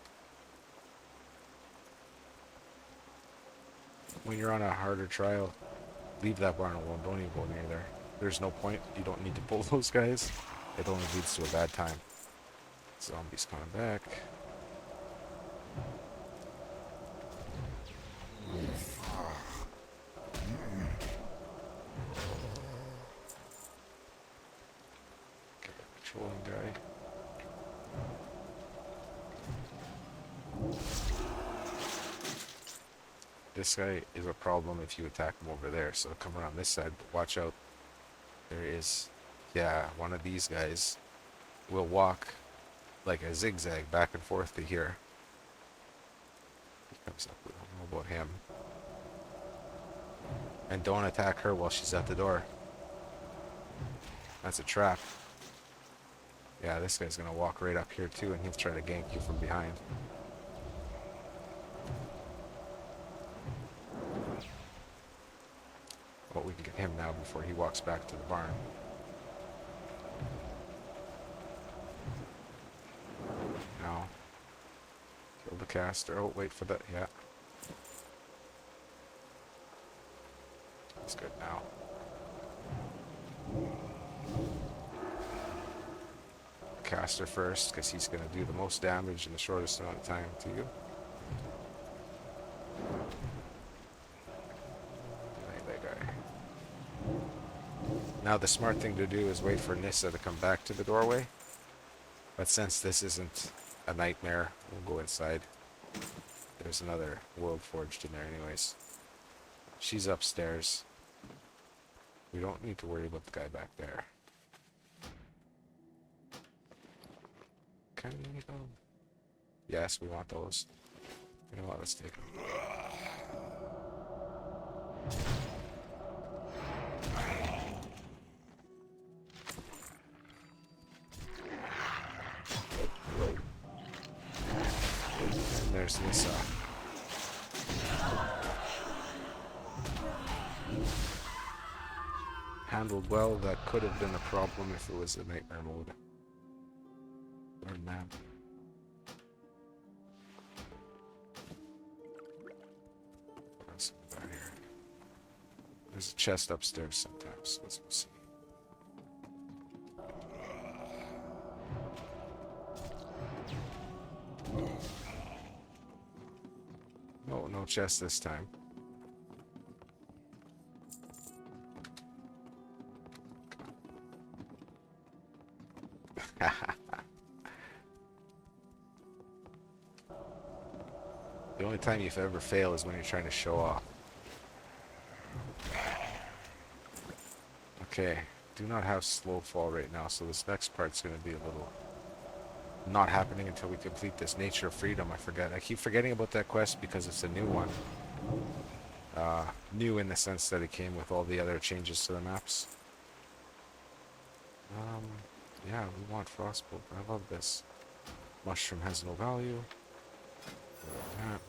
When you're on a harder trial, leave that barn alone. Don't even go near there. There's no point. You don't need to pull those guys. It only leads to a bad time. Zombies coming back. This guy is a problem if you attack him over there. So come around this side. But watch out. There is, yeah, one of these guys will walk like a zigzag back and forth to here. He comes up. We don't know about him. And don't attack her while she's at the door. That's a trap. Yeah, this guy's gonna walk right up here too, and he'll try to gank you from behind. Well, we can get him now before he walks back to the barn. Now, kill the caster. Oh, wait for that. Yeah. That's good now. Caster first, because he's going to do the most damage in the shortest amount of time to you. That guy. Now the smart thing to do is wait for Nissa to come back to the doorway. But since this isn't a nightmare, we'll go inside. There's another world forged in there anyways. She's upstairs. We don't need to worry about the guy back there. Can we go? Yes, we want those. You know what? Let's take them. And there's Nissa. Handled well. That could have been a problem if it was a nightmare mode. Or map. What else is down here? There's a chest upstairs sometimes. Let's go see. No, no chest this time. The only time you've ever failed is when you're trying to show off. Okay, do not have slow fall right now, so this next part's going to be a little not happening until we complete this Nature of Freedom. I keep forgetting about that quest because it's a new one. New in the sense that it came with all the other changes to the maps. Yeah, we want Frostbolt. I love this. Mushroom has no value. That.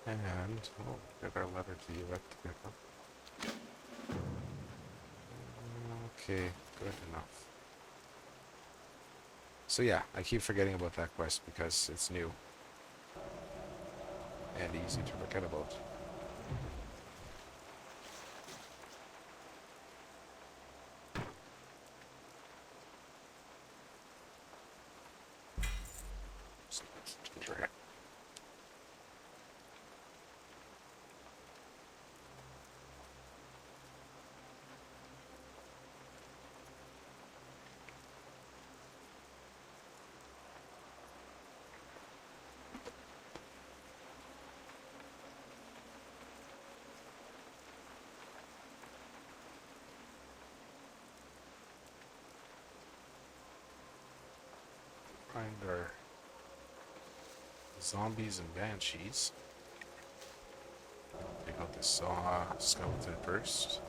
And, oh, get our letter to you at the pickup. Okay, good enough. So yeah, I keep forgetting about that quest because it's new. And easy to forget about. Find our zombies and banshees. Take out the skeleton first.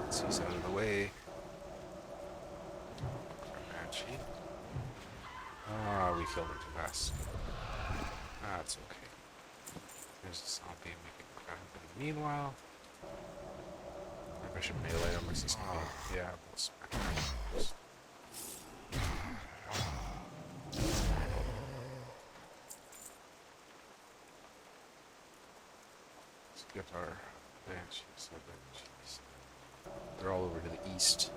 He's out of the way. Banshee. Ah, we killed him too fast. That's okay. There's a zombie we can grab. Meanwhile, maybe I should melee him. What's this called? Yeah, we'll smack him first. Let's get our banshees. They're all over to the east.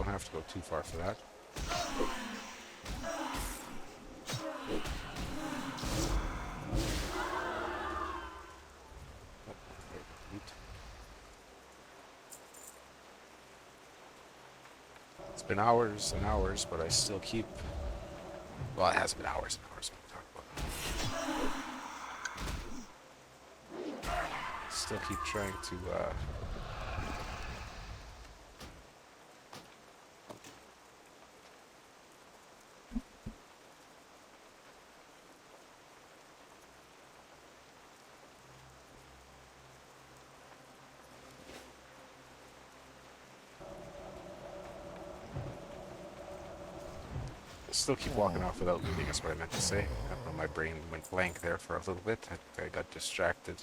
don't have to go too far for that. It's been hours and hours, but I still keep... Well, it has been hours and hours. Still keep trying to still keep walking off without looting is what I meant to say. I don't know, my brain went blank there for a little bit. I think I got distracted.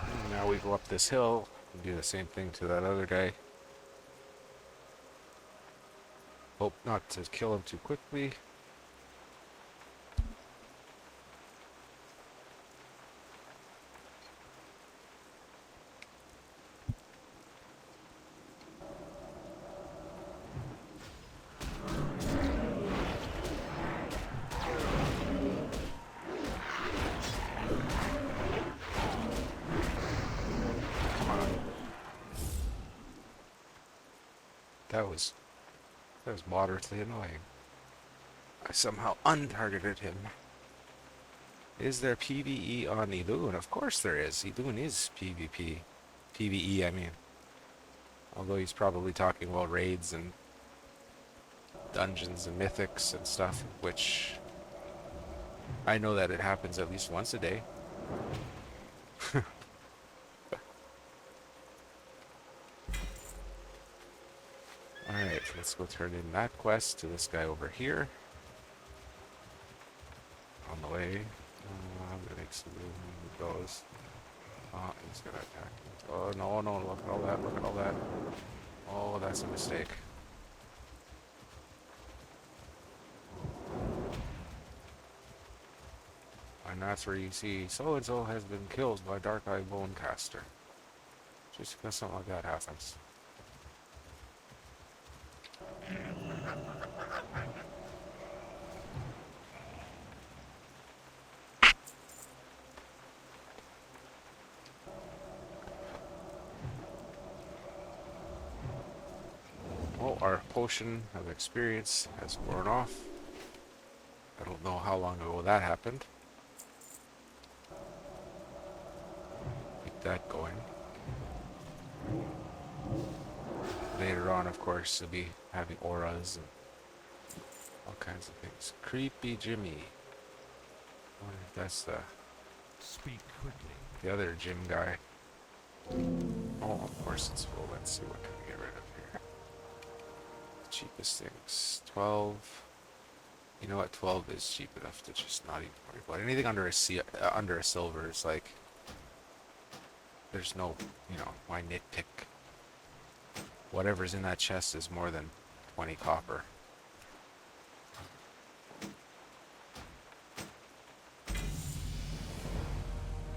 And now we go up this hill and do the same thing to that other guy. Hope not to kill him too quickly. That was moderately annoying. I somehow untargeted him. Is there PvE on Elune? Of course there is. Elune is PvP. PvE, I mean. Although he's probably talking about raids and dungeons and mythics and stuff, which I know that it happens at least once a day. Alright, let's go turn in that quest to this guy over here. On the way. I'm gonna make some room when he goes. Oh, he's gonna attack me. Oh, no, no, look at all that, look at all that. Oh, that's a mistake. And that's where you see so-and-so has been killed by Dark Eye Bonecaster. Just because something like that happens. Well, our potion of experience has worn off. I don't know how long ago that happened. Keep that going. Later on, of course, you'll be having auras and all kinds of things. Creepy Jimmy. I wonder if that's Speak quickly. the other Jim guy. Oh, of course it's full. Let's see what can we get rid of here. Cheapest things. 12. You know what? 12 is cheap enough to just not even worry about. Anything under a silver is like, there's no, you know, why nitpick? Whatever's in that chest is more than 20 copper.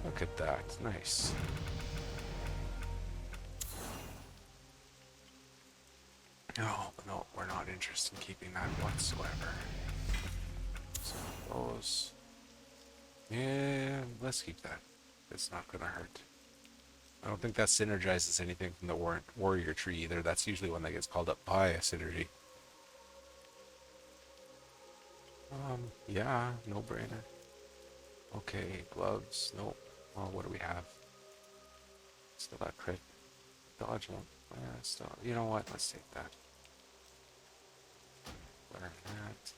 Look at that. Nice. No, no, we're not interested in keeping that whatsoever. So those. Yeah, let's keep that. It's not gonna hurt. I don't think that synergizes anything from the warrior tree either. That's usually one that gets called up by a synergy. Yeah, no brainer. Okay, gloves. Nope. Well, what do we have? Still that crit. Dodge one. Yeah, still. You know what? Let's take that. Learn that.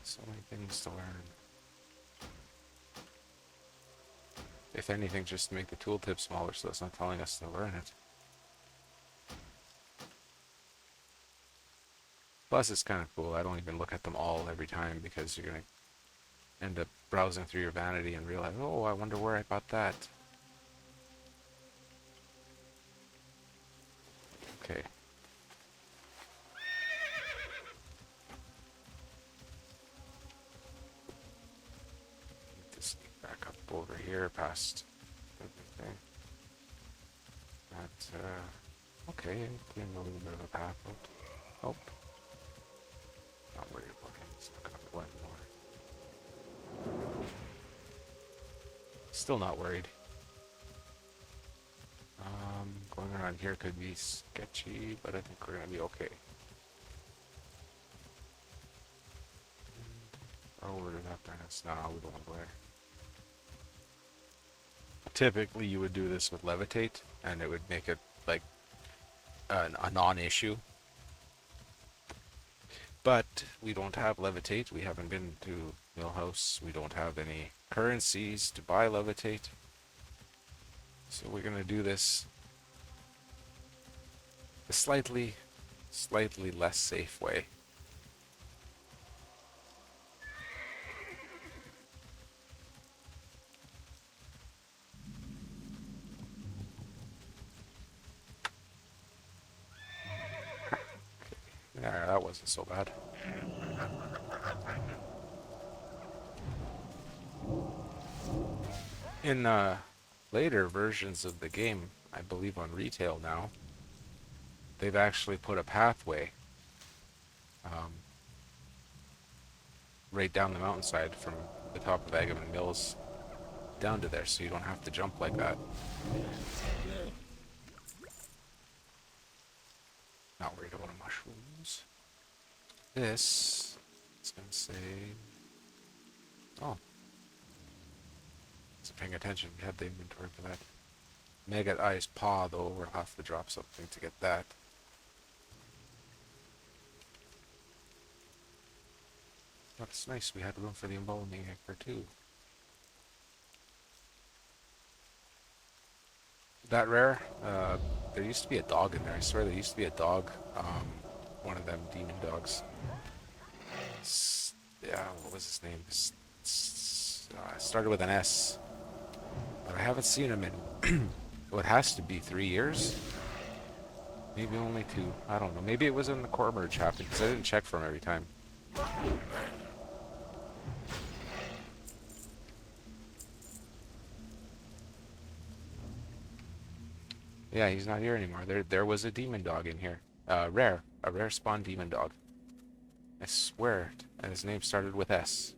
So many things to learn. If anything, just to make the tooltip smaller so it's not telling us to learn it. Plus, it's kind of cool. I don't even look at them all every time because you're going to end up browsing through your vanity and realize, oh, I wonder where I bought that. Okay. Back up over here past everything. That, okay, getting a little bit of a path out. Oh, not worried about him. He's not gonna blend more. Still not worried. Going around here could be sketchy, but I think we're gonna be okay. Over to that furnace. No, we don't want to go there. Typically, you would do this with levitate, and it would make it like a non-issue. But we don't have levitate. We haven't been to Millhouse. We don't have any currencies to buy levitate. So we're gonna do this a slightly less safe way. Yeah, that wasn't so bad. In later versions of the game, I believe on retail now, they've actually put a pathway right down the mountainside from the top of Agamemnon Mills down to there, so you don't have to jump like that. Not worried about mushrooms. This is gonna say, oh, it's paying attention. We had the inventory for that. Mega Ice Paw, though, we'll have to drop something to get that. That's nice. We had room for the embalming anchor too. That rare, there used to be a dog in there. I swear there used to be a dog. One of them demon dogs. Yeah, what was his name? Started with an S. But I haven't seen him in, well, it has to be 3 years? Maybe only 2. I don't know. Maybe it was in the core merge happened, because I didn't check for him every time. Yeah, he's not here anymore. There was a demon dog in here. A rare spawn demon dog. I swear, and his name started with S.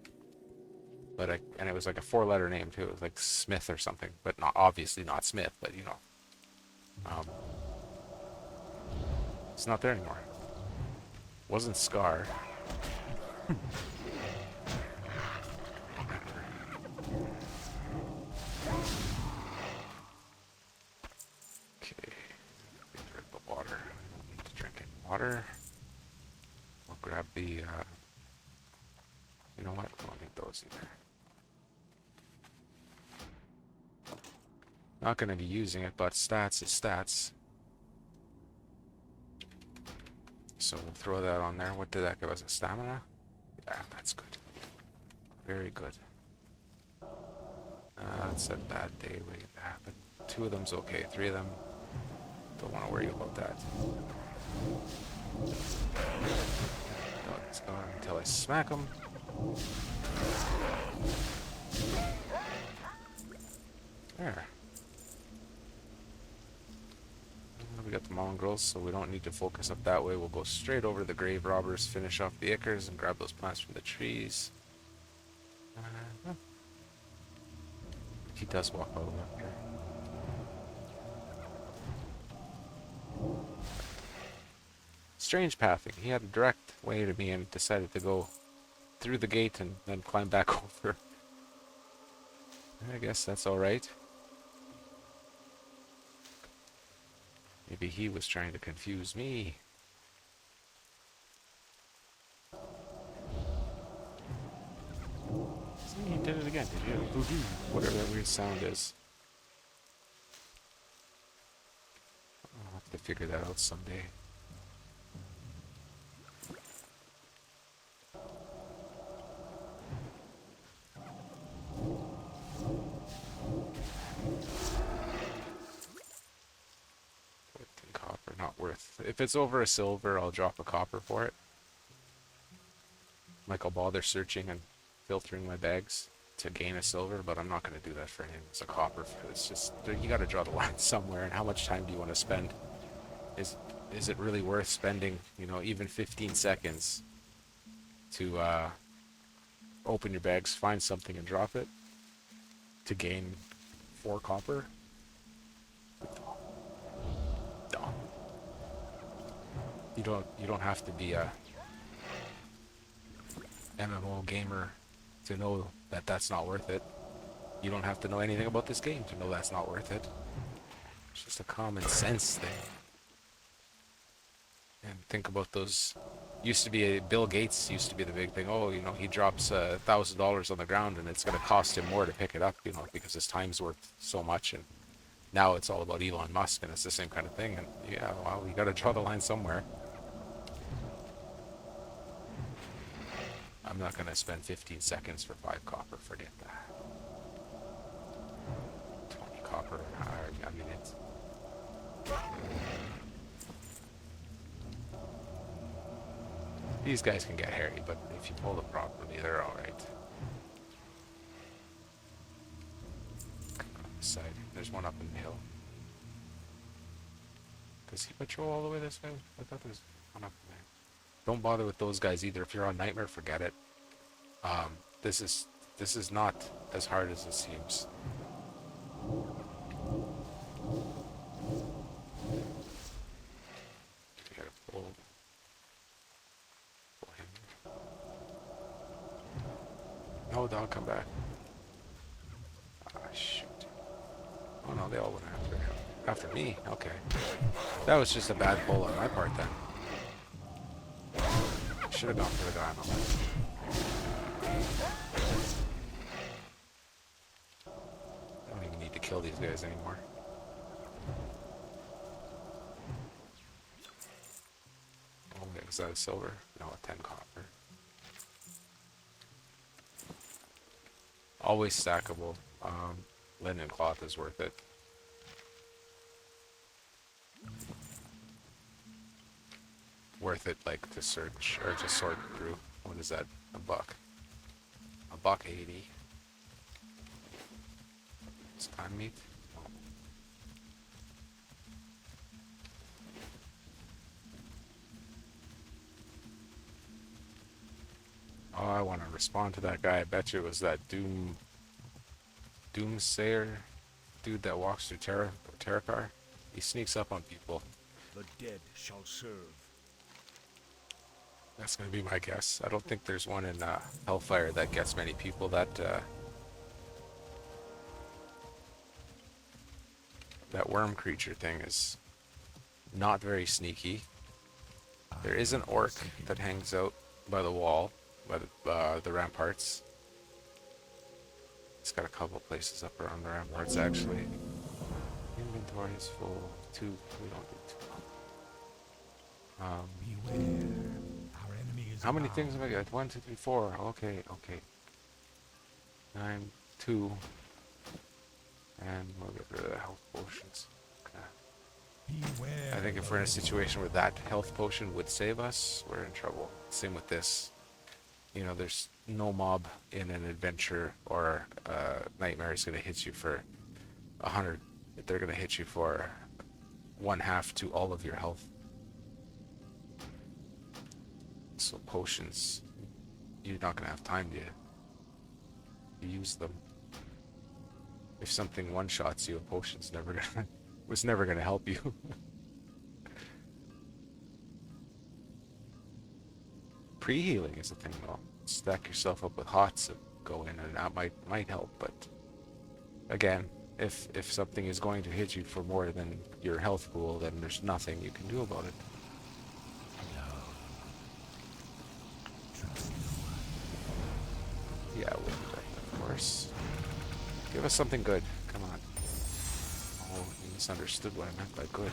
But and it was like a 4-letter name too. It was like Smith or something, but not obviously not Smith. But you know, it's not there anymore. Wasn't Scar. Okay, get rid of the water. I don't need to drink any water. We'll grab the. You know what? I don't need those either. Not going to be using it, but stats is stats. So we'll throw that on there. What did that give us? A stamina? Yeah, that's good. Very good. That's a bad day waiting to happen. 2 of them's okay. 3 of them, don't want to worry about that. Dog's gone until I smack him. There. We got the mongrels, so we don't need to focus up that way. We'll go straight over to the grave robbers, finish off the acres, and grab those plants from the trees. He does walk all the way up here. Strange pathing. He had a direct way to me and decided to go through the gate and then climb back over. I guess that's alright. Maybe he was trying to confuse me. See, you did it again, did you? Voodoo. Whatever that weird sound is. I'll have to figure that out someday. Copper, not worth. If it's over a silver, I'll drop a copper for it. Like I'll bother searching and filtering my bags to gain a silver, but I'm not going to do that for him. It's a copper. It's just, you got to draw the line somewhere. And how much time do you want to spend? Is it really worth spending, you know, even 15 seconds to open your bags, find something, and drop it to gain 4 copper? No. You don't have to be a MMO gamer to know that that's not worth it. You don't have to know anything about this game to know that's not worth it. It's just a common sense thing. And think about those. Bill Gates used to be the big thing. Oh, you know, he drops $1,000 on the ground and it's going to cost him more to pick it up, you know, because his time's worth so much. And now it's all about Elon Musk, and it's the same kind of thing. And yeah, well, you got to draw the line somewhere. I'm not going to spend 15 seconds for 5 copper. Forget that. 20 copper. I mean, it's. These guys can get hairy, but if you pull them properly, they're alright. On this side. There's one up in the hill. Does he patrol all the way this way? I thought there's one up there. Don't bother with those guys either. If you're on Nightmare, forget it. This is not as hard as it seems. You gotta pull him. No, dog, come back. Ah, shoot. Oh no, they all went after him. After me? Okay. That was just a bad pull on my part then. Should have gone for the guy on the left. I don't even need to kill these guys anymore. Oh, wait, was that a silver? No, a 10 copper. Always stackable. Linen cloth is worth it. Worth it, like, to search or to sort through. What is that? A buck. $1.80. It's time meat. Oh, I want to respond to that guy. I bet you it was that Doomsayer dude that walks through Terracar. He sneaks up on people. The dead shall serve. That's going to be my guess. I don't think there's one in Hellfire that gets many people. That worm creature thing is not very sneaky. There is an orc that hangs out by the wall, by the ramparts. It's got a couple places up around the ramparts, actually. Inventory is full. 2. We don't do 2. Beware. Our enemy is How many abound. things have I got? 1, 2, 3, 4. Okay. 9, 2. And we'll get rid of the health potions. Okay. Beware. I think if we're in a situation where that health potion would save us, we're in trouble. Same with this. You know, there's no mob in an adventure or nightmare is going to hit you for 100. They're going to hit you for 1/2 to all of your health. So potions, you're not going to have time to use them. If something one-shots you, a potion's was never going to help you. Pre-healing is the thing, though. Stack yourself up with hots and go in, and that might help. But again, if something is going to hit you for more than your health pool, then there's nothing you can do about it. Yeah, we'll do that, of course. Give us something good. Come on. Oh, you misunderstood what I meant by good.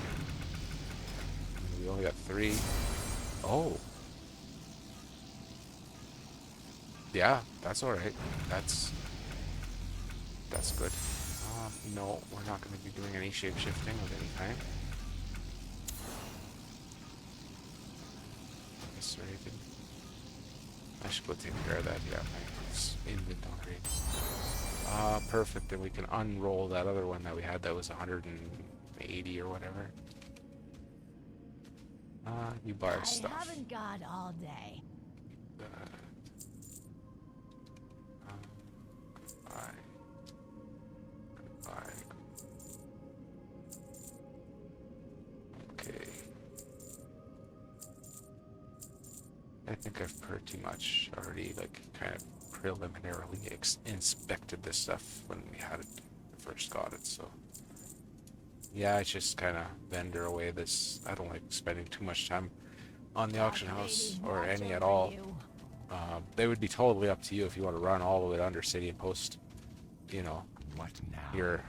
We only got 3. Oh. Yeah, that's alright. That's good. No, we're not going to be doing any shape-shifting of any kind. I should go take care of that. Yeah, my inventory. Perfect. Then we can unroll that other one that we had that was 180 or whatever. You buy our I stuff. haven't got all day. Goodbye. Goodbye. Okay. I think I've pretty much already, like, kind of preliminarily inspected this stuff when we had it, first got it, so. Yeah, I just kind of vendor away this. I don't like spending too much time on the auction house or any at all. They would be totally up to you if you want to run all the way to Undercity and post, you know, What now? your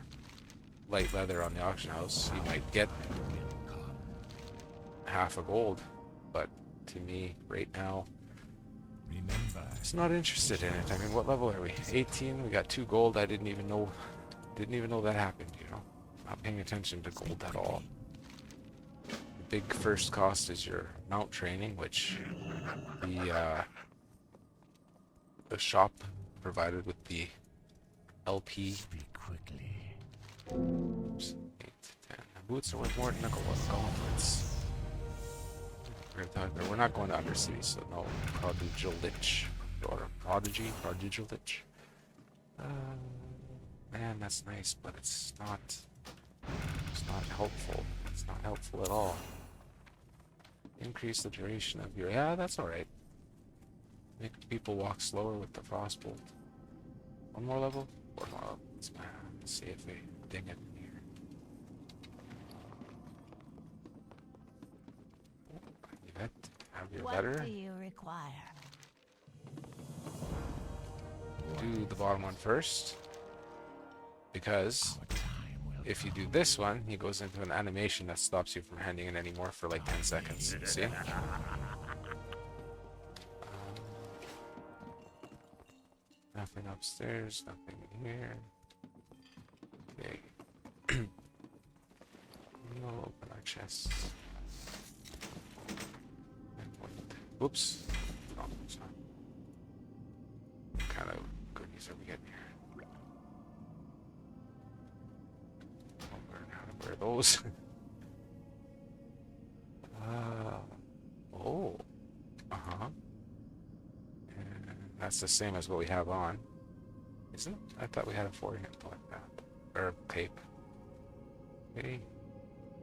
light leather on the auction house. You might get half a gold, but to me, right now, Remember, just not interested in it. I mean, what level are we? 18. We got 2 gold. I didn't even know that happened. You know, not paying attention to gold at all. The big first cost is your mount training, which the shop provided with the LP. speak quickly. Oops, 8, 10. The boots are worth more than nickel gauntlets. We're not going to Undercity, so no prodigal lich or prodigal lich. Man, that's nice, but it's not helpful. It's not helpful at all. Increase the duration of your, yeah, that's all right. Make people walk slower with the frostbolt. 1 more level? 4 more level. Let's see if we ding it in here. Yvette, have your What letter. do you require? Do the bottom one first, because Our time will if you do this one, he goes into an animation that stops you from handing in any more for like 10 seconds. See? Nothing upstairs, nothing here. Okay. We'll open our chests. And whoops. Oh, sorry. What kind of goodies are we getting here? I'll learn how to wear those. Oh. Uh-huh. And that's the same as what we have on. Isn't it? I thought we had a forehand like that. Or cape. Okay.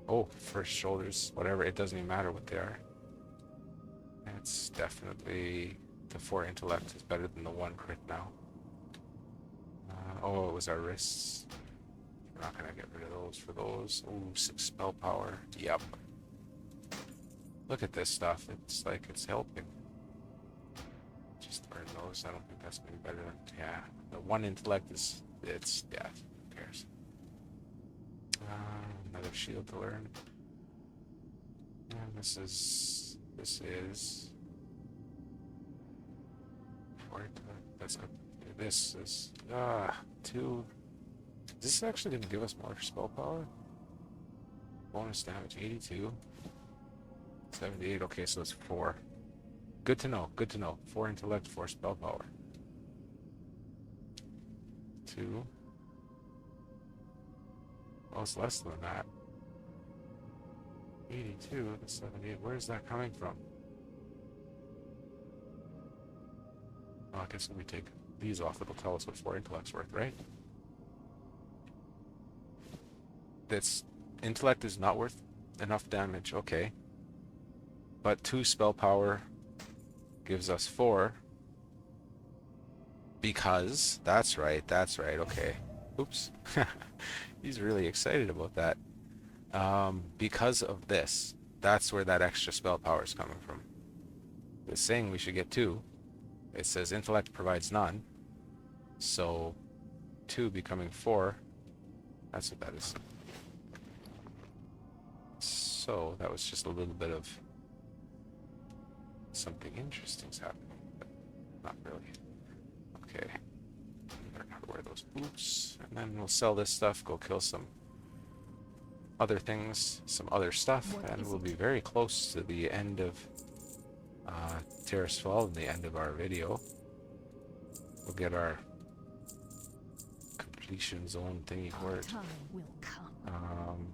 Oh, first shoulders, whatever. It doesn't even matter what they are. It's definitely the 4 intellect is better than the 1 crit now. Oh, it was our wrists. We're not gonna get rid of those for those. Ooh, 6 spell power. Yep. Look at this stuff. It's like it's helping. Just burn those. I don't think that's gonna be better than, yeah. The 1 intellect is, it's, yeah, who cares? Another shield to learn. And this is let's go. This is 2. Is this actually gonna give us more spell power? Bonus damage 82, 78. Okay, so it's 4. Good to know. Good to know. 4 intellect, 4 spell power. 2. Oh, it's less than that. 82 to 78. Where is that coming from? Oh, I guess when we take these off, it'll tell us what 4 intellect's worth, right? That's intellect is not worth enough damage, okay. But 2 spell power gives us 4. Because that's right, okay. Oops. He's really excited about that. Because of this, that's where that extra spell power is coming from. It's saying we should get 2. It says intellect provides none. So 2 becoming 4. That's what that is. So that was just a little bit of something interesting's happening, but not really. Okay. Learn how to wear those boots, and then we'll sell this stuff, go kill some other things, some other stuff, and we'll be very close to the end of Terrace Fall in the end of our video. We'll get our completion zone thingy for it. Time will come.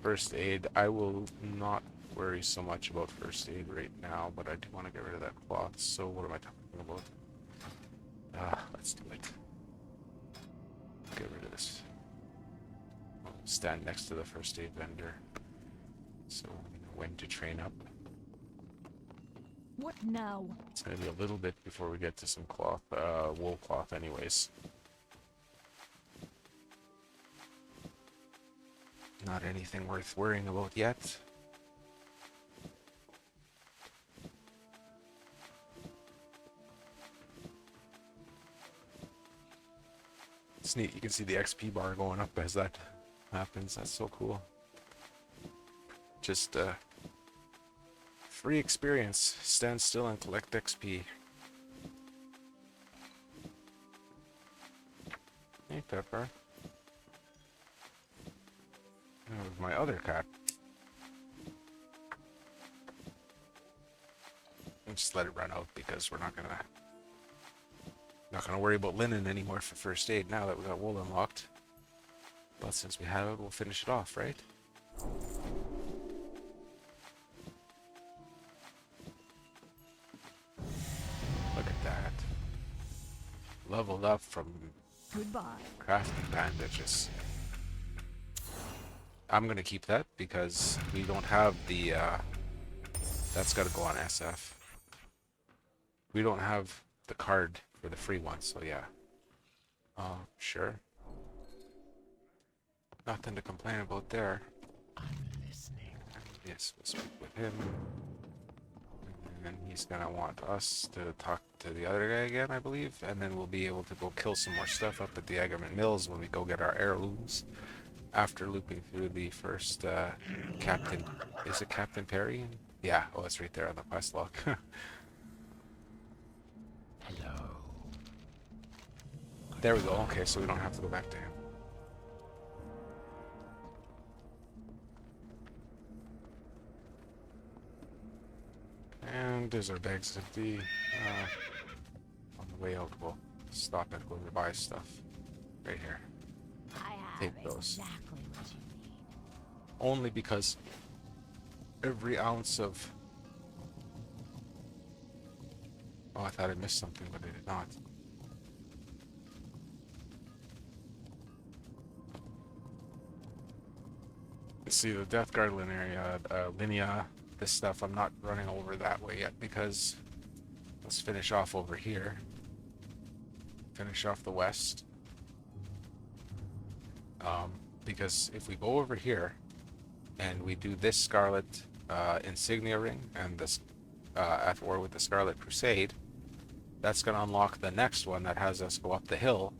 First aid, I will not worry so much about first aid right now, but I do want to get rid of that cloth. So what am I talking about? Let's do it. Get rid of this. I'll stand next to the first aid vendor, so we know when to train up. What now? It's gonna be a little bit before we get to some cloth, wool cloth anyways. Not anything worth worrying about yet. It's neat, you can see the XP bar going up as that happens. That's so cool. Just free experience. Stand still and collect XP. Hey, Pepper. Oh, my other cat. I'll just let it run out because we're not gonna worry about linen anymore for first aid now that we got wool unlocked. But since we have it, we'll finish it off, right? Look at that. Leveled up from Goodbye. crafting bandages. I'm gonna keep that because we don't have the that's gotta go on SF. We don't have the card for the free one, so yeah. Sure. Nothing to complain about there. I'm listening. Yes, we'll speak with him. And then he's gonna want us to talk to the other guy again, I believe. And then we'll be able to go kill some more stuff up at the Agamemnon Mills when we go get our heirlooms. After looping through the first Captain... Is it Captain Perry? Yeah, oh, it's right there on the quest log. Hello. There we go. Okay, so we don't have to go back to him. And there's our bags empty. On the way out, we'll stop and go to buy stuff. Right here. I have Take those. exactly what you need. Only because every ounce of... Oh, I thought I missed something, but I did not. See the Death Guard linea, this stuff, I'm not running over that way yet because let's finish off over here. Finish off the west. Because if we go over here and we do this Scarlet insignia ring and this at war with the Scarlet Crusade, that's going to unlock the next one that has us go up the hill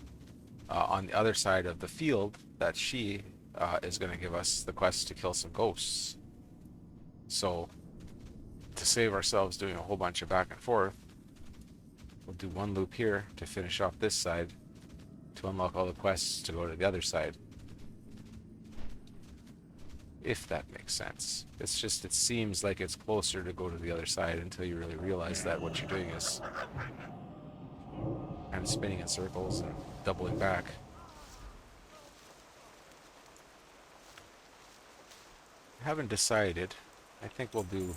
on the other side of the field that she is going to give us the quest to kill some ghosts. So to save ourselves doing a whole bunch of back and forth, we'll do one loop here to finish off this side to unlock all the quests to go to the other side. If that makes sense. It's just, it seems like it's closer to go to the other side until you really realize that what you're doing is kind of spinning in circles and doubling back. I haven't decided. I think we'll do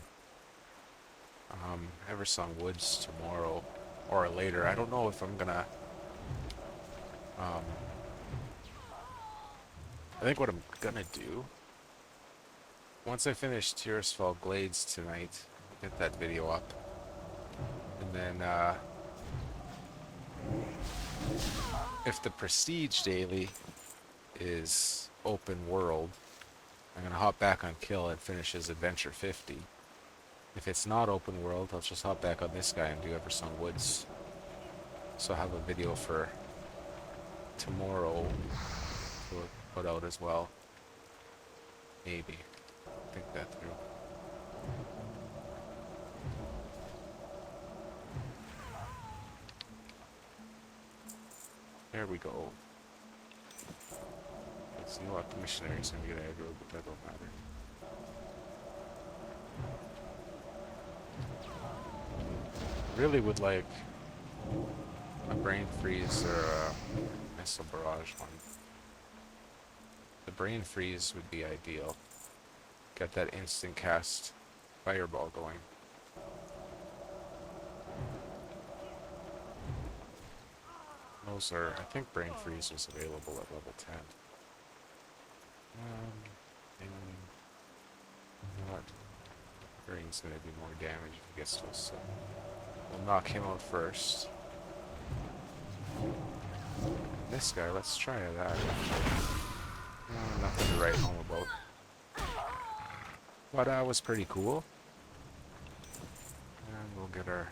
Eversong Woods tomorrow or later. I don't know if I'm gonna I think what I'm gonna do, once I finish Tirisfal Glades tonight, get that video up, and then if the Prestige Daily is open world, I'm gonna hop back on Kill and finish his Adventure 50. If it's not open world, I'll just hop back on this guy and do Eversong Woods. So I'll have a video for tomorrow to put out as well. Maybe. Think that through. There we go. Let's see what the missionary's gonna get aggro, but that don't matter. Really would like a brain freeze or a missile barrage one. The brain freeze would be ideal. Get that instant cast fireball going. Those are, I think brain freeze is available at level 10. And you know what? Brain's gonna do more damage if he gets to us, so we'll knock him out first. This guy, let's try that. Nothing to write home about. But that was pretty cool. And we'll get our,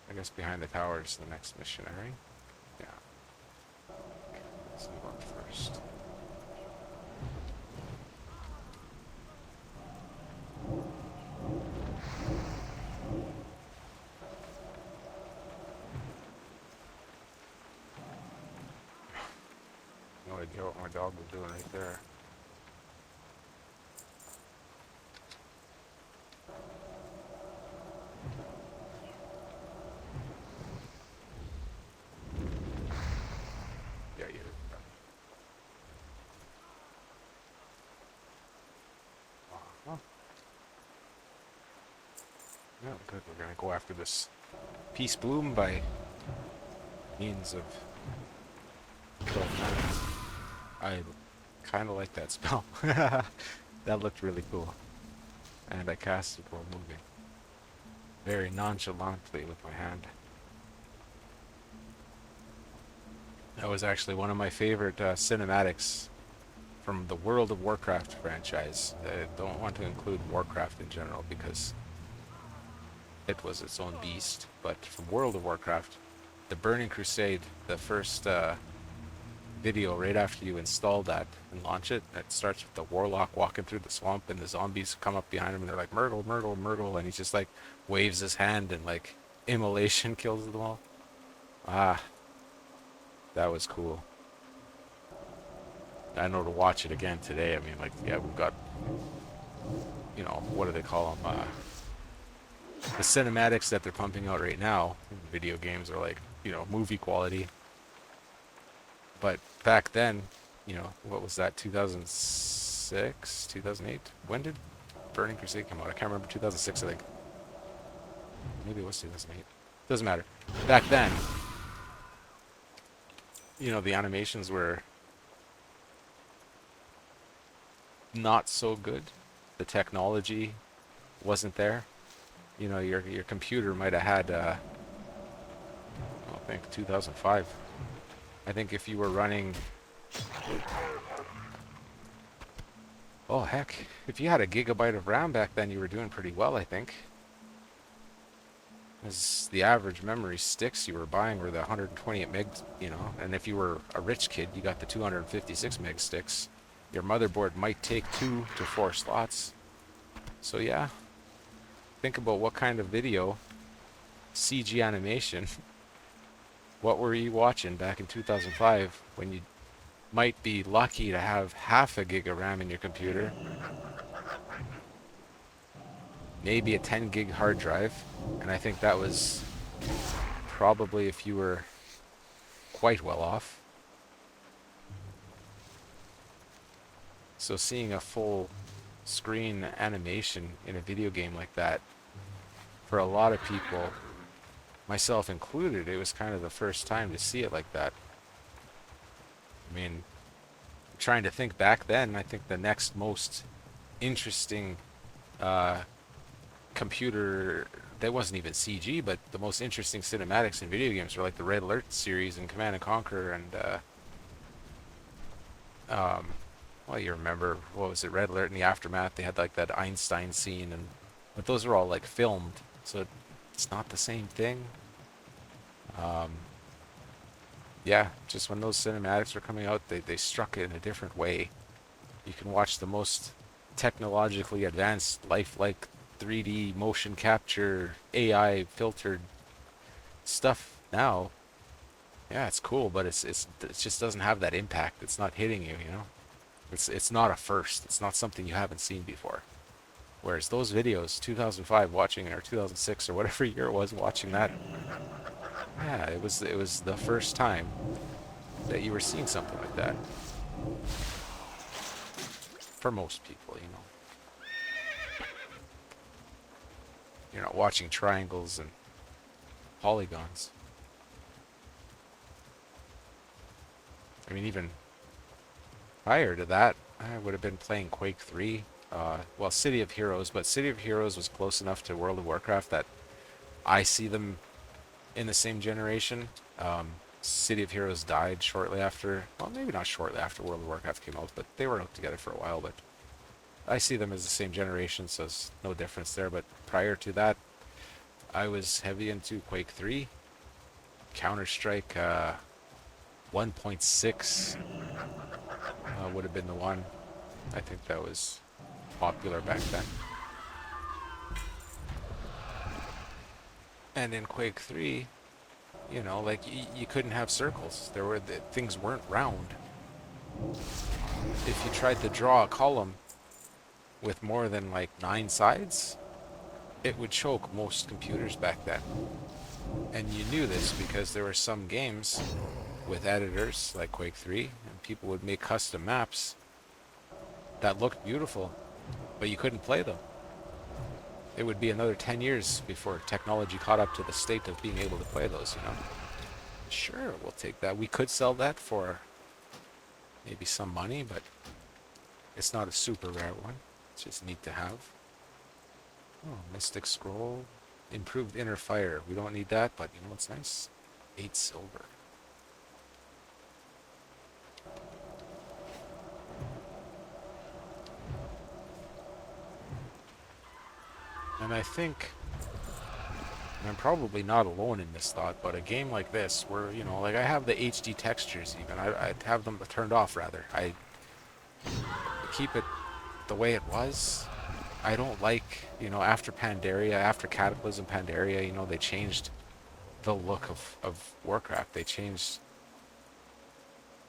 I guess, behind the towers, the next missionary. Yeah. Okay, let's move on first. No idea what my dog was doing right there. Yeah, you. Uh-huh. Yeah, good. We're gonna go after this Peace Bloom by means of 12 minutes. I kind of like that spell. That looked really cool. And I cast it while moving. Very nonchalantly with my hand. That was actually one of my favorite cinematics from the World of Warcraft franchise. I don't want to include Warcraft in general because it was its own beast. But from World of Warcraft, the Burning Crusade, the first video right after you install that and launch it, it starts with the warlock walking through the swamp and the zombies come up behind him and they're like, Myrtle, Myrtle, Myrtle, and he just like waves his hand and like immolation kills them all. Ah, that was cool. I know to watch it again today. I mean, like, yeah, we've got, you know, what do they call them? The cinematics that they're pumping out right now in video games are like, you know, movie quality. But back then, you know, what was that, 2006, 2008? When did Burning Crusade come out? I can't remember, 2006, I think. Maybe it was 2008. Doesn't matter. Back then, you know, the animations were not so good. The technology wasn't there. You know, your computer might have had, I think 2005. I think if you were running, oh heck, if you had a gigabyte of RAM back then, you were doing pretty well, I think. As the average memory sticks you were buying were the 128 meg, you know, and if you were a rich kid, you got the 256 meg sticks. Your motherboard might take 2 to 4 slots. So yeah, think about what kind of video, CG animation, what were you watching back in 2005 when you might be lucky to have half a gig of RAM in your computer, maybe a 10 gig hard drive, and I think that was probably if you were quite well off. So seeing a full screen animation in a video game like that, for a lot of people, myself included, it was kind of the first time to see it like that. I mean, trying to think back then, I think the next most interesting computer, that wasn't even CG, but the most interesting cinematics in video games were like the Red Alert series and Command and Conquer and well, you remember, what was it, Red Alert in the Aftermath, they had like that Einstein scene, and but those are all like filmed, so it's not the same thing. Yeah, just when those cinematics were coming out, they struck it in a different way. You can watch the most technologically advanced, lifelike 3D motion capture, AI filtered stuff now. Yeah, it's cool, but it just doesn't have that impact. It's not hitting you, you know? It's not a first. It's not something you haven't seen before. Whereas those videos, 2005 watching or 2006 or whatever year it was watching that, yeah, it was the first time that you were seeing something like that. For most people, you know. You're not watching triangles and polygons. I mean, even prior to that, I would have been playing Quake 3. Well, City of Heroes, but City of Heroes was close enough to World of Warcraft that I see them in the same generation. City of Heroes died shortly after, well, maybe not shortly after World of Warcraft came out, but they were out together for a while. But I see them as the same generation, so there's no difference there. But prior to that, I was heavy into Quake 3, Counter-Strike 1.6 would have been the one. I think that was popular back then. And in Quake 3, you know, like you couldn't have circles. Things weren't round. If you tried to draw a column with more than like 9 sides, it would choke most computers back then. And you knew this because there were some games with editors like Quake 3, and people would make custom maps that looked beautiful, but you couldn't play them. It would be another 10 years before technology caught up to the state of being able to play those, you know. Sure, we'll take that. We could sell that for maybe some money, but it's not a super rare one. It's just neat to have. Oh, Mystic Scroll. Improved Inner Fire. We don't need that, but you know what's nice? 8 silver. And I think, and I'm probably not alone in this thought, but a game like this, where, you know, like I have the HD textures even, I'd have them turned off rather. I keep it the way it was. I don't like, you know, after Pandaria, after Cataclysm Pandaria, you know, they changed the look of Warcraft. They changed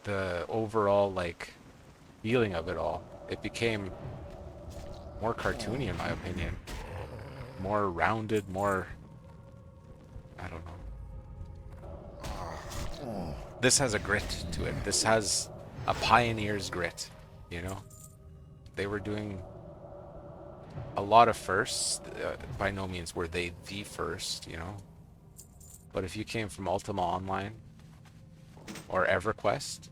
the overall, like, feeling of it all. It became more cartoony, in my opinion. More rounded, more, I don't know. This has a grit to it. This has a pioneer's grit, you know? They were doing a lot of firsts. By no means were they the first, you know? But if you came from Ultima Online or EverQuest,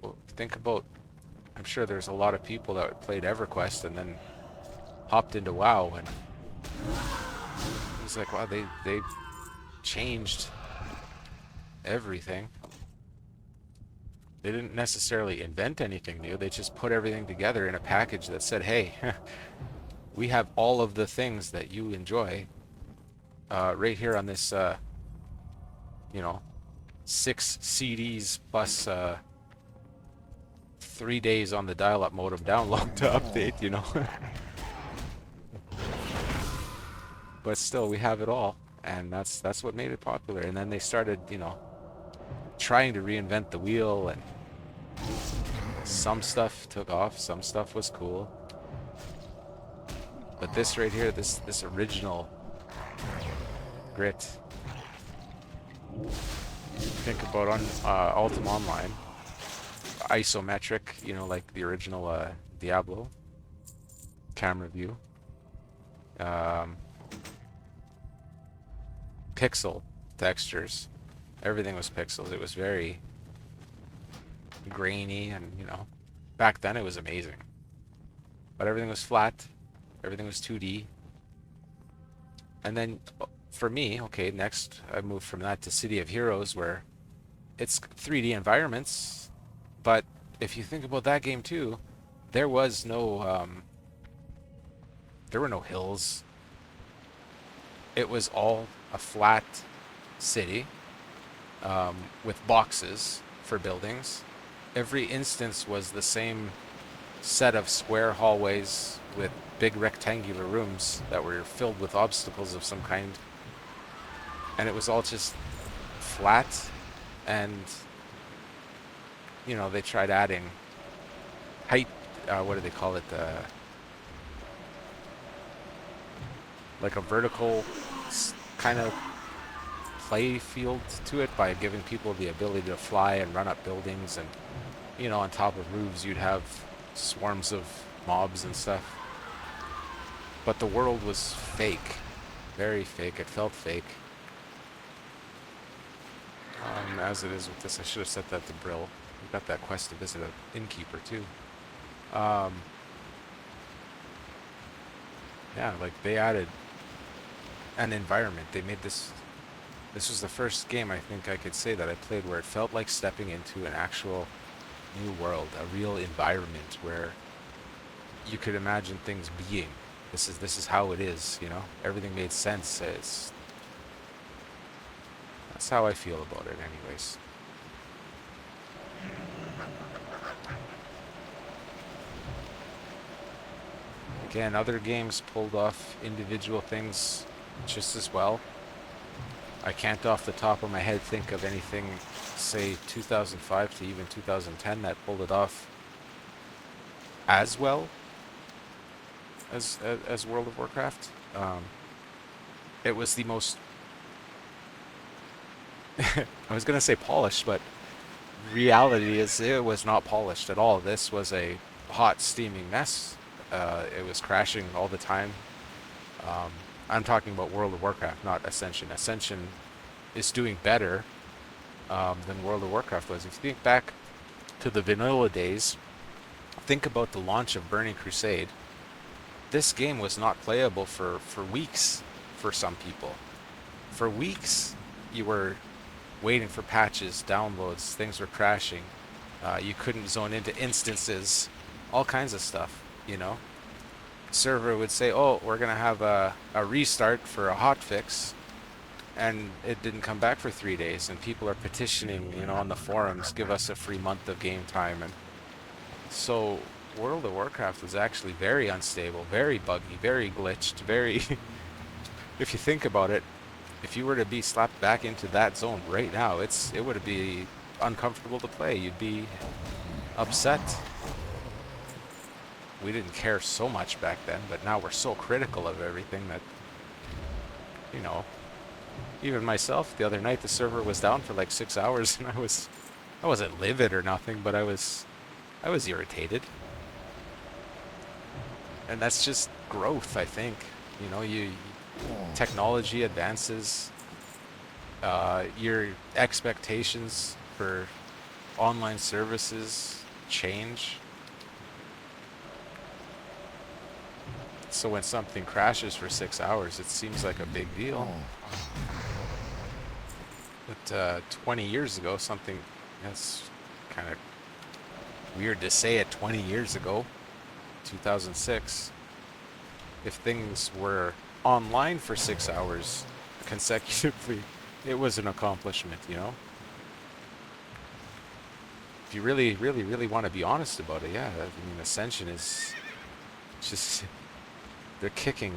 well, think about, I'm sure there's a lot of people that played EverQuest and then hopped into WoW, and it was like, wow, they changed everything. They didn't necessarily invent anything new. They just put everything together in a package that said, hey, we have all of the things that you enjoy right here on this, you know, 6 CDs plus 3 days on the dial-up modem download to update, you know. But still, we have it all, and that's what made it popular. And then they started, you know, trying to reinvent the wheel, and some stuff took off, some stuff was cool. But this right here, this original grit. Think about on Ultima Online, isometric, you know, like the original Diablo camera view. Pixel textures. Everything was pixels. It was very grainy, and, you know, back then it was amazing. But everything was flat. Everything was 2D. And then for me, okay, next I moved from that to City of Heroes, where it's 3D environments. But if you think about that game too, there was no there were no hills. It was all a flat city with boxes for buildings. Every instance was the same set of square hallways with big rectangular rooms that were filled with obstacles of some kind. And it was all just flat, and, you know, they tried adding height, what do they call it? like a vertical kind of play field to it by giving people the ability to fly and run up buildings, and you know, on top of roofs you'd have swarms of mobs and stuff. But the world was fake, very fake. It felt fake. As it is with this, I should have set that to Brill. We've got that quest to visit an innkeeper too. Yeah, like they added an environment. They made this. This was the first game I think I could say that I played where it felt like stepping into an actual new world, a real environment where you could imagine things being. This is how it is, you know? Everything made sense. That's how I feel about it anyways. Again, other games pulled off individual things just as well. I can't off the top of my head think of anything, say 2005 to even 2010, that pulled it off as well as World of Warcraft. It was the most I was gonna say polished, but reality is it was not polished at all. This was a hot, steaming mess. It was crashing all the time. I'm talking about World of Warcraft, not Ascension. Ascension is doing better than World of Warcraft was. If you think back to the vanilla days, think about the launch of Burning Crusade. This game was not playable for weeks for some people. For weeks, you were waiting for patches, downloads, things were crashing. You couldn't zone into instances, all kinds of stuff, you know. Server would say, oh, we're going to have a restart for a hotfix, and it didn't come back for 3 days, and people are petitioning, you know, on the forums, give us a free month of game time. And so World of Warcraft was actually very unstable, very buggy, very glitched, very if you think about it, if you were to be slapped back into that zone right now, it would be uncomfortable to play. You'd be upset. We didn't care so much back then, but now we're so critical of everything that, you know, even myself, the other night the server was down for like 6 hours, and I wasn't livid or nothing, but I was irritated. And that's just growth, I think. You know, technology advances, your expectations for online services change. So when something crashes for 6 hours, it seems like a big deal. But 20 years ago, something that's kind of weird to say it 20 years ago, 2006, if things were online for 6 hours consecutively, it was an accomplishment, you know? If you really, really, really want to be honest about it, yeah, I mean, Ascension is just... They're kicking.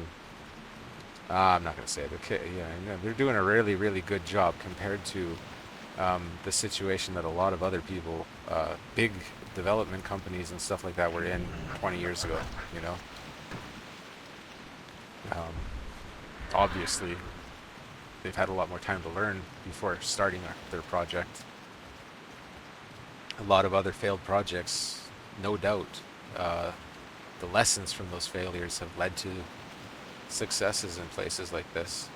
I'm not gonna say it. They're doing a really, really good job compared to the situation that a lot of other people, big development companies and stuff like that, were in 20 years ago. You know. Obviously, they've had a lot more time to learn before starting their project. A lot of other failed projects, no doubt. The lessons from those failures have led to successes in places like this.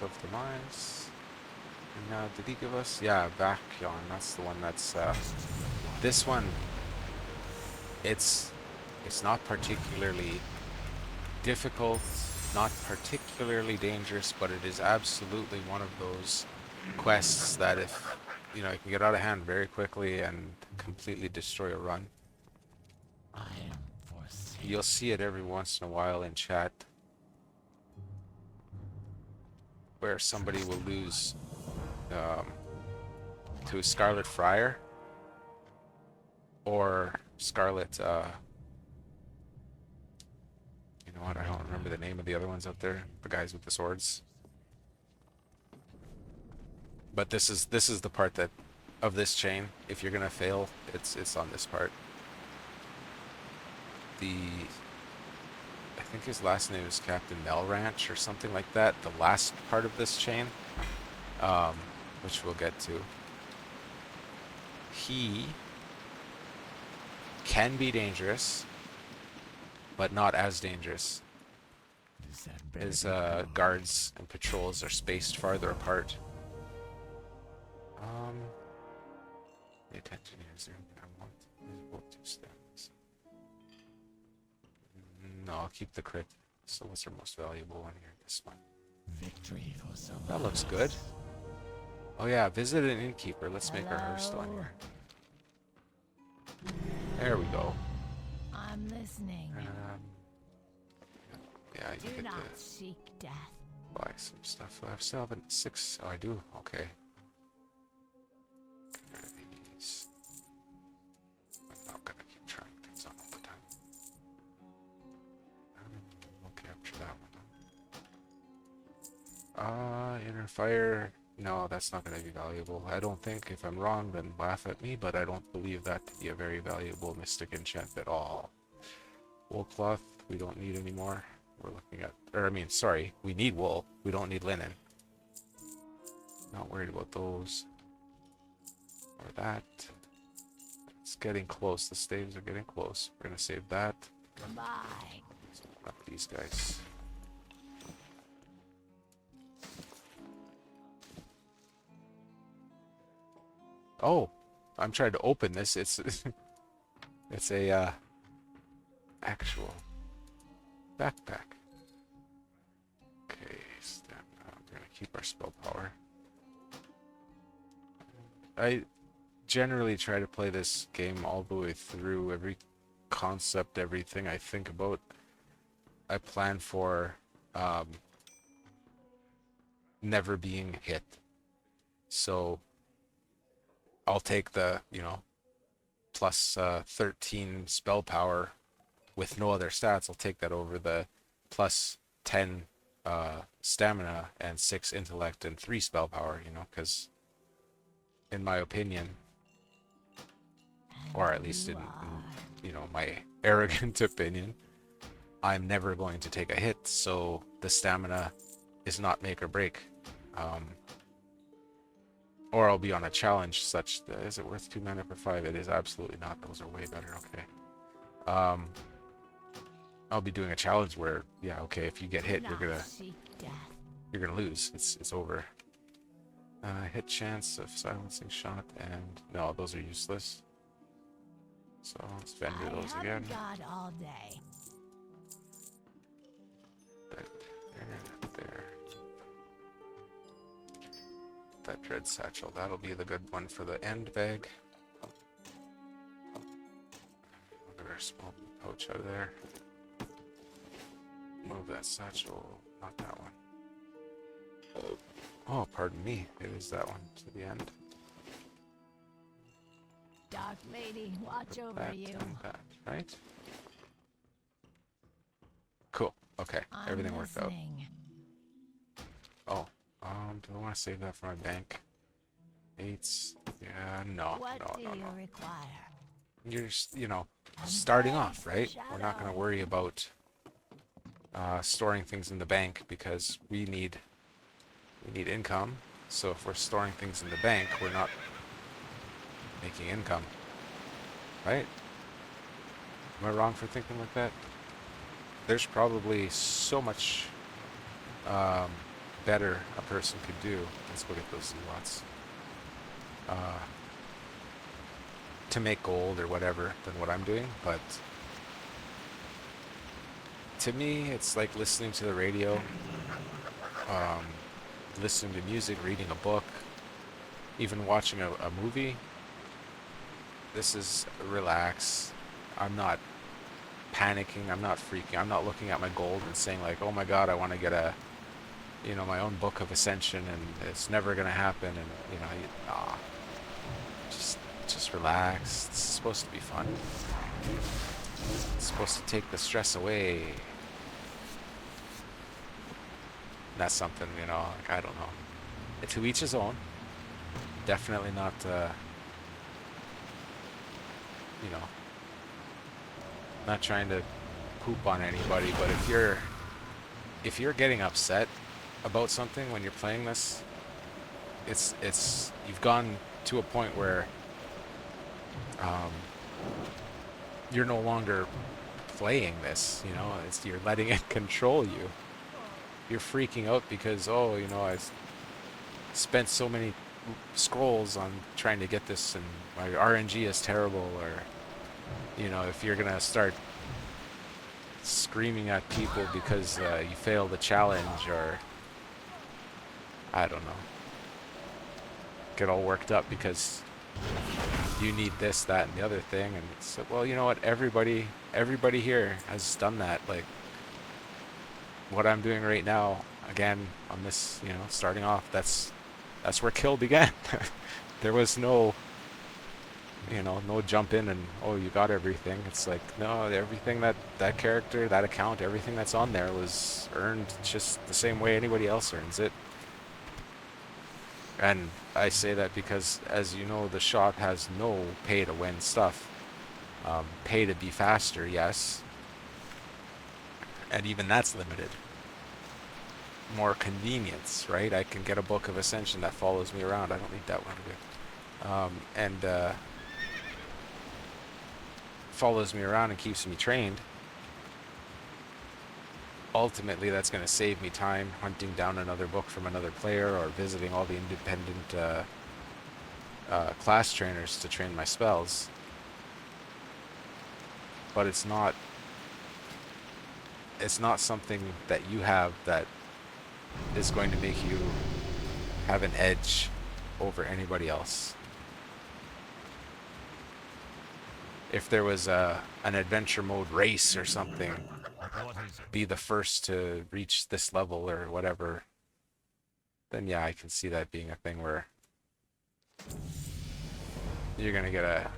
Of the mines. And now, did he give us? Yeah, Backyarn. That's the one that's. This one. It's not particularly difficult, not particularly dangerous, but it is absolutely one of those quests that, if you know, it can get out of hand very quickly and completely destroy a run. You'll see it every once in a while in chat, where somebody will lose to a Scarlet Friar or Scarlet, know what? I don't remember the name of the other ones out there. The guys with the swords. But this is the part that of this chain. If you're gonna fail, it's on this part. I think his last name is Captain Mel Ranch or something like that. The last part of this chain, which we'll get to. He can be dangerous, but not as dangerous. His guards and patrols are spaced farther apart. Pay attention here. Is there anything I want? Hold 2 steps. No, I'll keep the crit. So what's our most valuable one here? This one. Victory for some. That looks good. Oh yeah, visit an innkeeper. Let's make our Hearthstone here. There we go. I'm listening. Yeah, you Do get not to seek death. buy some stuff. I still have 6. Oh, I do? Okay. Get rid of these. I'm not gonna keep trying things on all the time. We'll capture that one. Inner fire. No, that's not going to be valuable. I don't think. If I'm wrong, then laugh at me, but I don't believe that to be a very valuable mystic enchant at all. Wool cloth, we don't need anymore. We're looking at, or I mean, sorry, we need wool. We don't need linen. Not worried about those. Or that. It's getting close. The staves are getting close. We're going to save that. Goodbye. Not these guys. Oh, I'm trying to open this. It's it's a actual backpack. Okay, we're gonna keep our spell power. I generally try to play this game all the way through. Every concept, everything I think about, I plan for never being hit. So I'll take the, plus 13 spell power with no other stats. I'll take that over the plus 10 stamina and 6 intellect and 3 spell power, because in my opinion, or at least in my arrogant opinion, I'm never going to take a hit, so the stamina is not make or break. Or I'll be on a challenge such that, is it worth 2 mana for 5? It is absolutely not. Those are way better. Okay. I'll be doing a challenge where, yeah, okay, if you get hit, you're gonna lose. It's over. Hit chance of silencing shot, and no, those are useless. So let's vendor those again. God all day. There. That dread satchel, that'll be the good one for the end bag. Look at our small pouch out of there. Move that satchel, not that one. Oh, pardon me, it is that one to the end. Dark lady, watch over That you. and that, right? Cool. Okay, everything worked out. Oh, do I want to save that for my bank? 8s. Yeah, no, What do no. you require? You're just, starting off, right? We're not going to worry about storing things in the bank because we need income. So if we're storing things in the bank, we're not making income, right? Am I wrong for thinking like that? There's probably so much better a person could do. Let's go get those lots. To make gold or whatever than what I'm doing, but to me it's like listening to the radio, listening to music, reading a book, even watching a movie. This is relax. I'm not panicking, I'm not freaking, I'm not looking at my gold and saying like, oh my god, I want to get a my own book of Ascension and it's never gonna happen, and just relax. It's supposed to be fun. It's supposed to take the stress away. that's something, you know, like, I don't know. To each his own. Definitely not, you know, not trying to poop on anybody, but if you're getting upset about something when you're playing this, it's you've gone to a point where um, you're no longer playing this, you know, you're letting it control you. You're freaking out because, oh, you know, I've spent so many scrolls on trying to get this and my RNG is terrible, or, you know, if you're gonna start screaming at people because you failed a challenge, or I don't know, get all worked up because you need this, that, and the other thing, and it's like, well, you know what, everybody here has done that. Like what I'm doing right now, again, on this, you know, starting off, that's where kill began. There was no, you know, no jump in and, oh, you got everything. It's like, no, everything that character, that account, everything that's on there was earned just the same way anybody else earns it. And I say that because, as you know, the shop has no pay to win stuff. Pay to be faster, yes. And even that's limited. More convenience, right? I can get a book of Ascension that follows me around. I don't need that one. And follows me around and keeps me trained. Ultimately, that's going to save me time hunting down another book from another player or visiting all the independent class trainers to train my spells. But it's not something that you have that is going to make you have an edge over anybody else. If there was an adventure mode race or something, be the first to reach this level or whatever, then yeah, I can see that being a thing where you're gonna get a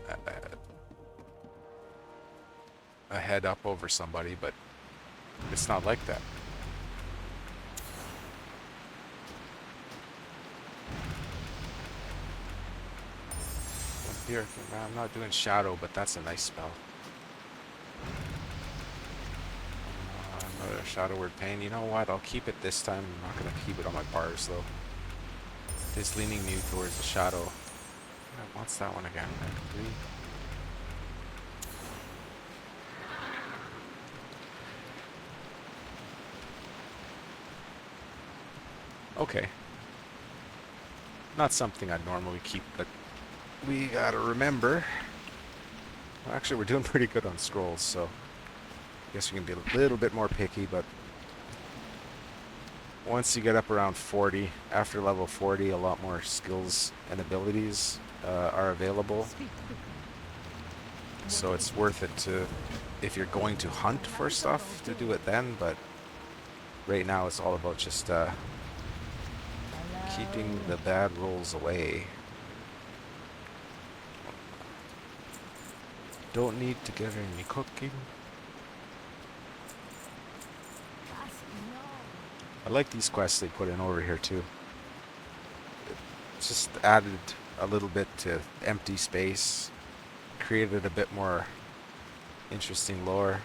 head up over somebody, but it's not like that. Here, I'm not doing shadow, but that's a nice spell. Another shadow word pain. You know what? I'll keep it this time. I'm not gonna keep it on my bars though. It's leaning me towards the shadow. What's that one again? 3. Okay. Not something I'd normally keep, but we gotta remember. Well, actually, we're doing pretty good on scrolls, so I guess we can be a little bit more picky, but once you get up around 40, after level 40, a lot more skills and abilities are available. So it's worth it to, if you're going to hunt for stuff, to do it then, but right now it's all about just keeping the bad rolls away. Don't need to get any cooking. I like these quests they put in over here too. Just added a little bit to empty space, created a bit more interesting lore.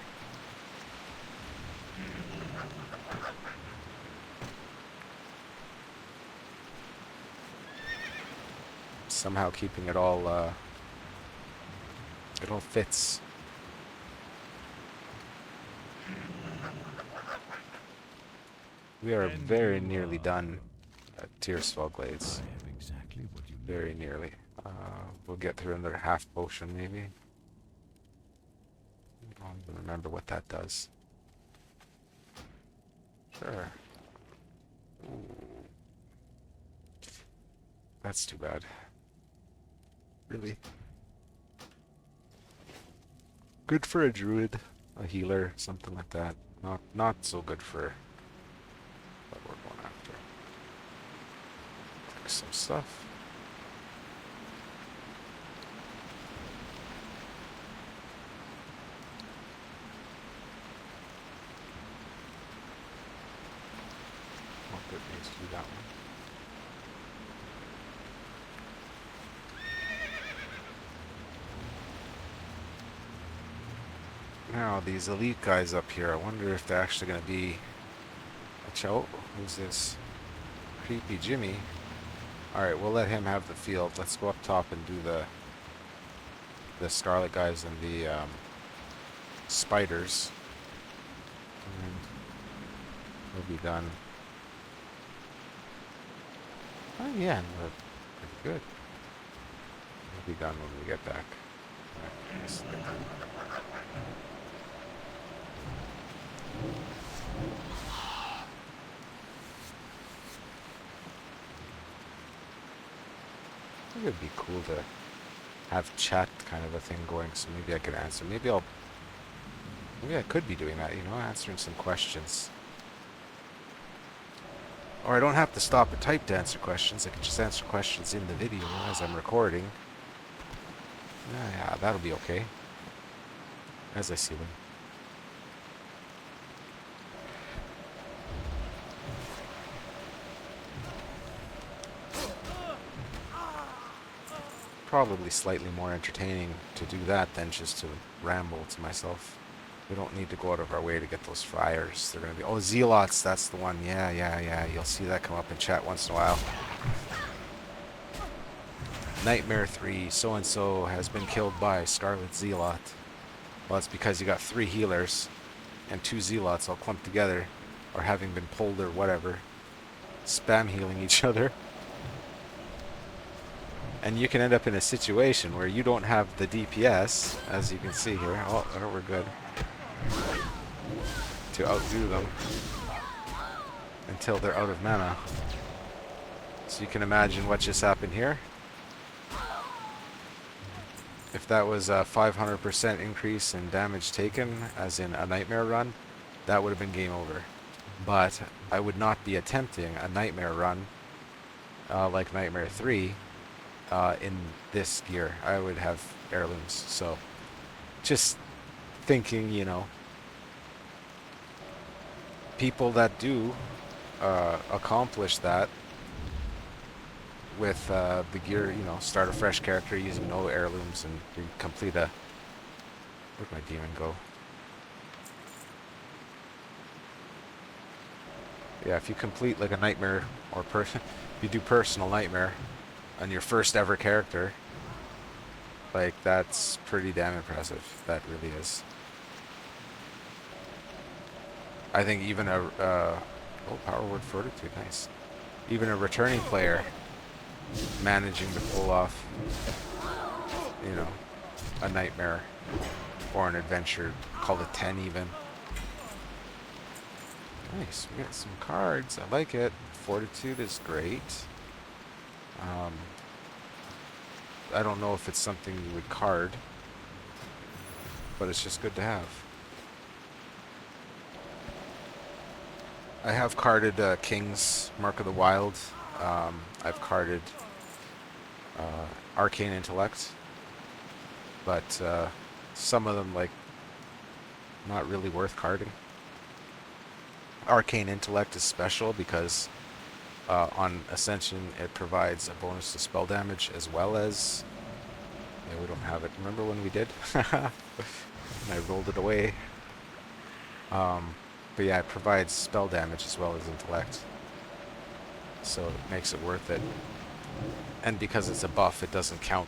Somehow keeping it all fits. We are very nearly done at Tearsfall Glades. I have exactly what you need. Very nearly. We'll get through another half potion maybe. I don't even remember what that does. Sure. Ooh. That's too bad. Really? Good for a druid, a healer, something like that. Not so good for what we're going after. Take some stuff. Now these elite guys up here, I wonder if they're actually going to be... Watch out. Who's this? Creepy Jimmy. Alright, we'll let him have the field. Let's go up top and do the Scarlet guys and the spiders. And we'll be done. Oh yeah, we're pretty good. We'll be done when we get back. Alright, let's get done. I think it'd be cool to have chat kind of a thing going, so maybe I could answer. Maybe I could be doing that, you know, answering some questions. Or I don't have to stop and type to answer questions. I can just answer questions in the video as I'm recording. Yeah, that'll be okay. As I see them. Probably slightly more entertaining to do that than just to ramble to myself. We don't need to go out of our way to get those friars. They're going to be... Oh, Zealots, that's the one. Yeah. You'll see that come up in chat once in a while. Nightmare 3, so-and-so has been killed by Scarlet Zealot. Well, it's because you got 3 healers and 2 Zealots all clumped together, or having been pulled or whatever, spam healing each other. And you can end up in a situation where you don't have the DPS, as you can see here. Oh, we're good. To outdo them until they're out of mana. So you can imagine what just happened here. If that was a 500% increase in damage taken, as in a Nightmare run, that would have been game over. But I would not be attempting a Nightmare run like Nightmare 3 in this gear. I would have heirlooms. So just thinking, you know, people that do accomplish that with the gear, you know, start a fresh character using no heirlooms and complete a... Where'd my demon go? Yeah, if you complete like a Nightmare, or if you do personal Nightmare on your first ever character, like, that's pretty damn impressive. That really is. I think even a oh, power word fortitude, nice. Even a returning player managing to pull off, you know, a Nightmare or an adventure, call it 10 even. Nice, we got some cards. I like it. Fortitude is great. I don't know if it's something you would card, but it's just good to have. I have carded King's Mark of the Wild. I've carded Arcane Intellect, but some of them, like, not really worth carding. Arcane Intellect is special because on Ascension it provides a bonus to spell damage as well as... Yeah, we don't have it. Remember when we did? And I rolled it away. But yeah, it provides spell damage as well as intellect. So it makes it worth it. And because it's a buff, it doesn't count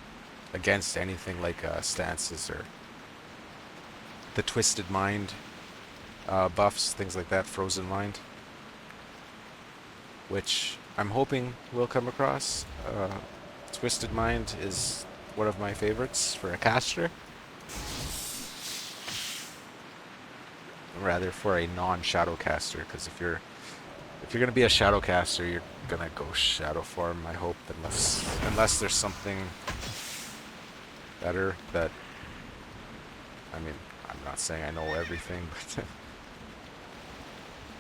against anything like stances or the Twisted Mind buffs, things like that, Frozen Mind. Which I'm hoping we'll come across. Twisted Mind is one of my favorites for a caster. Rather for a non-shadow caster, because if you're gonna be a shadow caster, you're gonna go shadow form, I hope, unless there's something better that... I mean, I'm not saying I know everything, but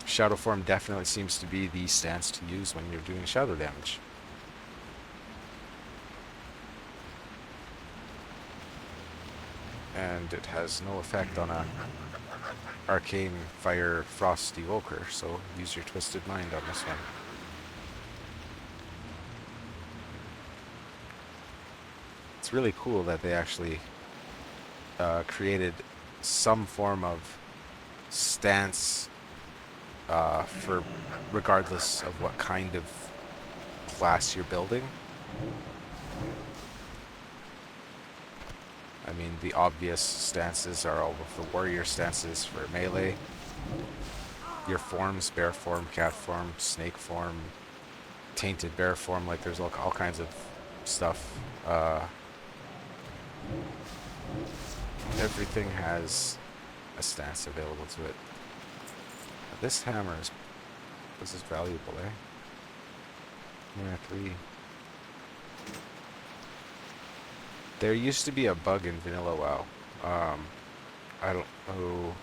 shadow form definitely seems to be the stance to use when you're doing shadow damage. And it has no effect on a Arcane Fire Frost Evoker, so use your Twisted Mind on this one. It's really cool that they actually created some form of stance for regardless of what kind of class you're building. I mean, the obvious stances are all of the warrior stances for melee. Your forms, bear form, cat form, snake form, tainted bear form, like there's all kinds of stuff. Everything has a stance available to it. This hammer is valuable, eh? Yeah, 3. There used to be a bug in Vanilla WoW. I don't know.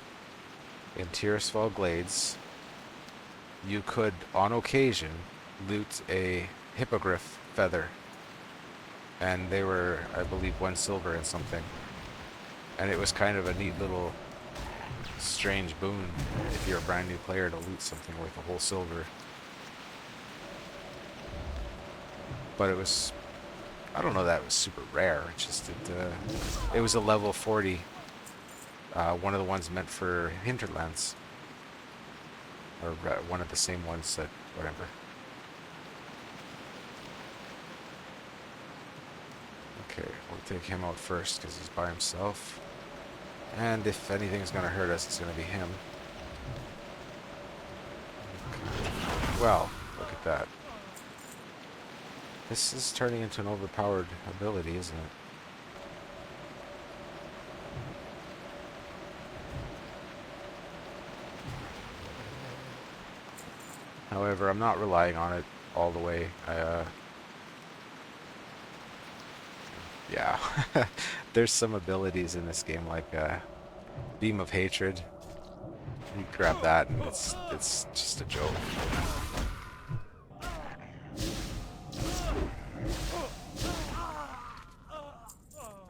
In Tirisfal Glades, you could, on occasion, loot a hippogriff feather. And they were, I believe, 1 silver and something. And it was kind of a neat little strange boon if you're a brand new player to loot something worth a whole silver. But it was, I don't know that it was super rare. It just it was a level 40. One of the ones meant for hinterlands, or one of the same ones that whatever. Okay, we'll take him out first because he's by himself. And if anything's going to hurt us, it's going to be him. Okay. Well, look at that. This is turning into an overpowered ability, isn't it? However, I'm not relying on it all the way. Yeah, there's some abilities in this game like Beam of Hatred. You grab that and it's just a joke.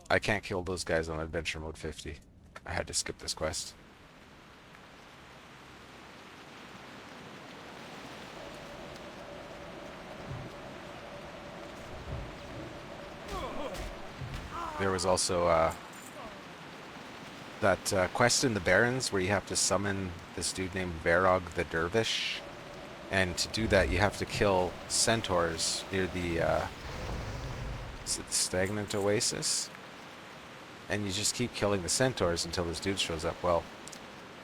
I can't kill those guys on Adventure Mode 50. I had to skip this quest. There was also that quest in the Barrens where you have to summon this dude named Varog the Dervish. And to do that, you have to kill centaurs near the is it the Stagnant Oasis? And you just keep killing the centaurs until this dude shows up. Well,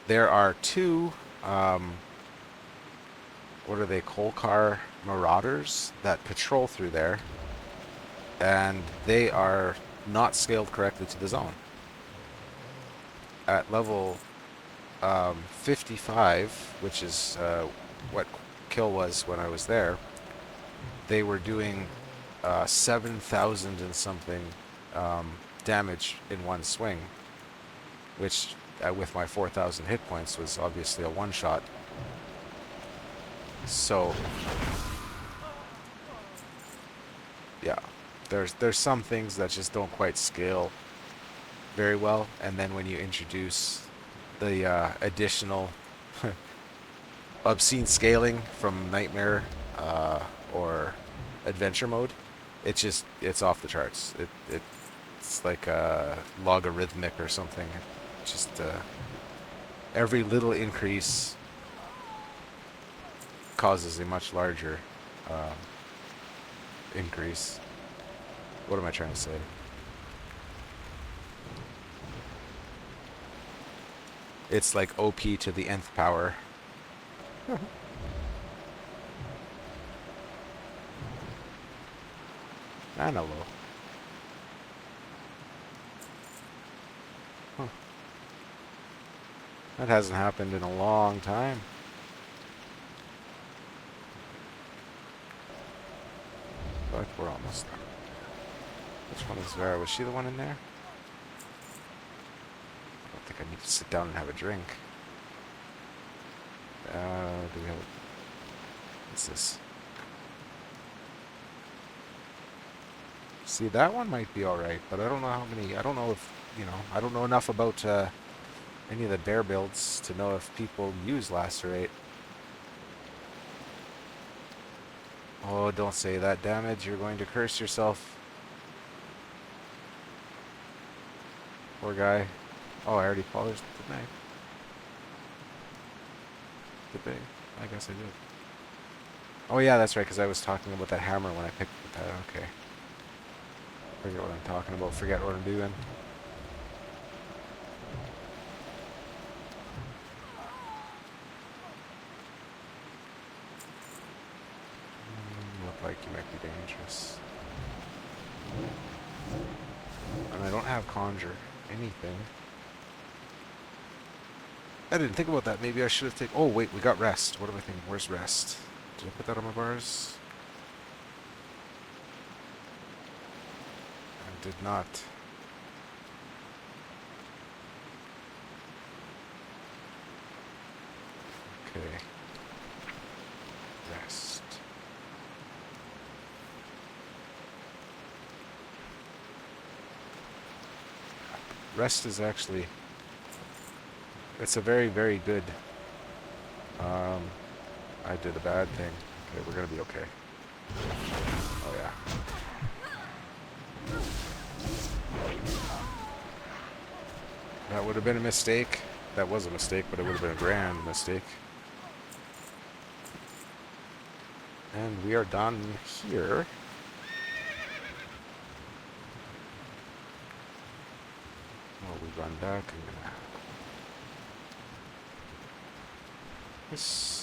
there are 2, what are they, Kolkar Marauders that patrol through there. And they are not scaled correctly to the zone. At level 55, which is what kill was when I was there, they were doing 7,000 and something damage in one swing, which with my 4,000 hit points was obviously a one-shot. So yeah, there's some things that just don't quite scale very well, and then when you introduce the additional obscene scaling from Nightmare or Adventure Mode, it's off the charts. It's like logarithmic or something. Just every little increase causes a much larger increase. What am I trying to say? It's like OP to the nth power. And hello. Huh. That hasn't happened in a long time. But we're almost done. Which one is Vera? Was she the one in there? I don't think I need to sit down and have a drink. Do we have what's this? See, that one might be alright, but I don't know how many, I don't know if, I don't know enough about any of the bear builds to know if people use lacerate. Oh, don't say that damage, you're going to curse yourself. Poor guy. Oh, I already polished, didn't I? Did I? I guess I did. Oh yeah, that's right, because I was talking about that hammer when I picked that. Okay. Forget what I'm talking about. Forget what I'm doing. Look like you might be dangerous. And I don't have conjure. Anything. I didn't think about that. Maybe I should have taken... Oh, wait, we got rest. What am I thinking? Where's rest? Did I put that on my bars? I did not. Okay. Rest. Rest is actually... It's a very, very good... I did a bad thing. Okay, we're gonna be okay. Oh, yeah. That would have been a mistake. That was a mistake, but it would have been a grand mistake. And we are done here. Oh, we run back. I'm gonna... This...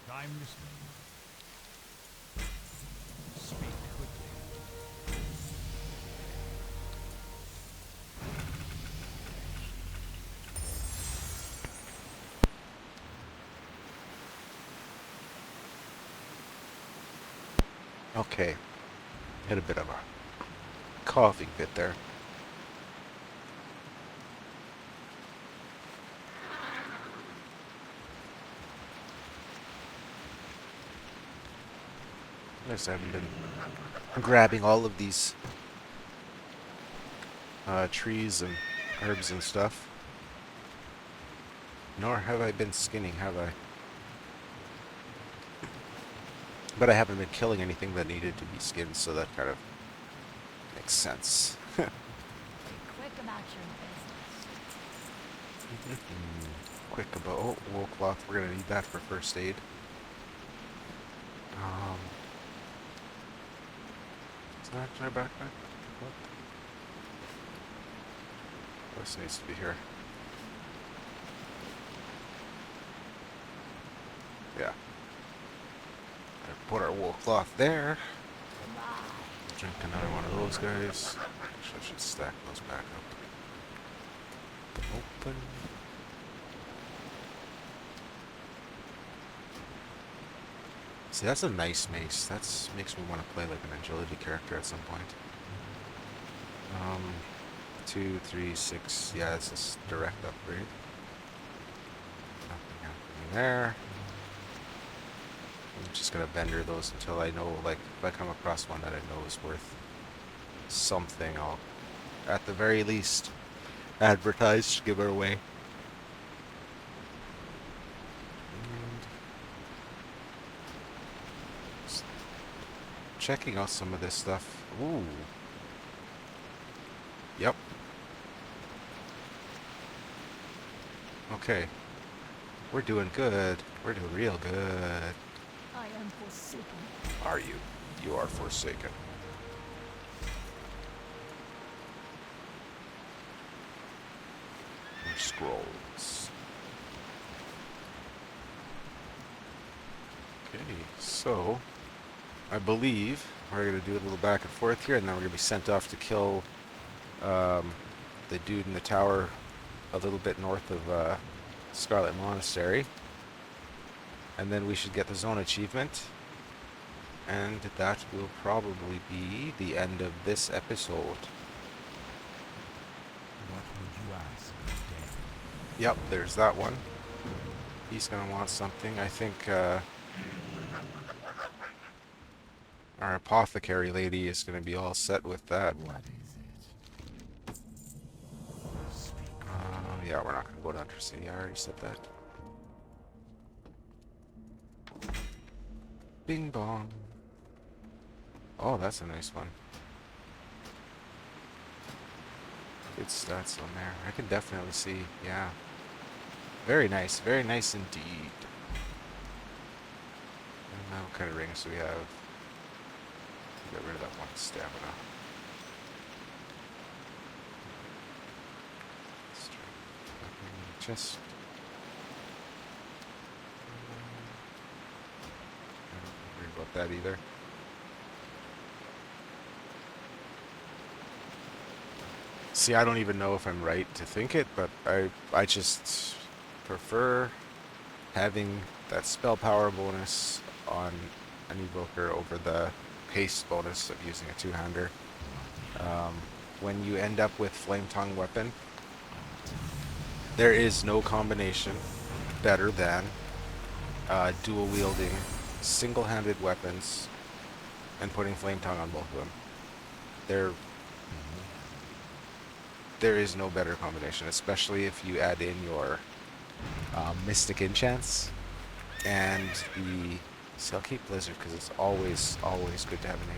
I'm listening. Speak quickly. Okay. Hit a bit of a coughing fit there. Yes, I haven't been grabbing all of these trees and herbs and stuff. Nor have I been skinning, have I? But I haven't been killing anything that needed to be skinned, so that kind of makes sense. Be quick about your business. Quick about... Oh, wool cloth. We're going to need that for first aid. Is that in our backpack? What? This needs to be here. Yeah. Gotta put our wool cloth there. Goodbye. Drink another one of those guys. Actually, I should stack those back up. Open. See, that's a nice mace. That's makes me want to play like an agility character at some point. 2, 3, 6. Yeah, it's this direct upgrade. Nothing happening there. I'm just gonna vendor those until I know, like, if I come across one that I know is worth something, I'll, at the very least, advertise to give her away. Just checking out some of this stuff. Ooh. Yep. Okay. We're doing good. We're doing real good. I am forsaken. Are you? You are forsaken. More scrolls. Okay, so I believe we're gonna do a little back and forth here, and then we're gonna be sent off to kill the dude in the tower a little bit north of Scarlet Monastery. And then we should get the zone achievement. And that will probably be the end of this episode. What would you ask of death? Yep, there's that one. He's gonna want something. I think our apothecary lady is gonna be all set with that. What is it? Speak. Yeah, we're not gonna go to Undercity. I already said that. Bing bong. Oh, that's a nice one. Good stats on there. I can definitely see. Yeah. Very nice. Very nice indeed. And now what kind of rings do we have? Get rid of that one stamina. Chest. I don't worry about that either. See, I don't even know if I'm right to think it, but I just prefer having that spell power bonus on an evoker over the haste bonus of using a two-hander. When you end up with Flame Tongue weapon, there is no combination better than dual wielding single-handed weapons and putting Flame Tongue on both of them. There is no better combination, especially if you add in your Mystic Enchants and the... See, I'll keep Blizzard because it's always good to have an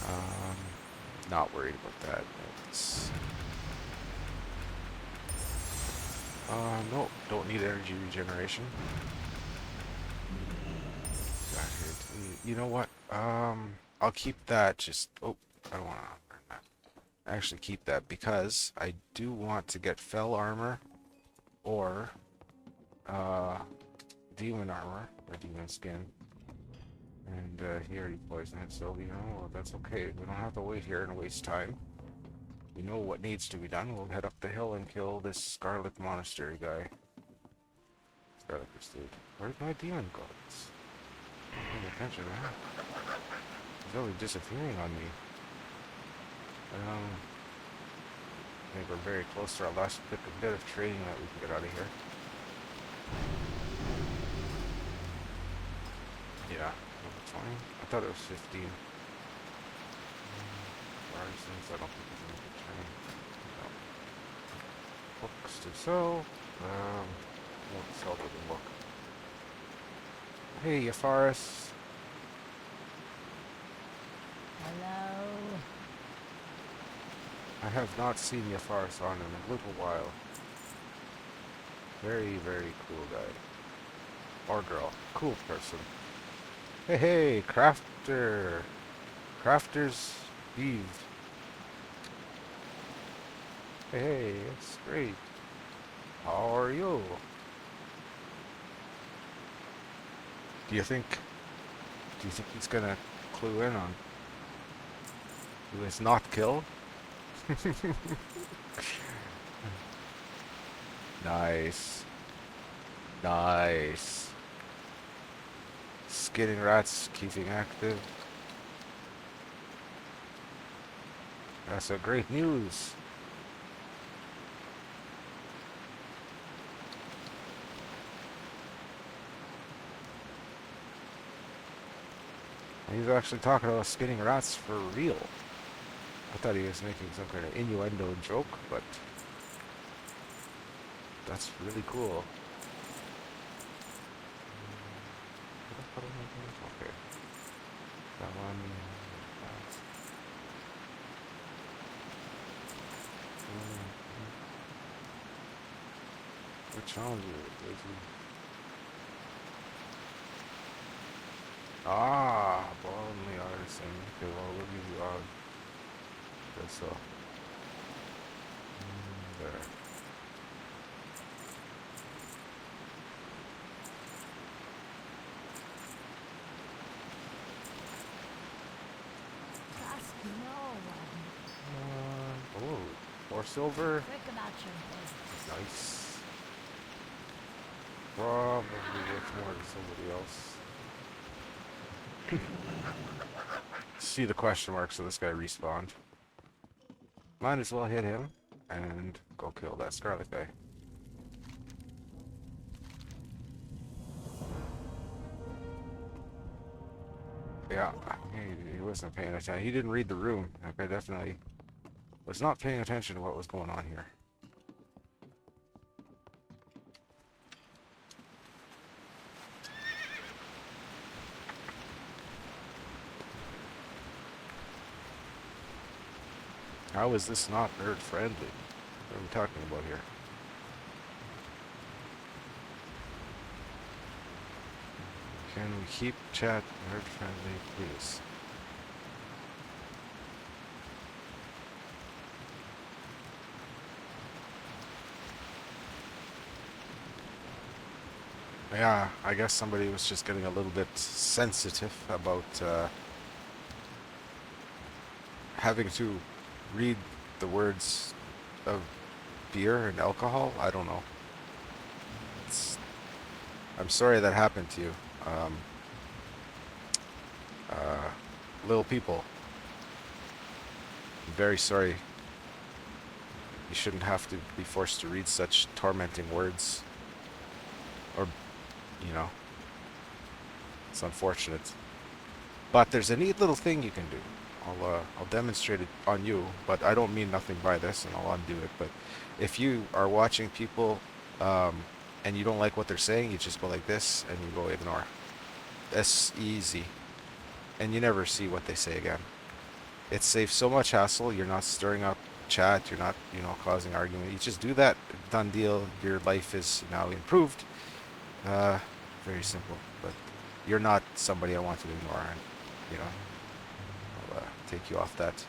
AoE. Not worried about that. It's... no, don't need energy regeneration. Got here. You know what? I'll keep that. Just I don't want to burn that. Actually, keep that because I do want to get Fell Armor or Demon Armor or Demon Skin. And here you poison it, so you know well, that's okay. We don't have to wait here and waste time. We know what needs to be done. We'll head up the hill and kill this Scarlet Monastery guy. Scarlet Crusade. Where'd my demon go? Paying attention, man. He's always disappearing on me. I think we're very close to our last bit of trading that we can get out of here. Yeah, level 20. I thought it was 15. Artisans, I don't think there's any good training. No. Books to sell. Won't sell to the book. Hey, Yafaris. Hello. I have not seen Yafaris on in a little while. Very, very cool guy. Or girl. Cool person. Hey, hey, Crafter. Crafter's Eve. Hey, hey, it's great. How are you? Do you think he's gonna clue in on who is not killed? Nice. Nice. Skinning rats keeping active. That's a great news. He's actually talking about skinning rats for real. I thought he was making some kind of innuendo joke, but that's really cool. Okay. That one. What challenge is it? Ah, Baldly Artisan. Okay, well, we'll give you odd. Okay, so. There. Trust no one. Oh, more silver. Quick about your business. Nice. Probably worth more to somebody else. See the question mark, so this guy respawned. Might as well hit him and go kill that Scarlet guy. Yeah, he wasn't paying attention. He didn't read the room. That guy definitely was not paying attention to what was going on here. How is this not nerd friendly? What are we talking about here? Can we keep chat nerd friendly, please? Yeah, I guess somebody was just getting a little bit sensitive about having to read the words of beer and alcohol. I don't know. I'm sorry that happened to you. Little people. I'm very sorry. You shouldn't have to be forced to read such tormenting words. Or, you know, it's unfortunate. But there's a neat little thing you can do. I'll demonstrate it on you, but I don't mean nothing by this, and I'll undo it. But if you are watching people, and you don't like what they're saying, you just go like this, and you go ignore. That's easy. And you never see what they say again. It saves so much hassle. You're not stirring up chat. You're not, you know, causing argument. You just do that. Done deal. Your life is now improved. Very simple. But you're not somebody I want to ignore. And, you know, I'll take you off that.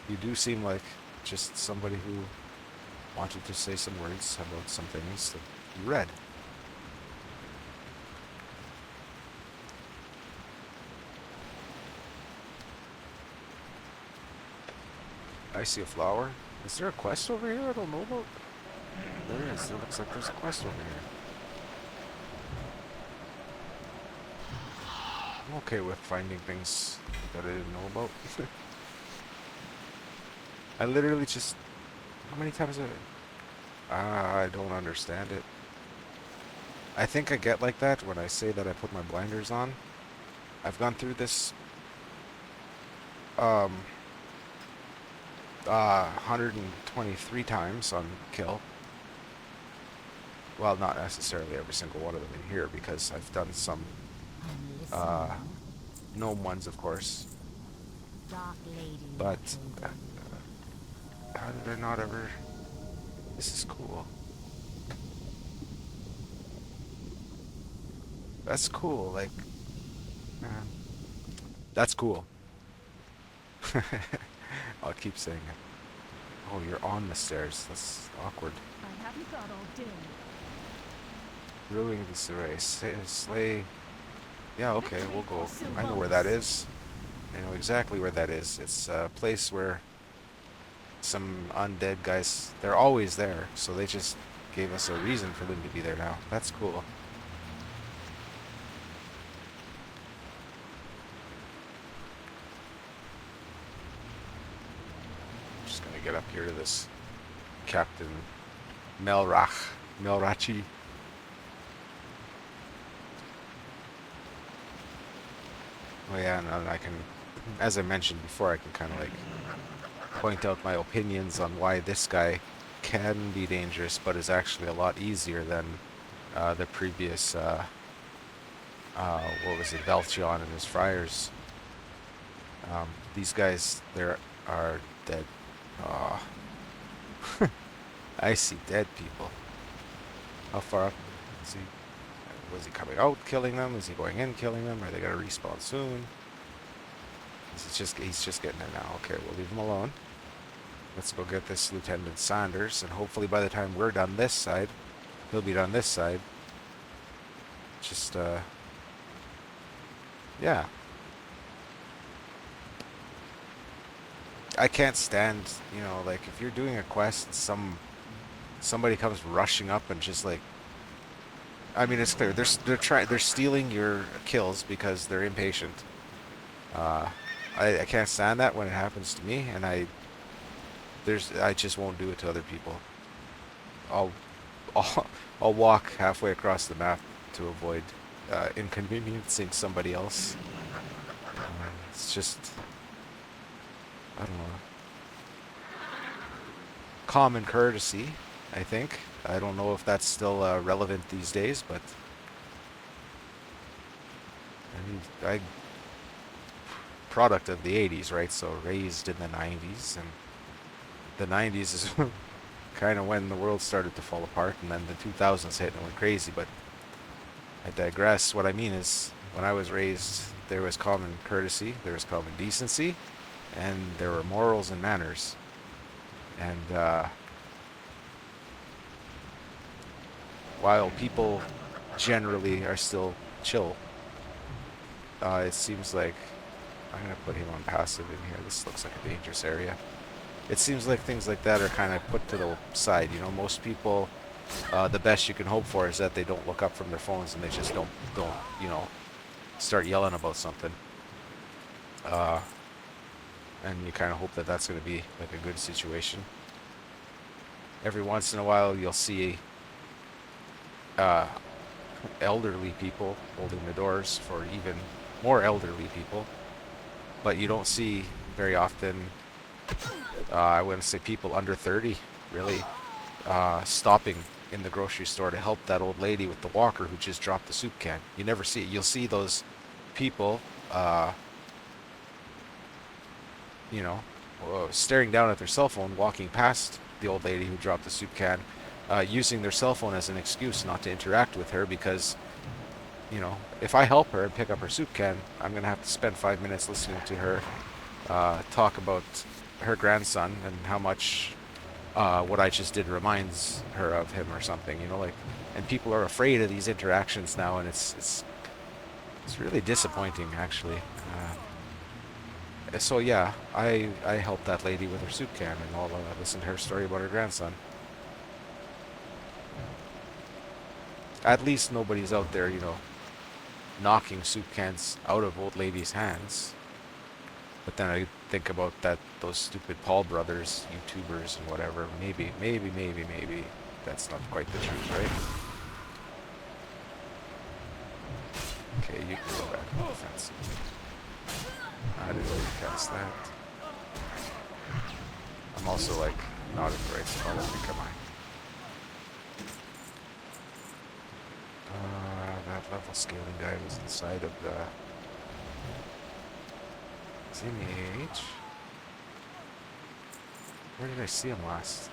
You do seem like just somebody who wanted to say some words about some things that you read. I see a flower. Is there a quest over here I don't know about? There is. It looks like there's a quest over here. I'm okay with finding things that I didn't know about. I literally just... How many times have I don't understand it. I think I get like that when I say that I put my blinders on. I've gone through this 123 times on kill. Well, not necessarily every single one of them in here, because I've done some gnome ones, of course. Dark lady. But how did I not ever... This is cool. That's cool, like... that's cool. I'll keep saying it. Oh, you're on the stairs. That's awkward. I haven't got all day. Brewing disarray. Slay. Yeah, okay, we'll go. I know where that is. I know exactly where that is. It's a place where some undead guys, they're always there, so they just gave us a reason for them to be there now. That's cool. Just gonna get up here to this Captain Melrachi. Oh yeah, and I can, as I mentioned before, I can kind of like point out my opinions on why this guy can be dangerous, but is actually a lot easier than the previous, what was it, Velchion and his friars. These guys, they are dead. Oh. I see dead people. How far up is he? Was he coming out killing them? Is he going in killing them? Are they gonna respawn soon? He's just getting there now. Okay, we'll leave him alone. Let's go get this Lieutenant Sanders, and hopefully by the time we're done this side, he'll be done this side. Just yeah. I can't stand, you know, like if you're doing a quest and somebody comes rushing up and just like, I mean, it's clear they're stealing your kills because they're impatient. Uh, I can't stand that when it happens to me, and I just won't do it to other people. I'll I'll, I'll walk halfway across the map to avoid inconveniencing somebody else. It's just, I don't know, common courtesy, I think. I don't know if that's still relevant these days, but I product of the 80s, right? So raised in the 90s, and the 90s is kind of when the world started to fall apart, and then the 2000s hit and went crazy. But I digress. What I mean is, when I was raised, there was common courtesy, there was common decency, and there were morals and manners. And while people generally are still chill, it seems like I'm gonna put him on passive in here. This looks like a dangerous area. It seems like things like that are kind of put to the side. You know, most people, the best you can hope for is that they don't look up from their phones and they just don't, you know, start yelling about something. And you kind of hope that that's going to be like a good situation. Every once in a while, you'll see elderly people holding the doors for even more elderly people, but you don't see very often, I wouldn't say people under 30, really, stopping in the grocery store to help that old lady with the walker who just dropped the soup can. You never see it. You'll see those people, you know, staring down at their cell phone, walking past the old lady who dropped the soup can, using their cell phone as an excuse not to interact with her because, you know, if I help her and pick up her soup can, I'm going to have to spend 5 minutes listening to her talk about her grandson and how much what I just did reminds her of him or something, you know, like, and people are afraid of these interactions now, and it's really disappointing, actually. So yeah, I helped that lady with her soup can, and I'll listen to her story about her grandson. At least nobody's out there, you know, knocking soup cans out of old ladies' hands. But then I think about those stupid Paul brothers, YouTubers and whatever. Maybe that's not quite the truth, right? Okay, you can go back on the fence. I didn't really cast that. I'm also like not in the right spot, I think, am I? That level scaling guy was inside of the... Is he in the AH? Where did I see him last?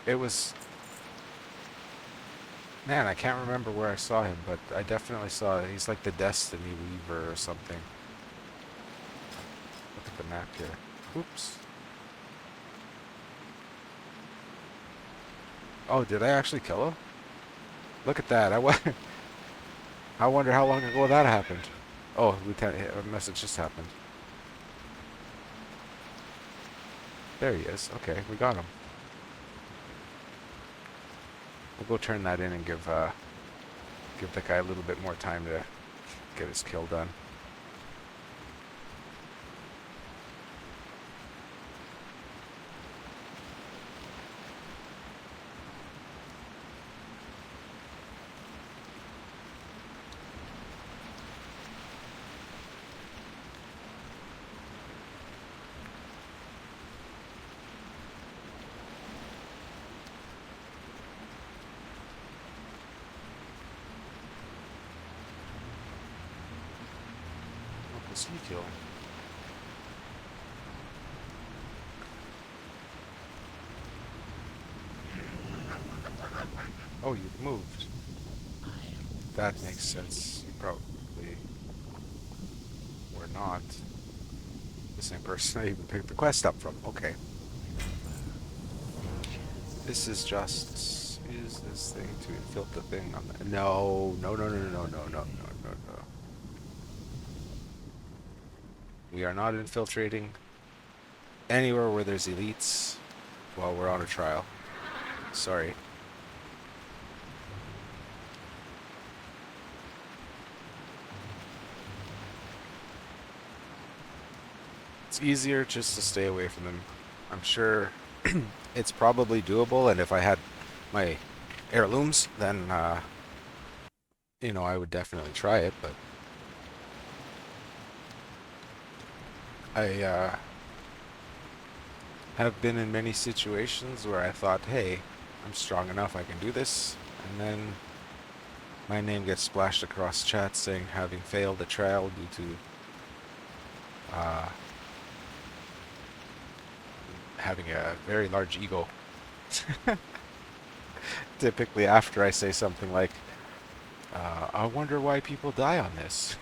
It was... Man, I can't remember where I saw him, but I definitely saw... He's like the Destiny Weaver or something. Look at the map here. Oops. Oh, did I actually kill him? Look at that. I wonder how long ago that happened. Oh, Lieutenant, a message just happened. There he is. Okay, we got him. We'll go turn that in and give that guy a little bit more time to get his kill done. What was he kill? Oh, you moved. That makes sense. You probably were not the same person I even picked the quest up from. Okay. This is just... Use this thing to infiltrate the thing on the... No. We are not infiltrating anywhere where there's elites while we're on a trial. Sorry. It's easier just to stay away from them. I'm sure it's probably doable, and if I had my heirlooms, then, you know, I would definitely try it, but I, have been in many situations where I thought, hey, I'm strong enough, I can do this, and then my name gets splashed across chat saying having failed a trial due to having a very large ego. Typically after I say something like, I wonder why people die on this.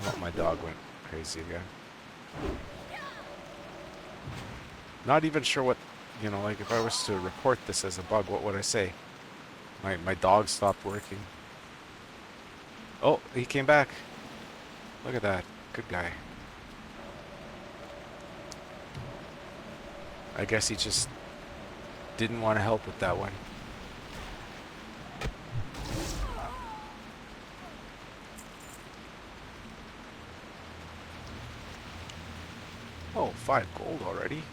Oh, my dog went crazy again. Not even sure what, you know, like if I was to report this as a bug, what would I say? My dog stopped working. Oh, he came back. Look at that. Good guy. I guess he just didn't want to help with that one. Oh, 5 gold already.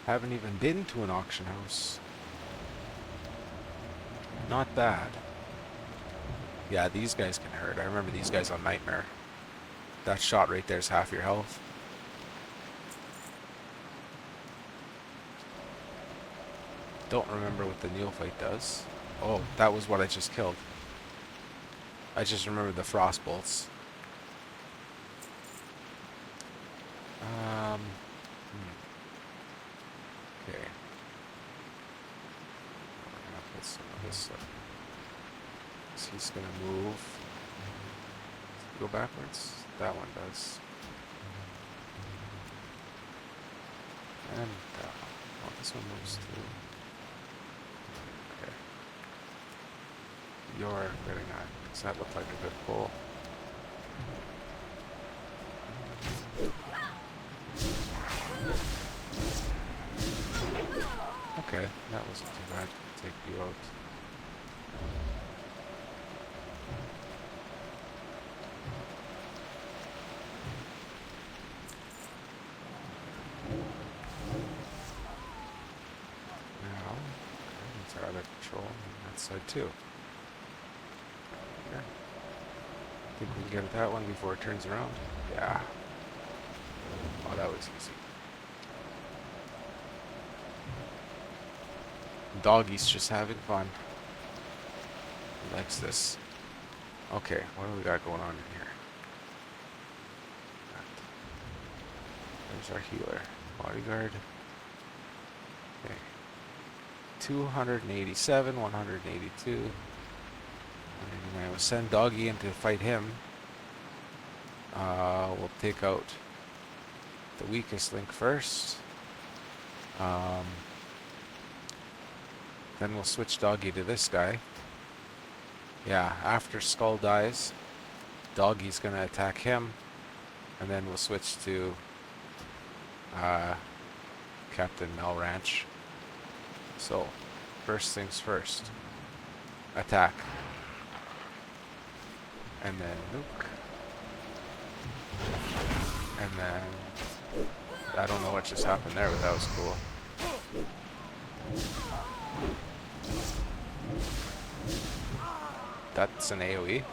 Haven't even been to an auction house. Not bad. Yeah, these guys can hurt. I remember these guys on Nightmare. That shot right there is half your health. Don't remember what the neophyte does. Oh, that was what I just killed. I just remember the frost bolts. Okay. We're gonna put some of this up. So he's gonna move. Go backwards? That one does. And oh, this one moves too. Okay. You're getting that. Does that look like a good pull? Okay, that wasn't too bad. Take you out. Now, okay, let's our other control on that side too. Okay. Think we can get at that one before it turns around? Yeah. Oh, that was easy. Doggy's just having fun. He likes this. Okay, what do we got going on in here? There's our healer. Bodyguard. Okay. 287, 182. 189. We'll send Doggy in to fight him. We'll take out the weakest link first. Then we'll switch Doggy to this guy. Yeah, after Skull dies, Doggy's gonna attack him. And then we'll switch to Captain Mel Ranch. So, first things first. Attack. And then nuke. And then I don't know what just happened there, but that was cool. That's an AoE.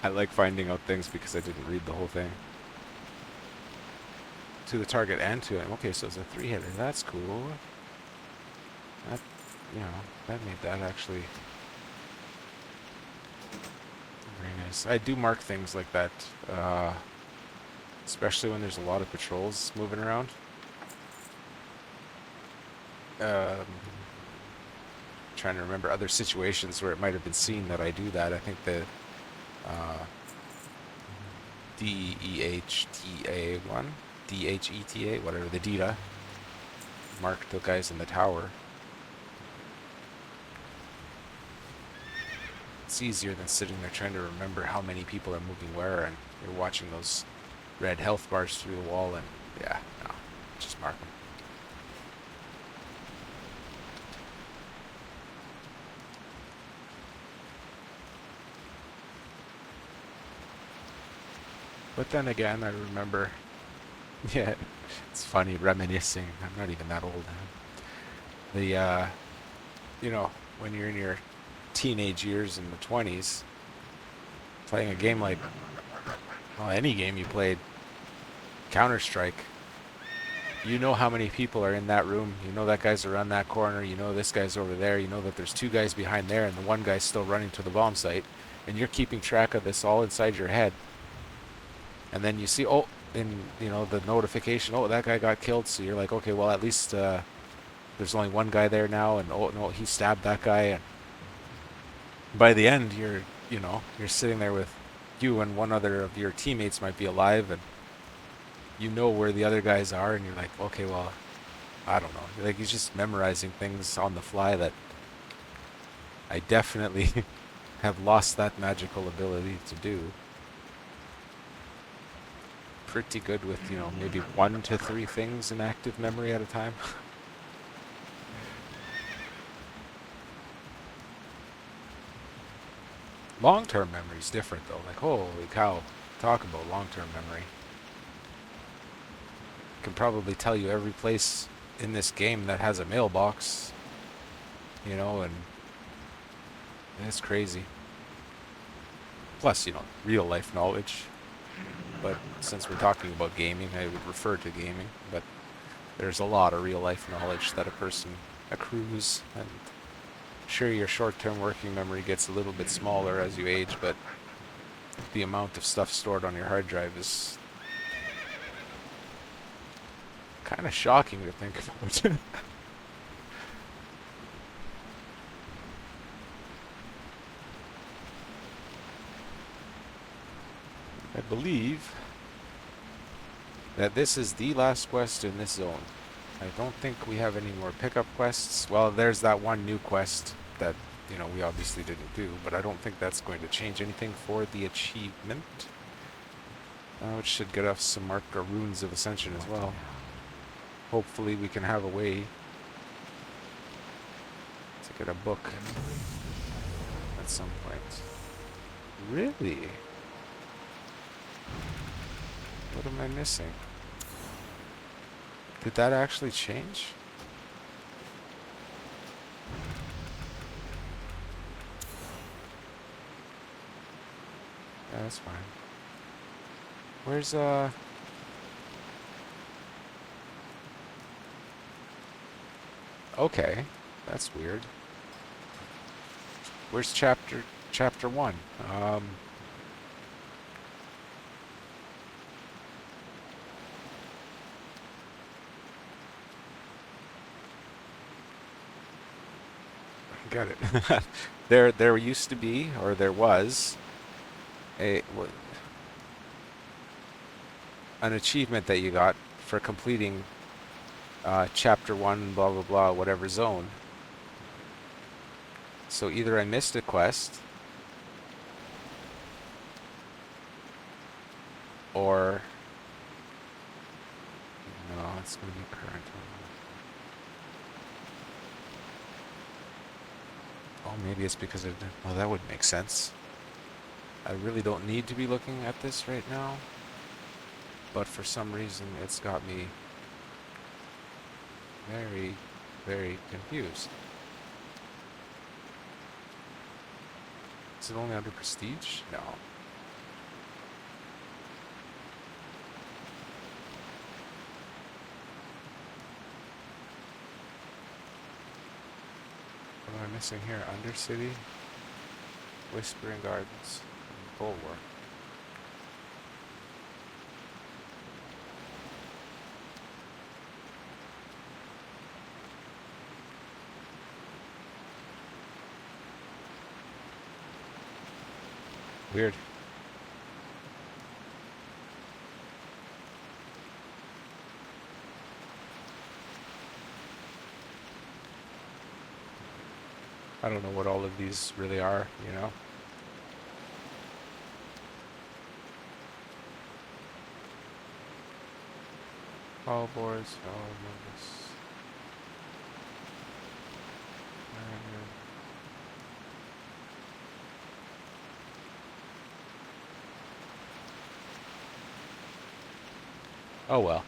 I like finding out things because I didn't read the whole thing. To the target and to him. Okay, so it's a 3-hitter. That's cool. That, you know, that made that actually very nice. I do mark things like that, especially when there's a lot of patrols moving around. Trying to remember other situations where it might have been seen that I do that. I think the DEHTA one, DHETA, whatever, the DETA, marked the guys in the tower. It's easier than sitting there trying to remember how many people are moving where, and you're watching those red health bars through the wall, and yeah, no, just mark them. But then again, I remember, yeah, it's funny reminiscing. I'm not even that old. The, you know, when you're in your teenage years in the 20s, playing a game like, well, any game you played, Counter-Strike, you know how many people are in that room. You know that guy's around that corner. You know this guy's over there. You know that there's two guys behind there, and the one guy's still running to the bomb site. And you're keeping track of this all inside your head. And then you see, oh, in the notification, oh, that guy got killed. So you're like, okay, well, at least there's only one guy there now, and oh no, he stabbed that guy. And by the end, you're sitting there with you and one other of your teammates might be alive, and you know where the other guys are, and you're like, okay, well, I don't know. Like, he's just memorizing things on the fly that I definitely have lost that magical ability to do. Pretty good with, maybe 1 to 3 things in active memory at a time. Long-term memory is different, though. Like, holy cow, talk about long-term memory. Can probably tell you every place in this game that has a mailbox, and it's crazy. Plus, real life knowledge. But since we're talking about gaming, I would refer to gaming. But there's a lot of real life knowledge that a person accrues. And sure, your short-term working memory gets a little bit smaller as you age, but the amount of stuff stored on your hard drive is kind of shocking to think about. I believe that this is the last quest in this zone. I don't think we have any more pickup quests. Well, there's that one new quest that, we obviously didn't do, but I don't think that's going to change anything for the achievement. Which should get us some marker runes of Ascension as well. Hopefully we can have a way to get a book at some point. Really? What am I missing? Did that actually change? Yeah, that's fine. Where's okay, that's weird. Where's chapter 1? Got it. There used to be, or there was, an achievement that you got for completing chapter 1, blah blah blah, whatever zone. So either I missed a quest, or no, it's going to be current. Oh, maybe it's because of well, that would make sense. I really don't need to be looking at this right now, but for some reason it's got me very, very confused. Is it only under prestige? No. What am I missing here? Undercity, Whispering Gardens, and Bulwark. Weird. I don't know what all of these really are, All boards, all notice. Oh well,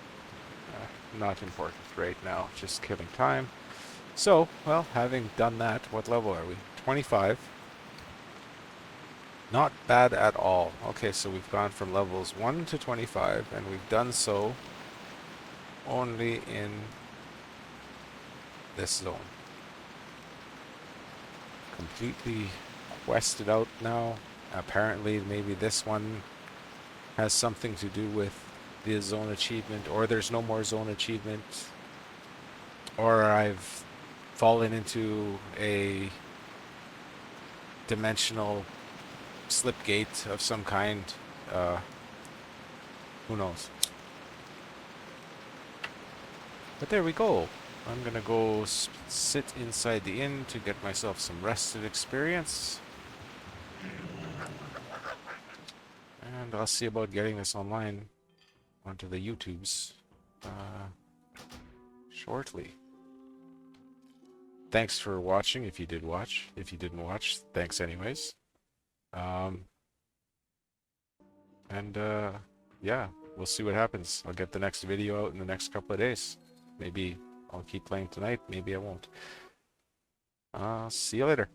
not important right now, just killing time. So, well, having done that, what level are we? 25. Not bad at all. Okay, so we've gone from levels 1 to 25, and we've done so only in this zone. Completely quested out now. Apparently, maybe this one has something to do with the zone achievement, or there's no more zone achievement, or I've fallen into a dimensional slip gate of some kind. Who knows? But there we go. I'm gonna go sit inside the inn to get myself some rested experience. And I'll see about getting this online onto the YouTubes shortly. Thanks for watching if you did watch. If you didn't watch, thanks anyways. Yeah, we'll see what happens. I'll get the next video out in the next couple of days. Maybe I'll keep playing tonight, maybe I won't. See you later.